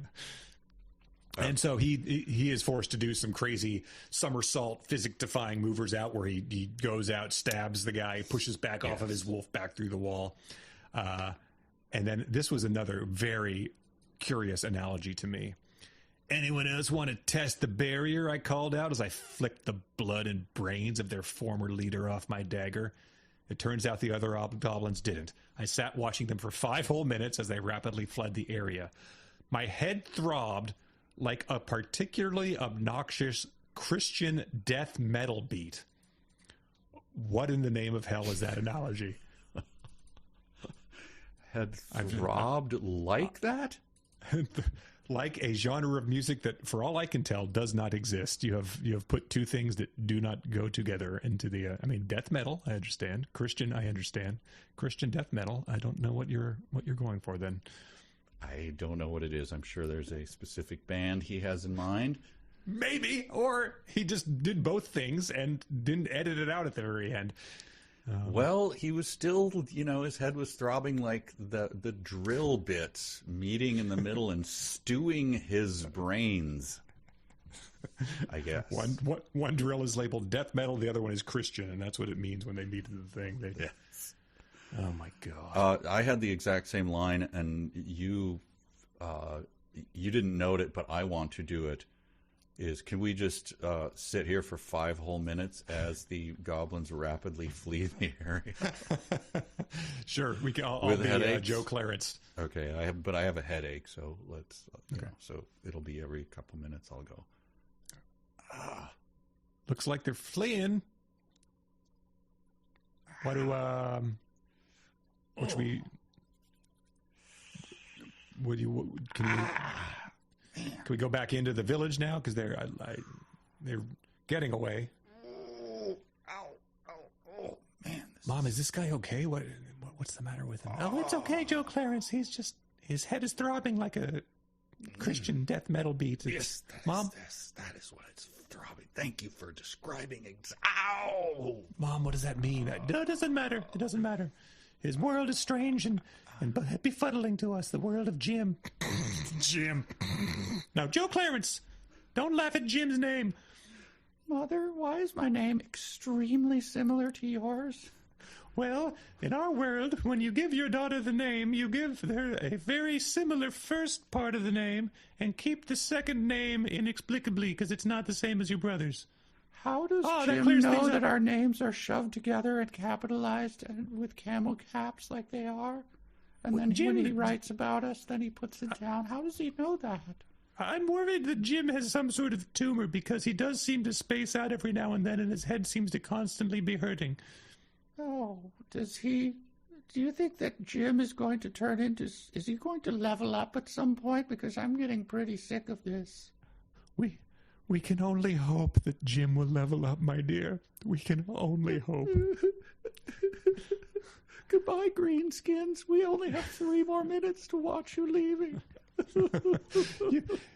S2: And so he is forced to do some crazy somersault, physics-defying movers out where he goes out, stabs the guy, pushes back off of his wolf back through the wall. And then this was another very curious analogy to me. Anyone else want to test the barrier? I called out as I flicked the blood and brains of their former leader off my dagger. It turns out the other goblins didn't. I sat watching them for 5 whole minutes as they rapidly fled the area. My head throbbed like a particularly obnoxious Christian death metal beat. What in the name of hell is that analogy?
S1: Had throbbed like that?
S2: Like a genre of music that, for all I can tell, does not exist. You have put two things that do not go together into the. Death metal. I understand. Christian. I understand. Christian death metal. I don't know what you're going for then.
S1: I don't know what it is. I'm sure there's a specific band he has in mind.
S2: Maybe, or he just did both things and didn't edit it out at the very end.
S1: Well, he was still, his head was throbbing like the drill bits meeting in the middle and stewing his brains, I guess.
S2: One drill is labeled death metal, the other one is Christian, and that's what it means when they meet in the thing.
S1: Yes.
S2: Oh, my God.
S1: I had the exact same line, and you didn't note it, but I want to do it. is can we just sit here for 5 whole minutes as the goblins rapidly flee the area?
S2: Sure, we can. I'll
S1: With
S2: be
S1: headaches?
S2: Joe Clarence.
S1: Okay, I have a headache, so let's.
S2: Okay.
S1: So it'll be every couple minutes I'll go.
S2: Looks like they're fleeing. What do which we? Would you? Can we go back into the village now? Because they're getting away.
S1: Oh, man!
S2: Mom, is this guy okay? What's the matter with him? Oh, it's okay, Joe Clarence. He's just his head is throbbing like a Christian death metal beat.
S1: Yes,
S2: Mom,
S1: that is what it's throbbing. Thank you for describing it. Ow!
S2: Mom, what does that mean? No, it doesn't matter. It doesn't matter. His world is strange and befuddling to us. The world of Jim. Jim. Now, Joe Clarence, don't laugh at Jim's name.
S1: Mother, why is my name extremely similar to yours?
S2: Well, in our world, when you give your daughter the name, you give her a very similar first part of the name and keep the second name inexplicably because it's not the same as your brother's.
S1: How does Jim know that our names are shoved together and capitalized and with camel caps like they are? And then when he writes about us, then he puts it down. How does he know that?
S2: I'm worried that Jim has some sort of tumor because he does seem to space out every now and then and his head seems to constantly be hurting.
S1: Oh, does he... Do you think that Jim is going to turn into... Is he going to level up at some point? Because I'm getting pretty sick of this.
S2: We can only hope that Jim will level up, my dear. We can only hope.
S1: Goodbye, greenskins. We only have 3 more minutes to watch you leaving.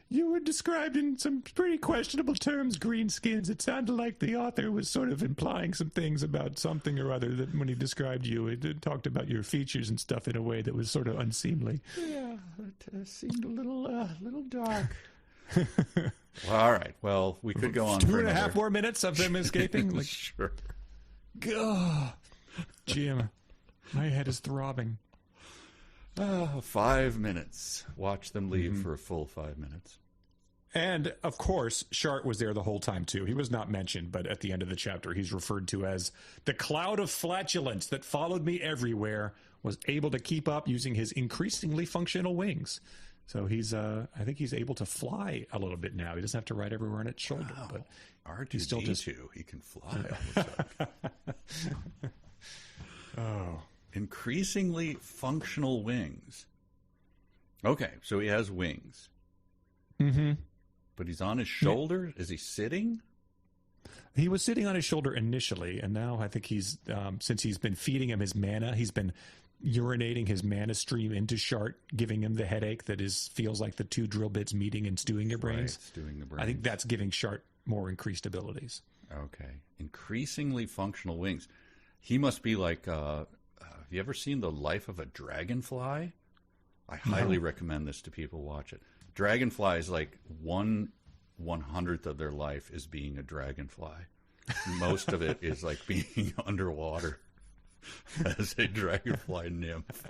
S2: You were described in some pretty questionable terms, greenskins. It sounded like the author was sort of implying some things about something or other that when he described you, it talked about your features and stuff in a way that was sort of unseemly.
S1: Yeah, it seemed a little dark. Well, all right. Well, we could go on
S2: 2.5 more minutes of them escaping. Like,
S1: sure.
S2: God, Jim, my head is throbbing.
S1: 5 minutes. Watch them leave for a full 5 minutes.
S2: And, of course, Shart was there the whole time, too. He was not mentioned, but at the end of the chapter, he's referred to as the cloud of flatulence that followed me everywhere, was able to keep up using his increasingly functional wings. So he's, I think he's able to fly a little bit now. He doesn't have to ride everywhere on its shoulder.
S1: Wow.
S2: But
S1: R2-D2,
S2: he's still just...
S1: he can fly all the time.
S2: Oh.
S1: Increasingly functional wings. Okay, so he has wings.
S2: Mm-hmm.
S1: But he's on his shoulder? Is he sitting?
S2: He was sitting on his shoulder initially, and now I think he's, since he's been feeding him his mana, he's been urinating his mana stream into Shart, giving him the headache that feels like the 2 drill bits meeting and stewing your brains.
S1: Right, stewing the brains.
S2: I think that's giving Shart more increased abilities.
S1: Okay. Increasingly functional wings. He must be like, have you ever seen The Life of a Dragonfly? I highly recommend this to people. Watch it. Dragonflies, like 1/100th of their life is being a dragonfly. Most of it is like being underwater as a dragonfly nymph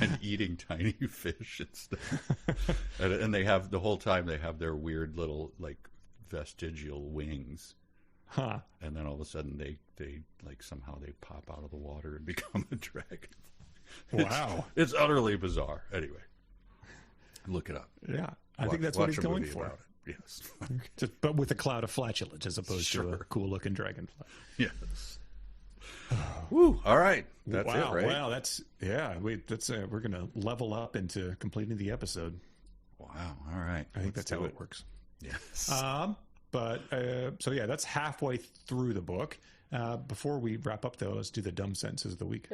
S1: and eating tiny fish and stuff. And they have, the whole time they have their weird little like vestigial wings.
S2: Huh.
S1: And then all of a sudden they like somehow they pop out of the water and become a dragon.
S2: Wow.
S1: It's utterly bizarre. Anyway, look it up.
S2: Yeah. I think that's what he's going for.
S1: Yes.
S2: But with a cloud of flatulence as opposed to a cool-looking dragonfly.
S1: Yes. Woo! All right, that's it, right?
S2: Wow, that's we're gonna level up into completing the episode.
S1: Wow! All right,
S2: I think that's how it works.
S1: Yes.
S2: But so yeah, that's halfway through the book. Before we wrap up, though, let's do the dumb sentences of the week.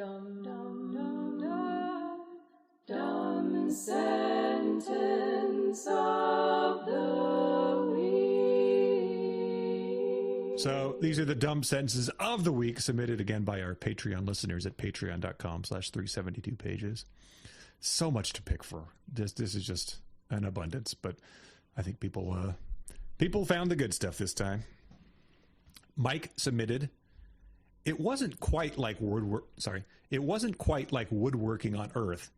S4: Dumb sentence of the week.
S2: So these are the dumb sentences of the week, submitted again by our Patreon listeners at patreon.com/372pages. So much to pick for. This is just an abundance, but I think people found the good stuff this time. Mike submitted, it wasn't quite like woodworking on Earth,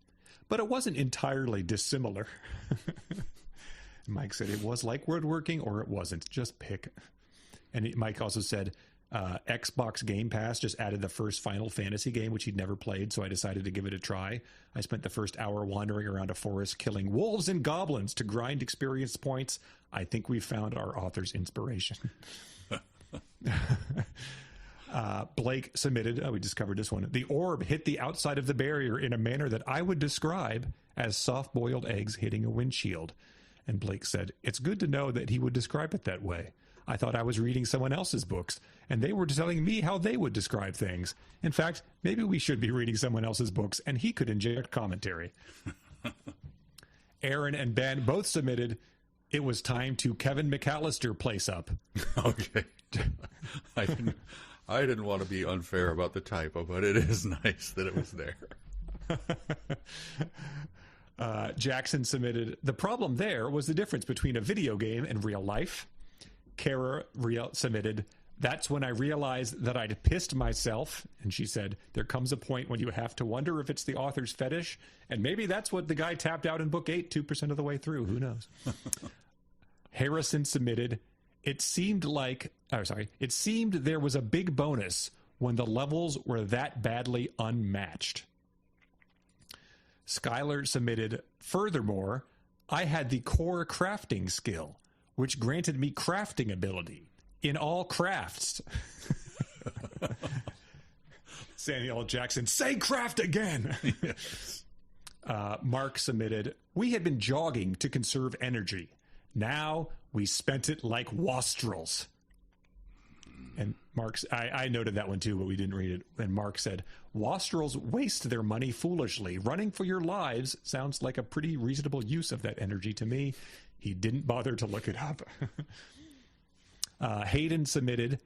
S2: but it wasn't entirely dissimilar. Mike said it was like woodworking or it wasn't. Just pick. And Mike also said Xbox Game Pass just added the first Final Fantasy game, which he'd never played, so I decided to give it a try. I spent the first hour wandering around a forest killing wolves and goblins to grind experience points. I think we found our author's inspiration. Blake submitted, we just covered this one. The orb hit the outside of the barrier in a manner that I would describe as soft-boiled eggs hitting a windshield. And Blake said, it's good to know that he would describe it that way. I thought I was reading someone else's books, and they were telling me how they would describe things. In fact, maybe we should be reading someone else's books, and he could inject commentary. Aaron and Ben both submitted, it was time to Kevin McAllister place up.
S1: Okay. I didn't want to be unfair about the typo, but it is nice that it was there.
S2: Jackson submitted, the problem there was the difference between a video game and real life. Kara submitted, that's when I realized that I'd pissed myself. And she said, there comes a point when you have to wonder if it's the author's fetish. And maybe that's what the guy tapped out in book 8, 2% of the way through. Who knows? Harrison submitted, it seemed there was a big bonus when the levels were that badly unmatched. Skylar submitted, furthermore, I had the core crafting skill, which granted me crafting ability in all crafts. Samuel Jackson, say craft again.
S1: Yes.
S2: Mark submitted, we had been jogging to conserve energy. Now we spent it like wastrels. And Mark's, I noted that one too, but we didn't read it. And Mark said, wastrels waste their money foolishly. Running for your lives sounds like a pretty reasonable use of that energy to me. He didn't bother to look it up. Hayden submitted,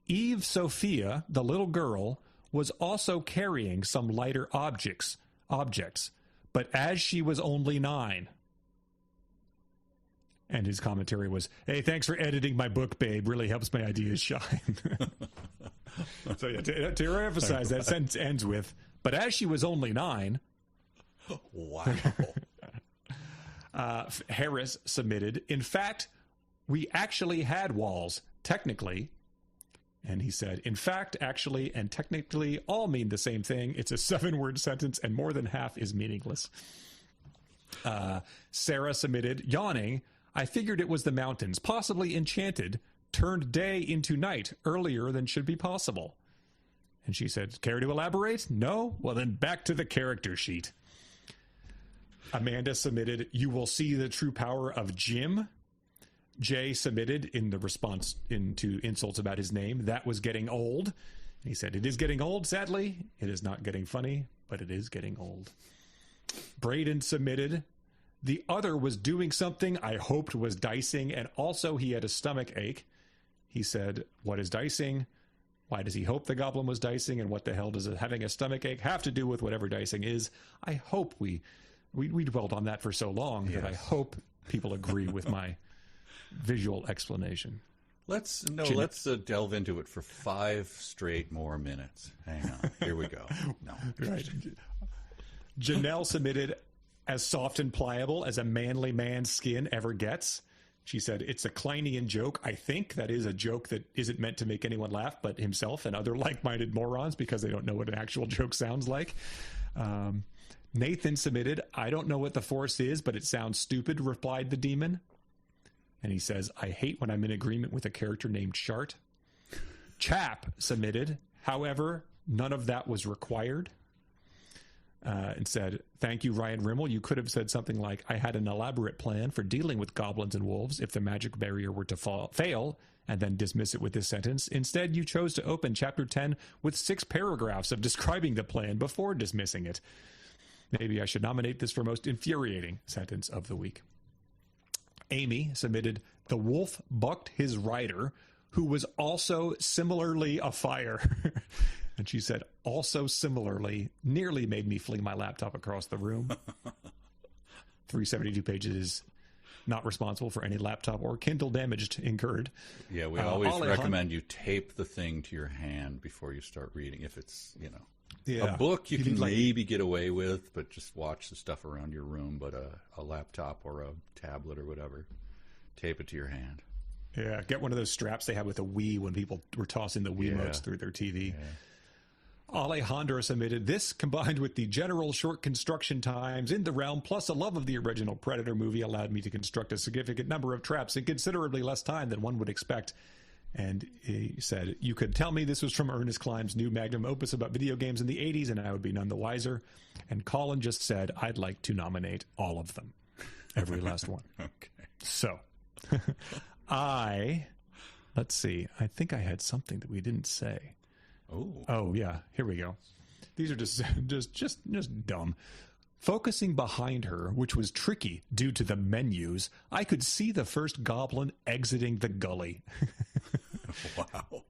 S2: Eve Sophia, the little girl, was also carrying some lighter objects, but as she was only 9. And his commentary was, hey, thanks for editing my book, babe. Really helps my ideas shine. So yeah, to emphasize, that sentence ends with, but as she was only 9.
S1: Wow.
S2: Harris submitted, in fact, we actually had walls, technically. And he said, in fact, actually, and technically all mean the same thing. It's a 7-word sentence, and more than half is meaningless. Sarah submitted, yawning, I figured it was the mountains, possibly enchanted, turned day into night earlier than should be possible. And she said, care to elaborate? No? Well, then back to the character sheet. Amanda submitted, you will see the true power of Jim. Jay submitted in the response to insults about his name, that was getting old. He said, it is getting old, sadly. It is not getting funny, but it is getting old. Braden submitted, the other was doing something I hoped was dicing, and also he had a stomach ache. He said, what is dicing? Why does he hope the goblin was dicing? And what the hell does having a stomach ache have to do with whatever dicing is? I hope we dwelled on that for so long that I hope people agree with my visual explanation.
S1: Let's delve into it for 5 straight more minutes. Hang on. Here we go. No.
S2: Right. Janelle submitted, as soft and pliable as a manly man's skin ever gets. She said, it's a Kleinian joke. I think that is a joke that isn't meant to make anyone laugh but himself and other like-minded morons because they don't know what an actual joke sounds like. Nathan submitted, I don't know what the force is, but it sounds stupid, replied the demon. And he says, I hate when I'm in agreement with a character named Shart. Chap submitted, however, none of that was required. And said, thank you, Ryan Rimmel. You could have said something like, I had an elaborate plan for dealing with goblins and wolves if the magic barrier were to fail, and then dismiss it with this sentence. Instead, you chose to open chapter 10 with 6 paragraphs of describing the plan before dismissing it. Maybe I should nominate this for most infuriating sentence of the week. Amy submitted, the wolf bucked his rider, who was also similarly afire. And she said, also similarly, nearly made me fling my laptop across the room. 372 pages, not responsible for any laptop or Kindle damage incurred.
S1: Yeah, we always recommend you tape the thing to your hand before you start reading. If it's, a book you can maybe get away with, but just watch the stuff around your room. But a laptop or a tablet or whatever. Tape it to your hand.
S2: Yeah, get one of those straps they had with a Wii when people were tossing the Wiimotes through their TV.
S1: Yeah.
S2: Alejandro submitted, this combined with the general short construction times in the realm plus a love of the original Predator movie allowed me to construct a significant number of traps in considerably less time than one would expect. And he said, you could tell me this was from Ernest Cline's new magnum opus about video games in the 80s and I would be none the wiser. And Colin just said, I'd like to nominate all of them. Every last one.
S1: Okay.
S2: So, let's see. I think I had something that we didn't say. Oh yeah, here we go. These are just dumb. Focusing behind her, which was tricky due to the menus, I could see the first goblin exiting the gully.
S1: Wow.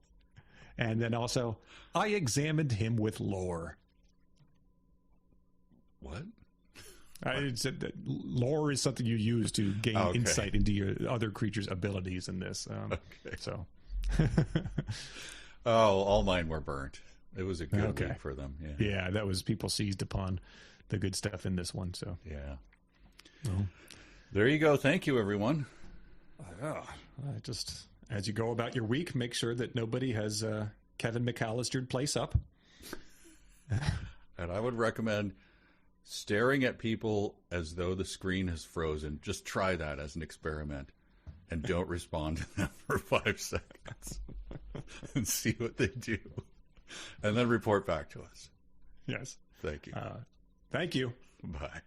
S2: And then also, I examined him with lore.
S1: What?
S2: I said that lore is something you use to gain insight into your other creatures' abilities in this.
S1: Okay.
S2: So.
S1: Oh, all mine were burnt. It was a good week for them. Yeah.
S2: Yeah, that was people seized upon the good stuff in this one. So
S1: yeah. Well, there you go. Thank you, everyone.
S2: Just as you go about your week, make sure that nobody has Kevin McAllistered place up.
S1: And I would recommend staring at people as though the screen has frozen. Just try that as an experiment. And don't respond to them for 5 seconds. And see what they do. And then report back to us.
S2: Yes.
S1: Thank you.
S2: Thank you.
S1: Bye.